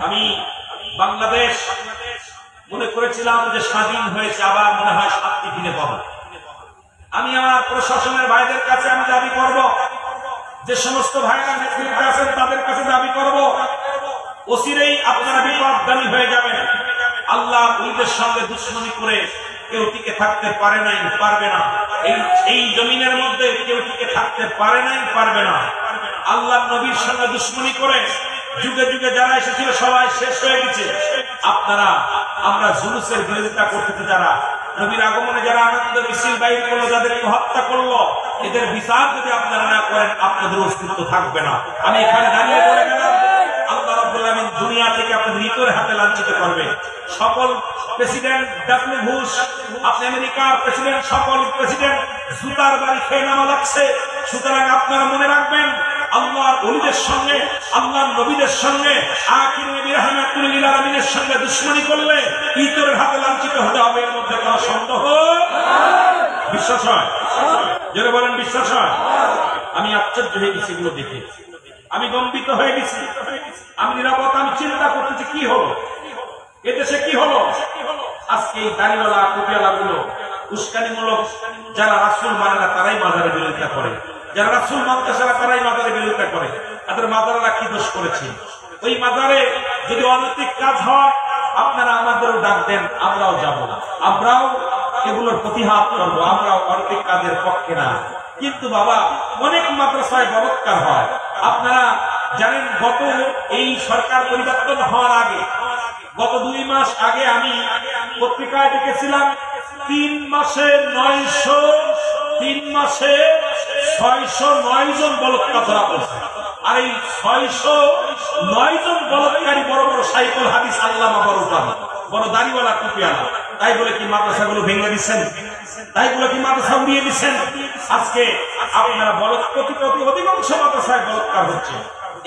আমি বাংলাদেশ মনে করেছিলাম যে স্বাধীন হয়েছে, আবার মনে হয় শান্তি ফিরে পাবো। আমি আমার প্রশাসনের ভাইদের কাছে আমি দাবি করব, যে সমস্ত ভাইরা নেতৃত্বে আছেন তাদের কাছে দাবি করব, অচিরেই আপনারা বিপদগামী হয়ে যাবেন। আল্লাহ ওইদের সঙ্গে দুশ্মনী করে কেউ টিকে থাকতে পারে নাই, পারবে না। এই জমিনের মধ্যে কেউ টিকে থাকতে পারে নাই, পারবে না। আল্লাহ নবীর সঙ্গে দুশ্মনী করে যুগে যুগে যারা এসেছিল সবাই শেষ হয়ে গেছে। আপনারা আমরা জুলুসের বিরোধিতা করতেছে, যারা নবীর আগমনে যারা আনন্দ মিছিল বাইর করলো, যাদেরকে হত্যা করলো, এদের বিচার যদি আপনারা না করেন আপনাদের অস্তিত্ব থাকবে না। আমি এখানে দাঁড়িয়ে বলে গেলাম, আল্লাহ রাব্বুল আলামিন দুনিয়া থেকে আপনাদের ইতর হাতে লাঞ্ছিত করবে। সকল প্রেসিডেন্ট ডব্লিউ বুশ, আপনি আমেরিকার প্রেসিডেন্ট, সকল প্রেসিডেন্ট জুতার বাড়ি খেয়ে নামা লাগছে। সুতরাং আপনারা মনে রাখবেন, আল্লাহর ওলিদের সঙ্গে, আল্লাহর নবীদের সঙ্গে, আখির নবী রাহমাতুল লিল আলামিনের সঙ্গে দুশমনী করলে ইতরের হাতে লাঞ্ছিত হতে হবে, এর মধ্যে কোনো সন্দেহ বিশ্বাস হয়? যারা বলেন বিশ্বাস হয়? আমি আশ্চর্য হয়ে গেছি এগুলো দেখে, আমি গম্ভীর হয়ে গেছি। আমি নিরাপদ, আমি চিন্তা করতেছি কি হলো এদেশে, কি হলো আজকে। এই দাড়িওয়ালা টুপিওয়ালা গুলো উস্কানিমূলক, যারা রাসূল মানে না তারাই মাজারের বিরোধিতা করে, যারা রাসূল মানতে চায় তারাই মাজারের বিরোধিতা করে। তাদের মাজারেরা কি দোষ করেছে? ওই মাজারে যদি অনৈতিক কাজ হয় আপনারা আমাদেরও ডাক দেন, আমরাও যাব না, আমরাও এগুলোর প্রতিহাত করবো, আমরাও অনৈতিক কাজের পক্ষে না। কিন্তু বাবা, অনেক মাদ্রাসায় বলৎকার হয়। আপনারা জানেন, গত এই সরকার পরিবর্তন হওয়ার আগে, গত 2 মাস আগে আমি পত্রিকায় দেখেছিলাম 3 মাসে 609 জন বলৎকার ধরা পড়ছে। আর এই 609 জন বলৎকারী বড় বড় সাইকুল হাদিস আল্লামা, বড় দাড়িওয়ালা টুপিওয়ালা। তাই বলে কি মাদ্রাসাগুলো ভেঙে দিচ্ছেন? তাই বলে কি মাদ্রাসা উড়িয়ে দিচ্ছেন? আজকে আপনারা অধিকাংশ মাদ্রাসায় বলৎকার হচ্ছে।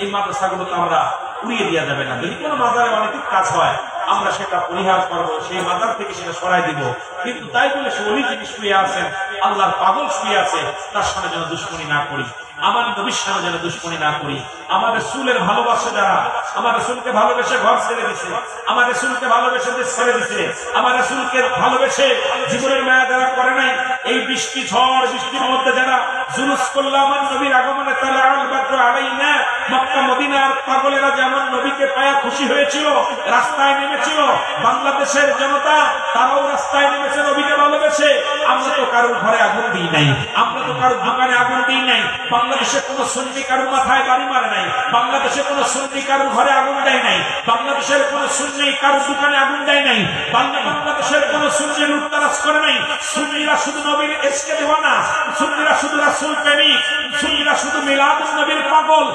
এই মাদ্রাসাগুলো তো আমরা উড়িয়ে দেওয়া যাবে না। যদি কোনো মাজারে অনৈতিক কাজ হয় আমরা সেটা পরিহার করবো, সেই মাজার থেকে সেটা সরাই দিব। কিন্তু তাই বলে সে অলি যিনি শুয়ে আছেন, আল্লাহর পাগল শুয়ে আছে, তার সামনে যেন দুশ্মনী না করি, আমার নবীর সামনে যেন দুশ্মনী না করি। আমার রাসূলের ভালোবাসা যারা, আমার রাসূলকে ভালোবেসে ঘর ছেড়ে দিছে, আমার রাসূলকে ভালোবেসে দেশ ছেড়ে দিছে, আমার রাসূলকে ভালোবেসে জীবনের মায়া যারা করে নাই, এই বৃষ্টি ঝড় বৃষ্টির মধ্যে যারা জুলুস করলো আমার নবীর আগমনে, তালাল বাদরু আলাইনা, মক্কা মদিনার পাগলেরা যেমন নবীকে পায়া খুশি হয়েছিল, রাস্তায় নেমেছিল, বাংলাদেশের জনতা তারাও রাস্তায় নেমেছে নবীকে ভালোবেসে। আমরা তো কারোর ঘরে আগুন দিই নাই, আমরা তো কারোর দোকানে আগুন দিই নাই, বাংলাদেশে কোন সুন্নি কারোর মাথায় বাড়ি মারে নাই, বাংলাদেশে কোন সুন্নি কারোর ঘরে আগুন দেয় নাই, বাংলাদেশের কোন সুন্নি কারোর দোকানে আগুন দেয় নাই, বাংলাদেশের কোন সুন্নি লুটতরাজ করে নাই। সুন্নিরা শুধু নবীর ইশকে দেওয়ানা, সুন্নিরা শুধু রাসূল প্রেমিক, সুন্নিরা শুধু মিলাদুন নবীর পাগল,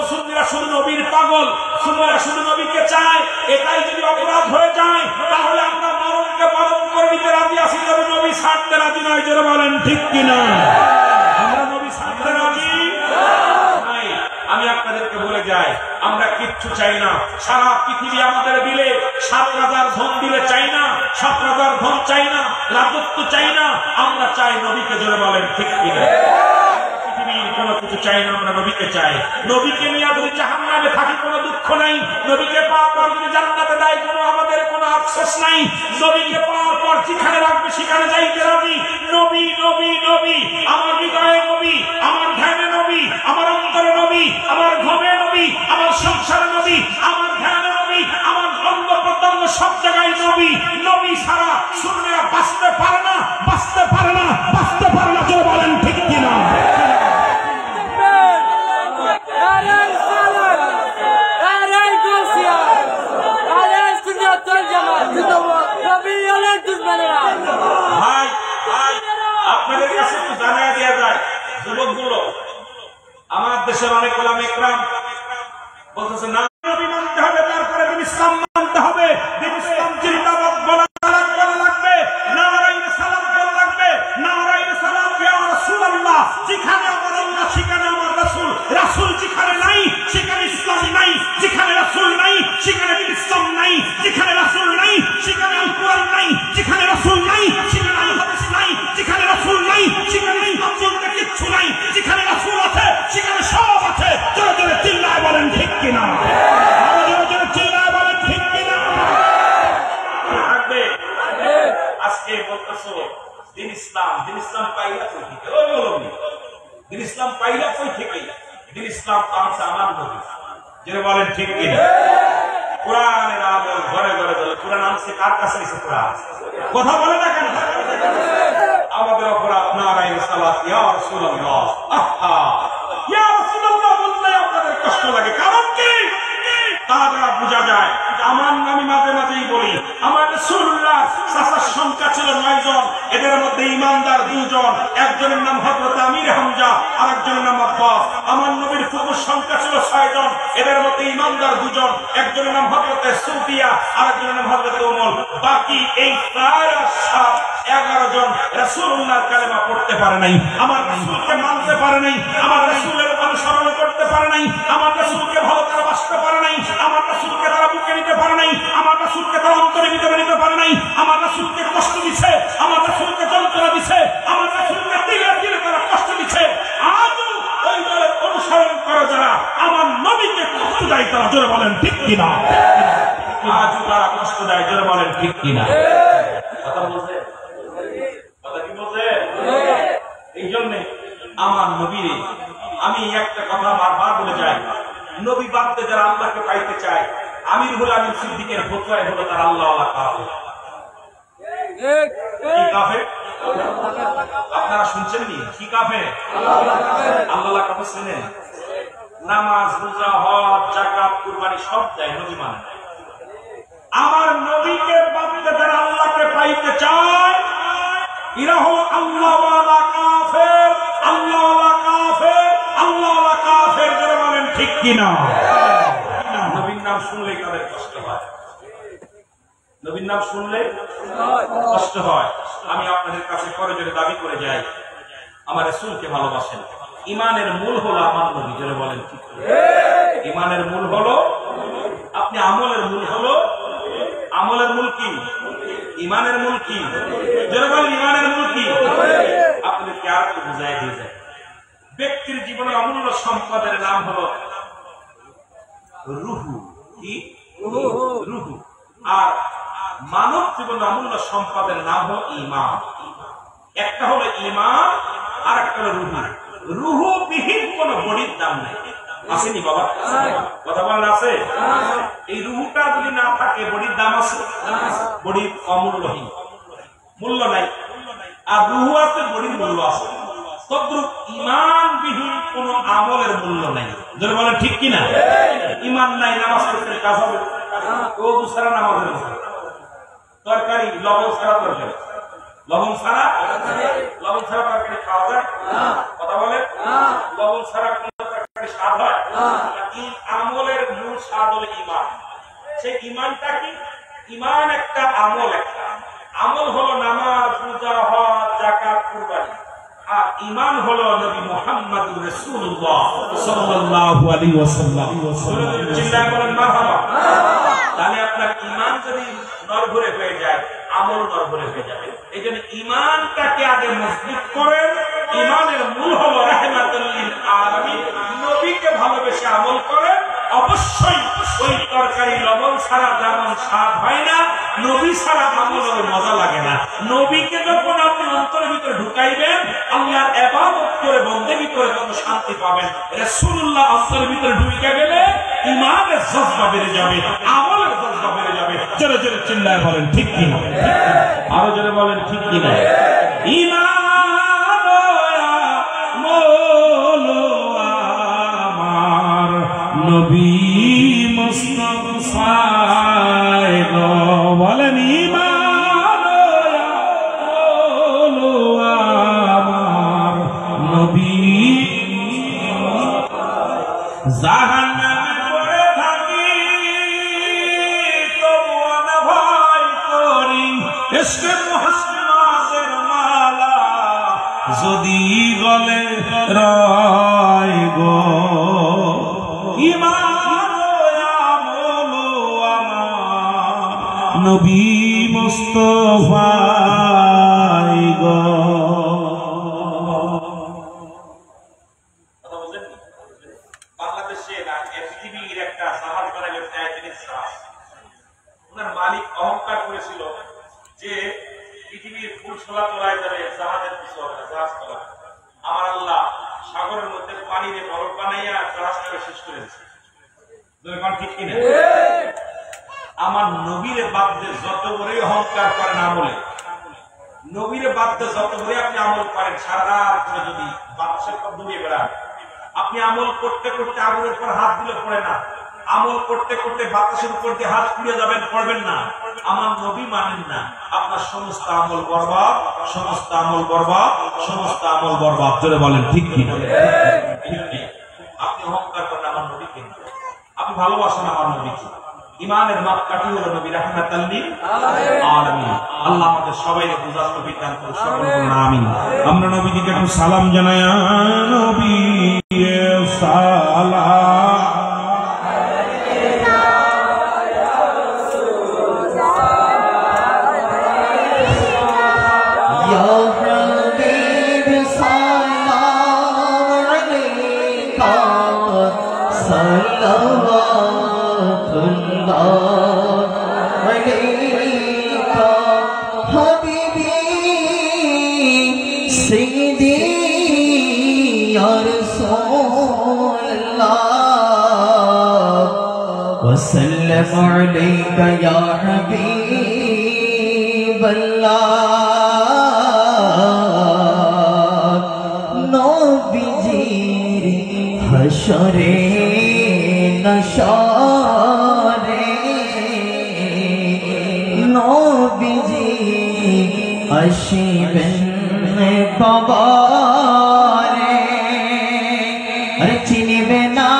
সুন্নিরা শুধু নবীর পাগল, সুন্নিরা শুধু নবীকে চায়। এটাই যদি অপরাধ হয়ে যায় তাহলে আমরা মরণকে বরণ করে নিতে রাজি আছি, তবে নবী ছাড়তে রাজি নয়। জোরে বলেন ঠিক কিনা? আমরা নবী ছাড়তে রাজি নাই। আমি আপনাদেরকে বলে যাই, আমরা কিচ্ছু চাই না। সারা পৃথিবী আমাদের দিলে 7 রাজার ধন দিলে চাই না, 7 রাজার ধন চাই না, রাজত্ব চাই না, আমরা চাই নবীকে। জোরে বলেন ঠিক কিনা? পৃথিবীর কোন মৃত্যু চাই না, আমরা নবীকে চাই। নবীকে নিয়ে যদি জাহান্নামে থাকি কোনো দুঃখ নাই, নবীকে পাওয়ার পর যদি জান্নাতে দেয় কোনো আমাদের কোনো আফসোস নাই। নবীকে পাওয়ার পর যেখানে রাখবে সেখানে যাইতে রাজি। নবী নবী নবী, আমার হৃদয়ে নবী, আমার ধ্যানে নবী, আমার অন্তরে নবী, আমার ঘরে নবী, আমার সংসারে নবী, আমার ধ্যানে নবী, আমার অঙ্গ প্রত্যঙ্গ সব জায়গায় নবী। নবী ছাড়া শূন্যরা বাঁচতে পারে না, বাঁচতে পারে না, বাঁচতে পারে না। কেউ বলেন ঠিক কিনা? ভাই ভাই, আপনাদের কাছে একটু জানাই দেওয়া যায়, যুবকগুলো, আমার দেশের অনেক ওলামা ইকরাম বলতেছে না নবী মানতে হবে, তারপরে দিন ইসলাম মানতে হবে। দিন ইসলাম জিন্দাবাদ বলা লাগবে, নারায়ে রিসালাত বলা লাগবে, নারায়ে রিসালাত ইয়া রাসূলুল্লাহ। যেখানে আমার আল্লাহ সেখানে আমার রাসূল, রাসূল যেখানে নাই সেখানে ইসলাম নাই, যেখানে রাসূল নাই সেখানে ইসলাম নাই, যেখানে রাসূল নাই সেখানে আল কোরআন নাই, যেখানে রাসূল নাই সেখানে আল হাদিস নাই, যেখানে রাসূল নাই সেখানে ইসলাম বলতে কিচ্ছু নাই, যেখানে রাসূল আছে সেখানে সব আছে। জোরে জোরে চিল্লায় বলেন ঠিক কিনা? আরো জোরে জোরে চিল্লায় বলেন ঠিক কিনা? থাকবে আজকে বলতেছো দিন ইসলাম, দিন ইসলাম পাইলা কই থেকে? ও নবী, দিন ইসলাম পাইলা কই থেকে? দিন ইসলাম তো আছে আমার নবী। জোরে বলেন ঠিক কিনা? কোরআনের আলো ঘরে ঘরে চলে। কোরআন আনছে কার কাছে? এসে কোরআন কথা বলে না কেন? আমাদের অপরাধ। নারায়ে রিসালাত ইয়া রাসূলুল্লাহ। আহা ইয়া রাসূলুল্লাহ বললে আপনাদের কষ্ট লাগে, কারণ কি? তা দ্বারা বোঝা যায়। আমার আমি মাঝে মাঝেই বলি, আমার রাসূলুল্লাহ চাচার সংখ্যা ছিল 9 জন, এদের মধ্যে ঈমানদার 2 জন, একজনের নাম হযরত আমির হামজা আর একজনের নাম আব্বাস। আমার নবীর ফুফুর সংখ্যা ছিল 6 জন, এদের মধ্যে ঈমানদার 2 জন, একজনের নাম হযরত সুফিয়া আর একজনের নাম হযরত উমর। বাকি এই 11 জন রাসূলুল্লাহর কালেমা পড়তে পারে নাই, আমার রাসূলকে মানতে পারে নাই, আমার রাসূলের অনুসরণ করতে পারে নাই, আমার রাসূলকে ভালো করে বাসতে পারে নাই, আমার রাসূলকে তারা বুকে নিতে পারে নাই, আমার রাসূলকে তারা অন্তরে ভিতরে নিতে পারে নাই, আমার রাসূলকে কষ্ট দিচ্ছে, আমার রাসূলকে যন্ত্রণা দিচ্ছে, আমার রাসূলকে দিলে দিলে তারা কষ্ট দিচ্ছে। আজও ওই দলের অনুসরণ করে যারা আমার নবীকে কষ্ট দেয়, তারা জোরে বলেন ঠিক কিনা? আজও তারা কষ্ট দেয়, জোরে বলেন ঠিক কিনা? কথা বলছে, কথা কি বলছে? এই জন্য আমার নবীর আমি একটা কথা বারবার বলে যাই, নবী বাদতে যারা আল্লাহকে পাইতে চায়, আমির হলো আমি সিদ্দিকের ফতোয়ায় হলো তার আল্লাহ কাফের। কি কাফের? আপনারা শুনছেন নি? কি কাফের? আল্লাহ কাফের শুনেন? নামাজ, রোজা, হজ, যাকাত, কুরবানি সব দেয়, নবী মানে। আমার নবীকে বাদতে যারা আল্লাহকে পাইতে চায়, এরা হলো আল্লাহওয়ালা কাফের, আল্লাহওয়ালা কাফের, আল্লাহওয়ালা কাফের। যারা বলেন ঠিক কিনা? নবীর নাম শুনলে কাদের কষ্ট হয়? নবীর নাম শুনলে কষ্ট হয়। আমি আপনাদের কাছে পরে যদি দাবি করে যাই, আমার রাসূলকে ভালোবাসেন। ইমানের মূল হলো আমার নবী। যারা বলেন ঠিক কিনা? ইমানের মূল হলো আপনি, আমলের মূল হলো, আমলের মূল কি? ইমানের মূল কি? যারা বলেন ইমানের মূল কি? আপনাদেরকে আর একটু বুঝাই দিয়ে যায়। ব্যক্তির জীবনের অমূল্য সম্পদের নাম হলো রুহু। কি? রুহু। আর মানব জীবনের অমূল্য সম্পদের নাম হলো ঈমান। একটা হলো ঈমান আর একটা হলো রুহু। রুহু বিহীন কোন বড়ির দাম নেই। আসেনি বাবা? কথা বলেন আছে? এই রুহুটা যদি না থাকে বড়ির দাম আছে? বড়ির অমূল্যহীন, মূল্য নাই। আর রুহু আছে, বড়ির মূল্য আছে। তদ্রুপ ঈমানবিহীন কোন আমলের মূল্য নাই। যদি বলেন ঠিক কিনা? ঈমান নাই, নামাজ পড়তে কাজ হবে? ওযু ছাড়া নামাজ হবে? তরকারি লবণ ছাড়া তরকারি, লবণ ছাড়া তরকারি খাওয়া যায়? কথা বলে লবণ ছাড়া কোন তরকারি স্বাদ হয়? আমলের মূল স্বাদ হলো ঈমান। সেই ঈমানটা কি? ঈমান একটা আমল, একটা আমল হলো নামাজ, রোজা, হজ, যাকাত, কুরবানি। আর ঈমান হলো নবী মুহাম্মদুর রাসূলুল্লাহ সাল্লাল্লাহু আলাইহি ওয়াসাল্লাম। চিল্লায় বলেন মারহাবা। তাহলে আপনার ঈমান যদি নরভরে হয়ে যায়, আমল নরভরে হয়ে যাবে। এই জন্য ঈমানটাকে আগে মজবুত করেন, ইমানের মূল হলো রাহমাতুল লিল আলামিন। নবীকে ভালোবেসে আমল করে, অবশ্যই ওই তরকারি লবণ ছাড়া যেমন স্বাদ হয় না, নবী ছাড়া আমলের মজা লাগে না। নবীকে যখন আপনি অন্তরের ভিতরে ঢুকাইবেন, আল্লাহর ইবাদত করে বন্দেগী করে যত শান্তি পাবেন, রাসূলুল্লাহ অন্তরের ভিতরে ঢুকে গেলে ইমানের জজবা বেড়ে যাবে, আমলের জজবা বেড়ে যাবে। জোরে জোরে চিল্লায় বলেন ঠিক কি না? আরো জোরে বলেন ঠিক কি না? ইমান আমার নবী মুস্তাফা বলেন, ইমান আমার নবী জাহান্নামে পড়ে থাকি তবুও না ভয় করি, ইশকে মুহাম্মাদের মালা যদি গলে রয় গো, ইমান আমল আমার নবী মুস্তাফা গো। বাংলাদেশে পৃথিবীর একটা জাহাজ বানাইলেন টাইটানিক জাহাজ। ওনার মালিক অহংকার করেছিল যে পৃথিবীর ফুল ছোলা তোলায় যাবে জাহাজের পিছু হবে, জাহাজ তোলা। আমার আল্লাহ সাগরের মধ্যে পানিতে বরফ বানাইয়া জাহাজটাকে শেষ করে দিচ্ছে। ঠিক কিনা? আমার নবীরে বাদে যত করে অহংকার করেন আমলে, নবীরে বাদে যত করে আপনি আমল করেন, সারা রাত ধরে যদি বাতাসের পথ দৌড়িয়ে বেড়ান, আপনি আমল করতে করতে আগুনের পর হাত দিলে পড়ে না, আমল করতে করতে বাতাসের উপর দিয়ে হাত পুড়ে যাবেন, পড়বেন না। আমার নবী মানেন না, আপনার সমস্ত আমল বরবাদ, সমস্ত আমল বরবাদ, সমস্ত আমল বরবাদ। জোরে বলেন ঠিক কি না? আপনি অহংকার করেন আমার নবীকে, আপনি ভালোবাসেন আমার নবীকে। ইমানের মাপকাঠি হলো নবী রাহমাতুল লিল আলামিন। আল্লাহ আমাদের সবাইকে বুঝার তৌফিক দান করুন, সকলে বলুন আমিন। আমরা নবীজিকে একটু সালাম জানাই, নবী সালাম। وسلم عليك يا حبيب الله نبيجير حشره نشاره نبيجي أشيبن باباره أرچيني بنا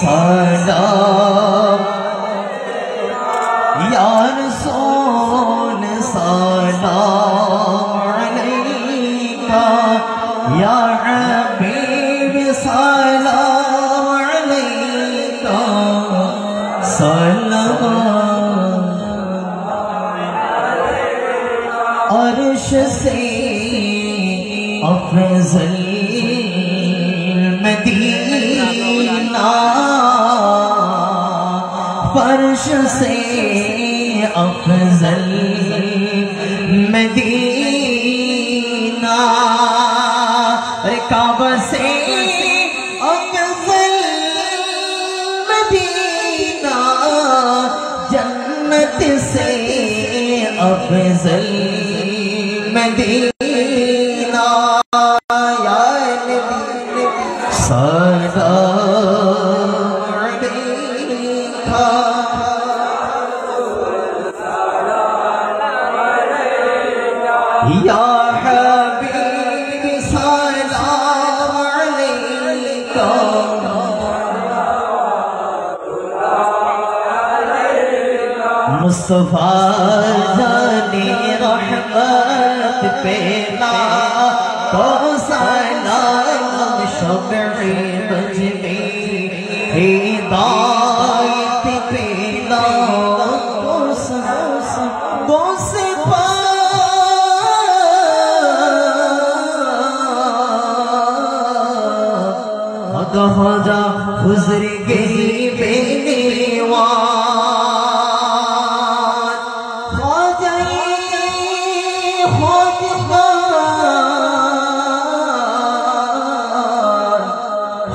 सलाम या रसूल सलाम अलैका या हबीब सलाम अलैका सलाम अर्श से अफजल मदीना फर्श से अफजल मदीना काबा से अफजल मदीना जन्नत से अफजल मदीना या नबी सलाम अलैका या हबीब सलाम अलैका मुस्तफा जाने रहमत पे ना तो सलाम शम्ए बज में हिदायत पेला गोसे ख़वाजा गुज़र गई बेनीवान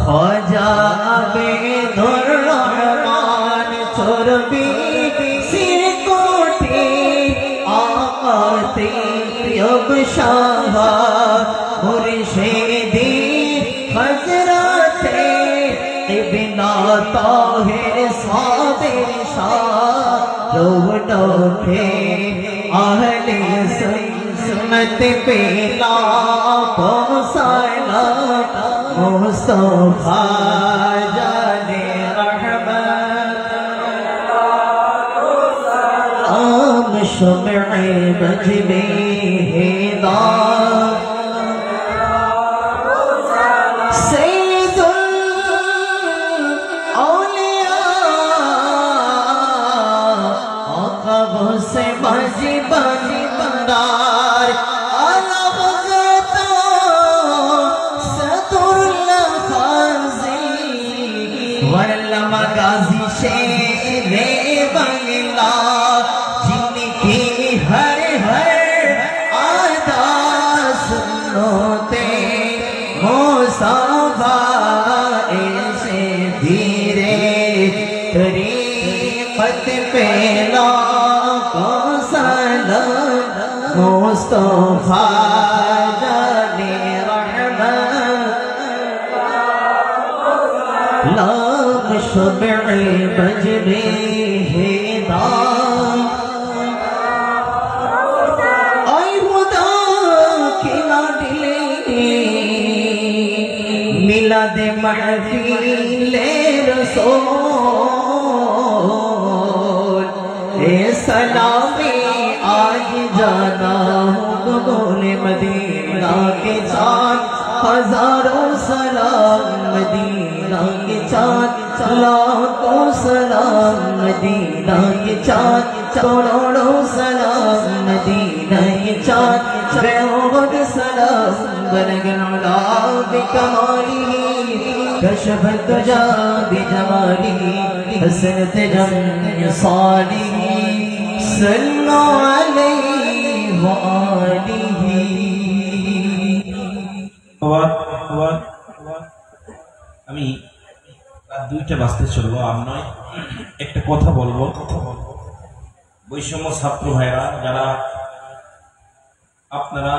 ख्वाजा अबेदुर्रहमान चोरबी सिर कोटे आते अब शाह मुर्शिदी हजरते इब्ना ताहिर साबिर शाह रोडोखे आहले सुन्नत पेला पहुंचाला मुस्तफा जाने रहमत आम शम्ए बज में हिदायत से बाजी बाजी बंदार आला हज़रत सदरुल्लाह खाज़ी वल्लमा गाज़ी शेरे बंगला जिनकी हर आदा सुनते मुसाफा ऐसे धीरे तरीक़त पेला मुस्तफा जाने रहमत लाम शम्ए बज में हिदायत आई खुदा की लाडली मिलाद महफिल रसूल ए सलामी आज जाना हूँ कबूल मदीना के चाँद हजारों सलाम मदीना के चाँद लाखों सलाम मदीना के चाँद करोड़ों सलाम मदीना के चाँद बेहद सलाम बरगला बिकमालिही कशफत तुजा बिजमालिही हसनत जम सालिही सल्ला अलैहि व आलिहि আমি দুইটা বাজতে চলবো আর নয় একটা কথা বলবো বৈষম্য ছাত্র ভাইরা যারা আপনারা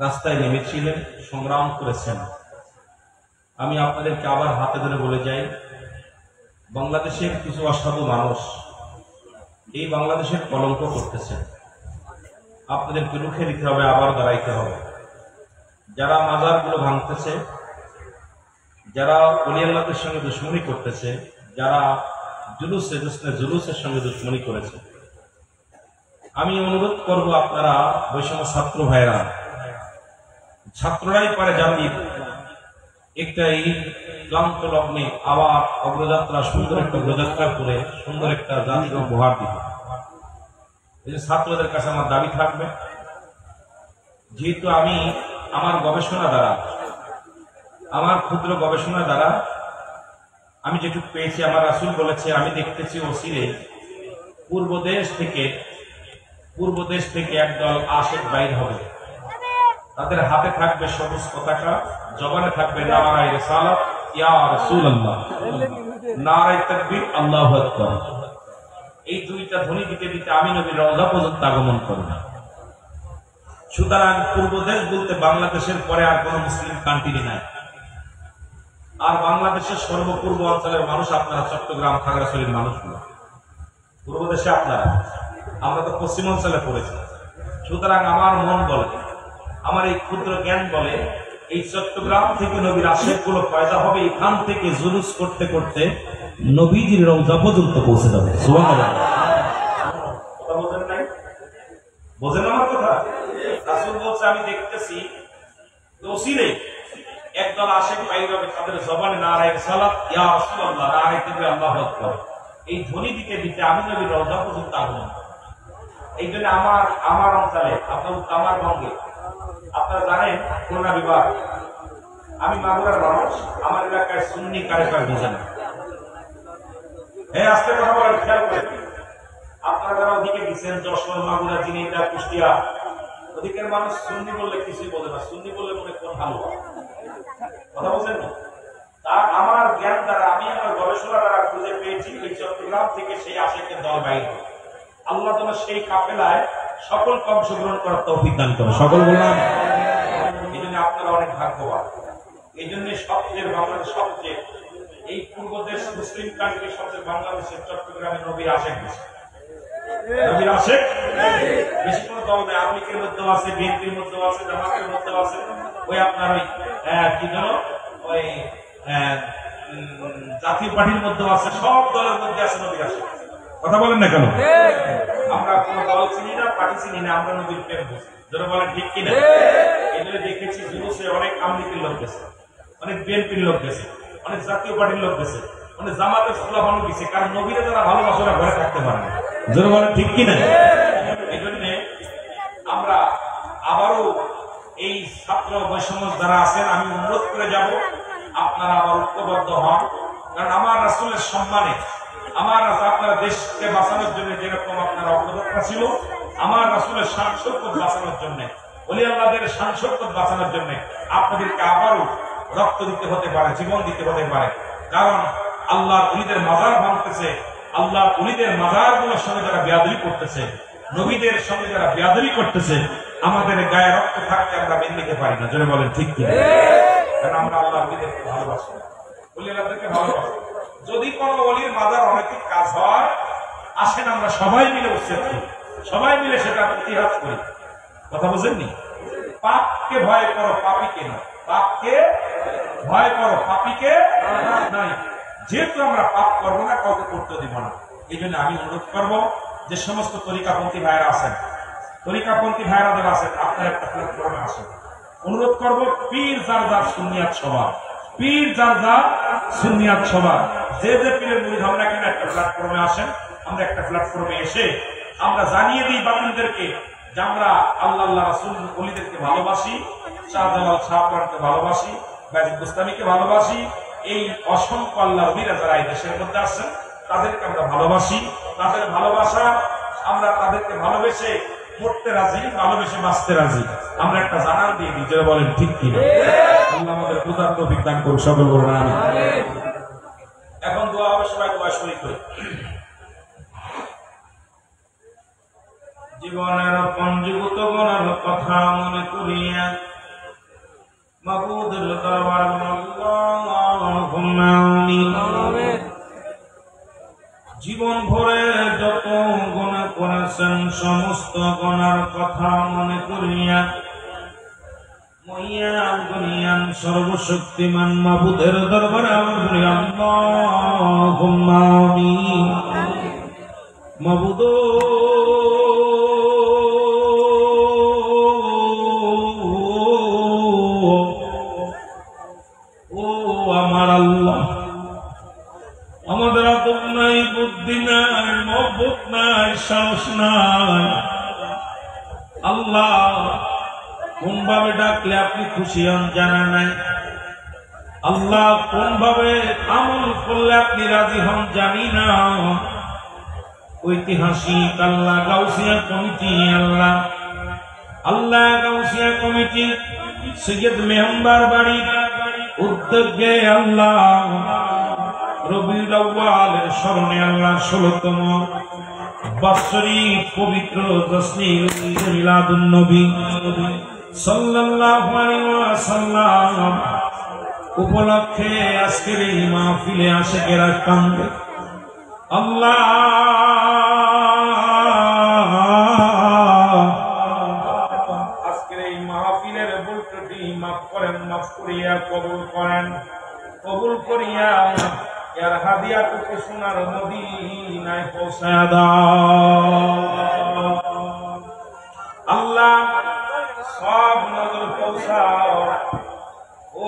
রাস্তায় নেমেছিলেন সংগ্রাম করেছেন আমি আপনাদেরকে আবার হাতে ধরে বলে যাই বাংলাদেশের কিছু অসাধু মানুষ এই বাংলাদেশের কলঙ্ক করতেছে আপনাদেরকে রুখে দিতে হবে আবার দাঁড়াইতে হবে যারা মাজারগুলো ভাঙতেছে যারা ওলি আল্লাহদের সঙ্গে দুশমনি করতেছে যারা জুলুসের সঙ্গে দুশমনি করেছে আমি অনুরোধ করব আপনারা বৈষম্য ছাত্র ভাইরা ছাত্ররাই পারে জাতির একটা এই ক্লান্ত লগ্নে আবার অগ্রযাত্রা সুন্দর একটা অগ্রযাত্রা করে সুন্দর একটা জাতিকে উপহার দিবে এই যে ছাত্রদের কাছে আমার দাবি থাকবে যেহেতু আমি আমার গবেষণা দ্বারা আমার ক্ষুদ্র গবেষণা দ্বারা আমি যেটুকু পেয়েছি আমার রাসূল বলেছে আমি দেখতেছি অচিরে পূর্ব দেশ থেকে একদল আশিক বাইর হবে তাদের হাতে থাকবে সবুজ পতাকা জবানে থাকবে নারায়ে রিসালাত ইয়া রাসূলুল্লাহ নারায়ে তাকবীর আল্লাহু আকবার এই দুইটা ধ্বনি দিতে দিতে আমি নবীর রওজা পর্যন্ত আগমন করব সুতরাং পূর্ব দেশ বলতে বাংলাদেশের পরে আর কোনো মুসলিম কান্ট্রি নাই আর বাংলাদেশের সর্বপূর্ব অঞ্চলের মানুষ আপনারা চট্টগ্রাম খাগড়াছড়ির মানুষগুলো পূর্ব দেশে আপনারা আমরা তো পশ্চিম অঞ্চলে পড়েছি সুতরাং আমার মন বলে আমার এই ক্ষুদ্র জ্ঞান বলে এই চট্টগ্রাম থেকে নবীর আশিকগুলো পয়দা হবে এখান থেকে জুলুস করতে করতে নবীজির রওজা পর্যন্ত পৌঁছে যাবে সুবহানাল্লাহ কথা বলেন নাই বোঝেন আমার কথা রাসূল বলছে আমি দেখতেছি ওসিলে একদল আশেক বাইর হবে, তাদের জবানে নারায়ে সালাত ইয়া রাসূলুল্লাহ, নারায়ে তাকবীর, আল্লাহু আকবার, এই ধ্বনি দিতে দিতে আমি নবীর রওজা পর্যন্ত আগমন। এই জন্য আমার অঞ্চলে, আপনার আমার বঙ্গে আপনারা জানেন খুলনা বিভাগ, আমি মাগুরার মানুষ, আমার এলাকায় সুন্নি কারে কার বোঝেন। হ্যাঁ, আজকে কথা বলার খেয়াল করেন, আপনারা যারা ওদিকে গেছেন, যশোর, মাগুরা, ঝিনাইদহ, কুষ্টিয়া, ওদিকের মানুষ সুন্নি বললে কিছুই বলে না, সুন্নি বললে মনে কোন হালুয়া, কথা বলছেন না। তা আমার জ্ঞান দ্বারা, আমি আমার গবেষণা দ্বারা খুঁজে পেয়েছি, ওই চট্টগ্রাম থেকে সেই আশেকের দল বাইর। আল্লাহ যেন সেই কাফেলায় সকলকে অংশগ্রহণ করার তৌফিক দান করে, সকল বললাম। এই জন্য আপনারা অনেক ভাগ্যবান। এই জন্য সবচেয়ে বাংলাদেশ, সবচেয়ে এই পূর্ব দেশ, মুসলিম কান্ট্রি, সবচেয়ে বাংলাদেশের চট্টগ্রামে নবীর আশেক বেশি, নবীর আশেক বেশি। কোনো দল নেই, আওয়ামী লীগের মধ্যেও আছে, বিএনপির মধ্যেও আছে, জামাতের মধ্যেও আছে, ওই আপনার ওই কি যেন ওই জাতীয় পার্টির মধ্যেও আছে, সব দলের মধ্যে আছে নবীর আশেক। কথা বলেন না কেন? আমরা কোন দল চিনি না, পার্টি চিনি না, আমরা নবীর প্রেম বুঝি, যারা বলেন ঠিক কিনা। এগুলো দেখেছি জুলুসে অনেক আওয়ামী লীগের লোক গেছে, অনেক বিএনপির লোক গেছে, অনেক জাতীয় পার্টির লোক গেছে, অনেক জামাতের খোলাফানো গেছে, কারণ নবীরা যারা ভালোবাসে না ঘরে থাকতে পারে না, যারা বলেন ঠিক কিনা। এই জন্য আমরা আবারও এই ছাত্র বৈষম্য যারা আছেন, আমি অনুরোধ করে যাব, আপনারা আবার ঐক্যবদ্ধ হন। কারণ আমার রাসূলের সম্মানে, আমার আপনারা দেশকে বাঁচানোর জন্য যেরকম আপনারা অগ্রদত্তা ছিল, আমার রাসূলের শান শৌকত বাঁচানোর জন্য, ওলি আল্লাহদের শান শৌকত বাঁচানোর জন্য আপনাদেরকে আবারও রক্ত দিতে হতে পারে, জীবন দিতে হতে পারে। কারণ আল্লাহর ওলিদের মাজার ভাঙতেছে, আল্লাহর ওলিদের মাজারগুলোর সঙ্গে যারা বেয়াদবি করতেছে, নবীদের সঙ্গে যারা বেয়াদবি করতেছে, আমাদের গায়ে রক্ত থাকতে আমরা মেনে নিতে পারি না, জোরে বলেন ঠিক কিনা। কারণ আমরা আল্লাহর ওলিদেরকে ভালোবাসি, ওলি আল্লাহদেরকে ভালোবাসি। যদি কোনো ওলির মাজার অনৈতিক কাজ হয়, আসেন আমরা সবাই মিলে উচ্ছেদ করি, সবাই মিলে সেটা ইতিহাস করি। কথা বুঝেননি? পাপকে ভয় করো, পাপীকে না। পাপকে ভয় করো, পাপীকে নাই। যেহেতু আমরা পাপ করবো না, কাউকে করতে দিব না, এই জন্য আমি অনুরোধ করবো যে সমস্ত তরিকাপন্থী ভাইরা আছেন, তরিকাপন্থী ভাইরা যারা আছেন, আপনার একটা প্ল্যাটফর্মে আসেন। অনুরোধ করবো, পীর যার যার সুন্নিয়াত সভা, পীর যার যার সুন্নিয়াত সভা, যে যে পীরের মুরিদ হন না কেন, একটা প্ল্যাটফর্মে আসেন। আমরা একটা প্ল্যাটফর্মে এসে আমরা জানিয়ে দিই বাতিলদেরকে যে আমরা আল্লাহ রাসূল ওলিদেরকে ভালোবাসি, শাহজালাল শাহপুরানকে ভালোবাসি, গাজী বুস্তামিকে ভালোবাসি। এই অসংখ্য আল্লাহর ওলিরা যারা এই দেশের মধ্যে আছেন, তাদেরকে আমরা ভালোবাসি। তাদের ভালোবাসা, আমরা তাদেরকে ভালোবেসে মরতে রাজি, ভালোবেসে বাঁচতে রাজি। আমরা একটা জানান দিয়ে দিই, যারা বলেন ঠিক কিনা। আল্লাহ আমাদের বুঝার তৌফিক দান করুন, সকল বলুন আমিন। এখন দোয়া হবে, সবাই দোয়া শরীক করি। জীবনের পঞ্জীভূত গুণের কথা মনে করিয়া মাবুদের দরবার জীবন ভরে যত গুনাহ করেছেন, সমস্ত গুনার কথা মনে করিয়া মহিয়ান গুনিয়ান সর্বশক্তিমান মাবুদের দরবারে আল্লাহুম্মা আমিন। মাবুদ, আমার আল্লাহ, আমাদের আদব নাই, বুদ্ধি নাই, মহব্বত নাই, সাহস নাই। আল্লাহ, কোন ভাবে ডাকলে আপনি খুশি হন জানা নাই। আল্লাহ, কোন ভাবে আমল করলে আপনি রাজি হন জানি না। ঐতিহাসিক আল্লাহ গাউসিয়া কমিটি, আল্লাহ আল্লাহ গাউসিয়া কমিটি সৈয়দ মেহম্বার বাড়ি উদ্যোগে আল্লাহ রবিউল আউয়ালের স্মরণে আল্লাহ 16তম বাৎসরিক পবিত্র জশ্নে মিলাদুন নবী সাল্লাল্লাহু আলাইহি ওয়াসাল্লাম উপলক্ষে আজকের এই মাহফিলে আশিকেরা কান্দে। আল্লাহ, আজকের এই মাহফিলের ভুল ত্রুটি মাফ করেন, মাফ করিয়া কবুল করেন, কবুল করিয়া ইয়ার হাদিয়াটুকু সোনার মদিনায় পৌঁছায়া দাও। আল্লাহ, সব নজর পৌঁছাও ও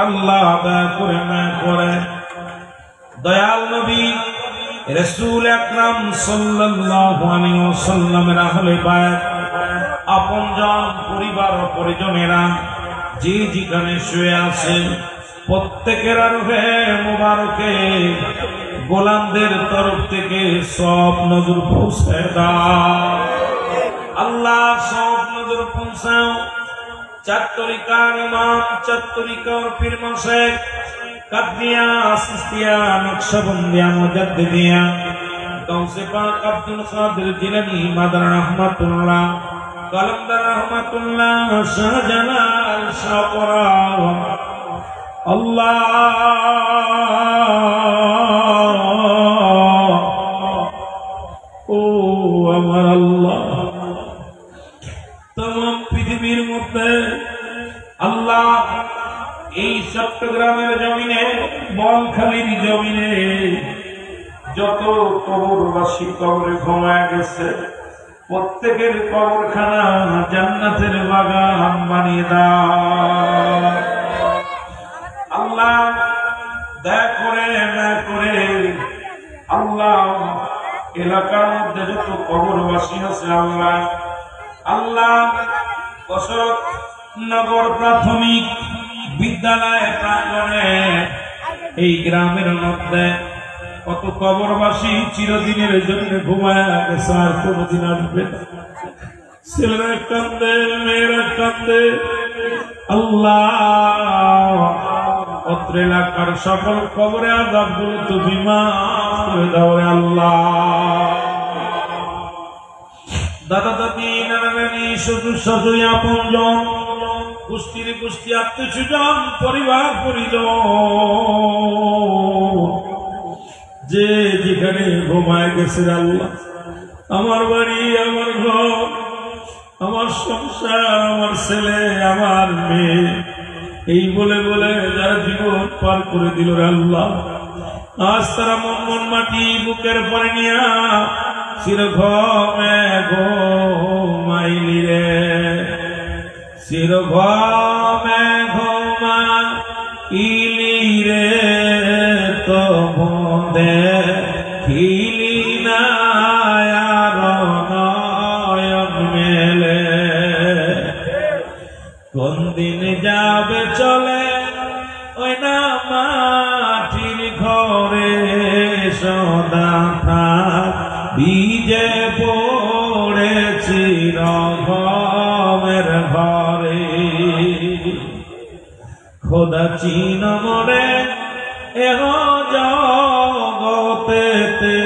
আল্লাহ দয়া করে মায়া করে দয়াল নবী রাসূল আকরাম সাল্লাল্লাহু আলাইহি ওয়াসাল্লামের আহলে বায়াত আপনজন পরিবার ও পরিজনেরা যে যেখানে শুয়ে আছে প্রত্যেকের রূহে মুবারকে গোলামদের তরফ থেকে সব নজর পৌঁছে দাও আল্লাহ, সব নজর পৌঁছাও। চার তরিকার ইমাম, চার তরিকার পীর মাশায়েখ কাদরিয়া, সিস্তিয়া, নকশবন্দিয়া, মুজাদ্দিদিয়া, গাউসে পাক আব্দুল কাদের জিলানী মাদার রহমাতুল্লাহ, কলমদার রহমাতুল্লাহ, শাহজালাল, শাহপরা আল্লাহ ও আমার আল্লাহ, तमाम পৃথিবীর মধ্যে আল্লাহ এই চট্টগ্রামের জমিনে বলখালীর জমিনে যত কবরবাসী কবরে ঘুমায় গেছে প্রত্যেকের কবরখানা জান্নাতের বাগান বানিয়ে দাও আল্লাহ। দয়া করে না করে আল্লাহ এলাকার মধ্যে যত কবরবাসী আছে আল্লাহ আল্লাহ কসরত নগর প্রাথমিক বিদ্যালয় প্রাঙ্গণে এই গ্রামের মধ্যে কত কবরবাসী চিরদিনের জন্য ঘুমায় গেছে, আর কোনদিন আসবে না। ছেলেরা কান্দে, মেয়েরা কান্দে আল্লাহ। অত্র এলাকার সকল কবরে আযাবগুলো তুমি মাফ করে দাও রে আল্লাহ। দাদা দাদি, নানা নানি, শ্বশুর শাশুড়ি, আপনজন, গোষ্ঠীর গোষ্ঠী, আত্মীয় স্বজন, পরিবার পরিজন যে যেখানে ঘুমায় গেছে আল্লাহ, আমার বাড়ি, আমার ঘর, আমার সংসার, আমার ছেলে, আমার মেয়ে, এই বলে বলে যারা জীবন পার করে দিল রে আল্লাহ, আজ তারা মন মন মাটি বুকের পরে নিয়া চিরঘমে ঘুমাইলি রে, চিরঘমে ঘুমাইলি রে, তো দেখিলি না আর নয়ন মেলে, কোন দিন যাবে চলে ওই না মাটির ঘরে, সদা বিজে পড়েছি রঘমের ঘরে, খোদা চিন মরে এহ জগতেতে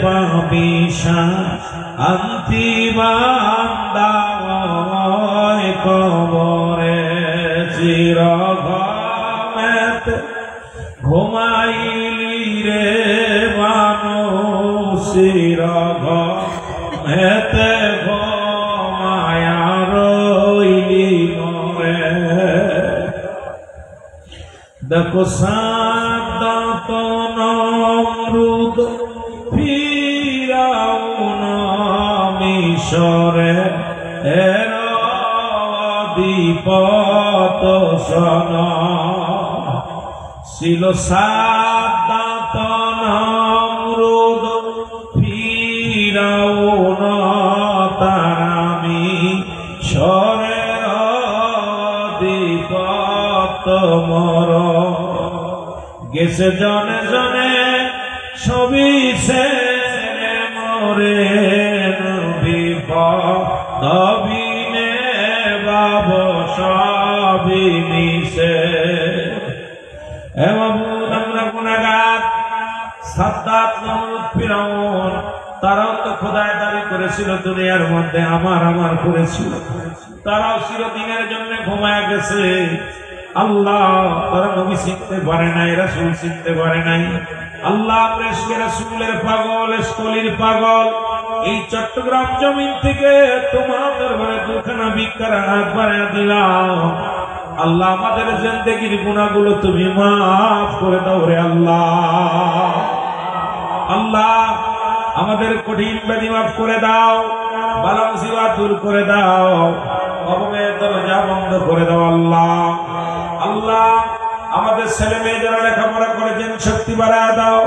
পাবি শান্তি বান্দায় কবরে, চিরঘমেতে ঘুমাইলি রে মানুষ, চিরঘমেতে ঘুমায়া রইলি মরে। দেখো সাদ্দাত নমরুদ ফিরাউন মিশরে এর বিপদ শোন, ছিল সাদ্দাত নমরুদ ফিরাউন তারা মিশরের বিপদ মর, গেছে জনে জনে সবই সে মরে, বিপদ বিনে বাব সবই মিশে। আমরা গুনাহগার, সাদ্দাত নমরুদ ফিরাউন তারাও তো খোদায় দাবি করেছিল দুনিয়ার মধ্যে, আমার আমার করেছিল, তারাও চিরদিনের জন্য ঘুমায় গেছে আল্লাহ। তারা নবী চিনতে পারে নাই, রাসূল চিনতে পারে নাই আল্লাহ। প্রেসকে রাসূলের পাগল, স্কলির পাগল এই চট্টগ্রাম জমিন থেকে তোমার দরবারে দুখানা ভিক্ষার হাত বাড়াইয়া দিলাম আল্লাহ। আমাদের জিন্দেগির গুনাহগুলো তুমি মাফ করে দাও রে আল্লাহ। আল্লাহ আমাদের কঠিন ব্যাধি মাফ করে দাও, বালা মুসিবত দূর করে দাও, অবমের দরজা বন্ধ করে দাও আল্লাহ। আল্লাহ আমাদের ছেলে মেয়ে যারা লেখাপড়া করেছেন শক্তি বাড়ায় দাও।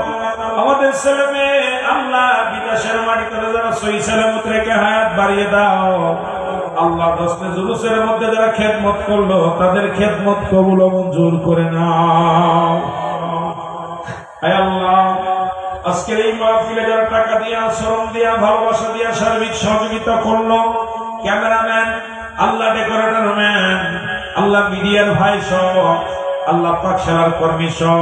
আমাদের ছেলে মেয়ে আল্লাহ বিদেশের মাটিতে যারা সহি সালামত রেখে হায়াত বাড়িয়ে দাও। আল্লাহ দশে জুলুসের মধ্যে যারা খেদমত করলো তাদের খেদমত কবুল ও মঞ্জুর করে নাও। আয় আল্লাহ আজকের এই মাহফিলে যারা টাকা দিয়া, শ্রম দিয়া, ভালোবাসা দিয়া সার্বিক সহযোগিতা করলো, ক্যামেরাম্যান, আল্লাহ ডেকোরেটর ম্যান, আল্লাহ মিডিয়ার ভাই সহ, আল্লাহ পাকশালার কর্মী সহ,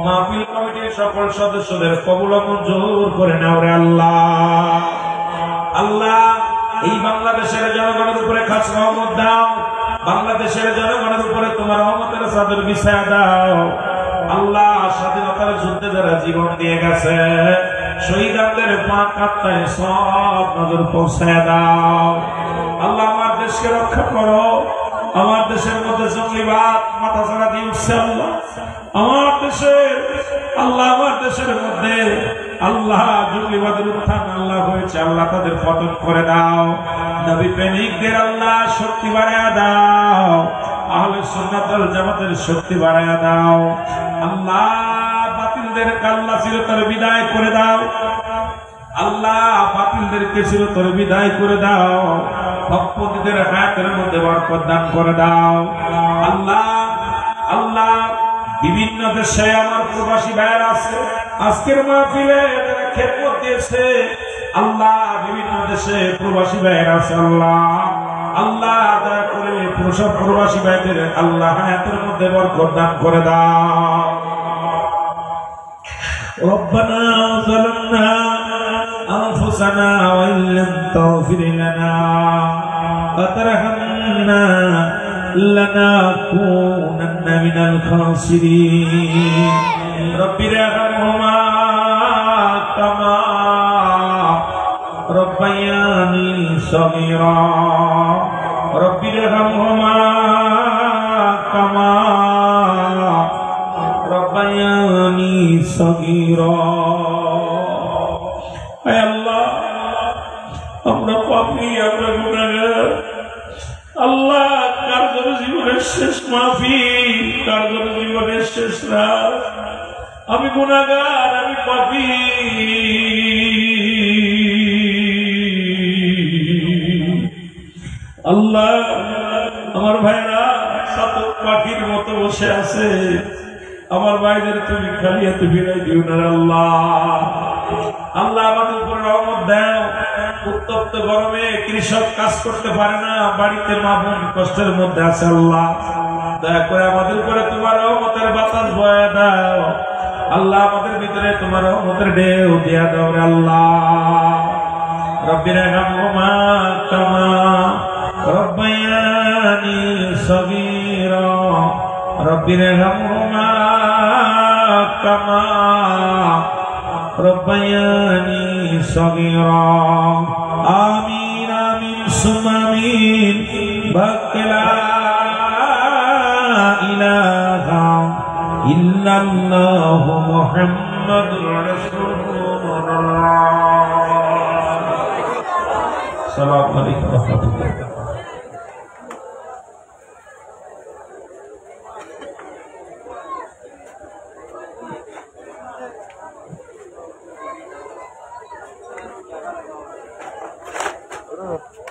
মাহফিল কমিটির সকল সদস্যদের কবুল ও মঞ্জুর করে নাও রে আল্লাহ। আল্লাহ এই বাংলাদেশের জনগণের উপরে খাস রহমত দাও। বাংলাদেশের জনগণের উপরে তোমার রহমতের চাদর বিছায়া দাও। আল্লাহ স্বাধীনতার যুদ্ধে যারা জীবন দিয়ে গেছে শহীদদের পাক আত্মায় সব নজর পৌঁছায় দাও। আল্লাহ আমার দেশকে রক্ষা করো। আমার দেশের মধ্যে জঙ্গিবাদ মাথা ছাড়া দিয়ে উঠছে আল্লাহ। আমার দেশের আল্লাহ আমার দেশের মধ্যে আল্লাহ জঙ্গিবাদের উত্থান আল্লাহ হয়েছে, আল্লাহ তাদের পতন করে দাও। নবী প্রেমিকদের আল্লাহ শক্তি বাড়ায়া দাও। আহলে সুন্নাত ওয়াল জামাতের শক্তি বাড়ায়া দাও। আল্লাহ বাতিলদের আল্লাহ চিরতরে বিদায় করে দাও। আল্লাহ বাতিলদেরকে চিরতরে বিদায় করে দাও। হকপন্থীদের হায়াতের মধ্যে বরকত দান করে দাও। আল্লাহ আল্লাহ বিভিন্ন দেশে আমার প্রবাসী ভাইয়েরা আছে, আজকের মাহফিলে যারা খেদমত দিয়েছে আল্লাহ বিভিন্ন দেশে প্রবাসী ভাইয়েরা আছে। আল্লাহ আল্লাহ দয়া করে সব প্রবাসী ভাইদের আল্লাহ হায়াতের মধ্যে বরকত দান করে দাও। ربنا ظلمنا أنفسنا وإن لم تغفر لنا وترحمنا لنكونن من الخاسرين رب ارحمهما كما ربياني صغيرا رب ارحمهما كما ربياني صغيرا اے اللہ আমরা পাপী, আমরা গুনাহগার। আল্লাহ কার জন্য জীবনের শেষ মাহফিল, কার জন্য জীবনের শেষ রাত। আমি গুনাহগার, আমি পাপী। আল্লাহ আমার ভাইরা সাতক পাখির মতো বসে আছে, আমার ভাইদের তুমি খালি হাতে ফিরাই দিও না আল্লাহ। আল্লাহ আমাদের উপরে রহমত দাও। উত্তপ্ত গরমে কৃষক কাজ করতে পারে না, বাড়িতে মা বোন কষ্টের মধ্যে আছে। আল্লাহ দয়া করে আমাদের উপরে তোমার রহমতের বাতাস বয়ে দাও। আল্লাহ আমাদের ভিতরে তোমার রহমতের ঢেউ দিয়া দাও রে আল্লাহ। রব্বির রহমা কামা রব্বায়ানি সগীরা রব্বির রহমা কামা রব্বায়ানি সগীরা আমিন আমিন সুম্মা আমিন বাক্লা ইলাহা ইল্লাল্লাহ মুহাম্মাদুর রাসূলুল্লাহ। আসসালামু আলাইকুম ওয়া রাহমাতুল্লাহ। Oh.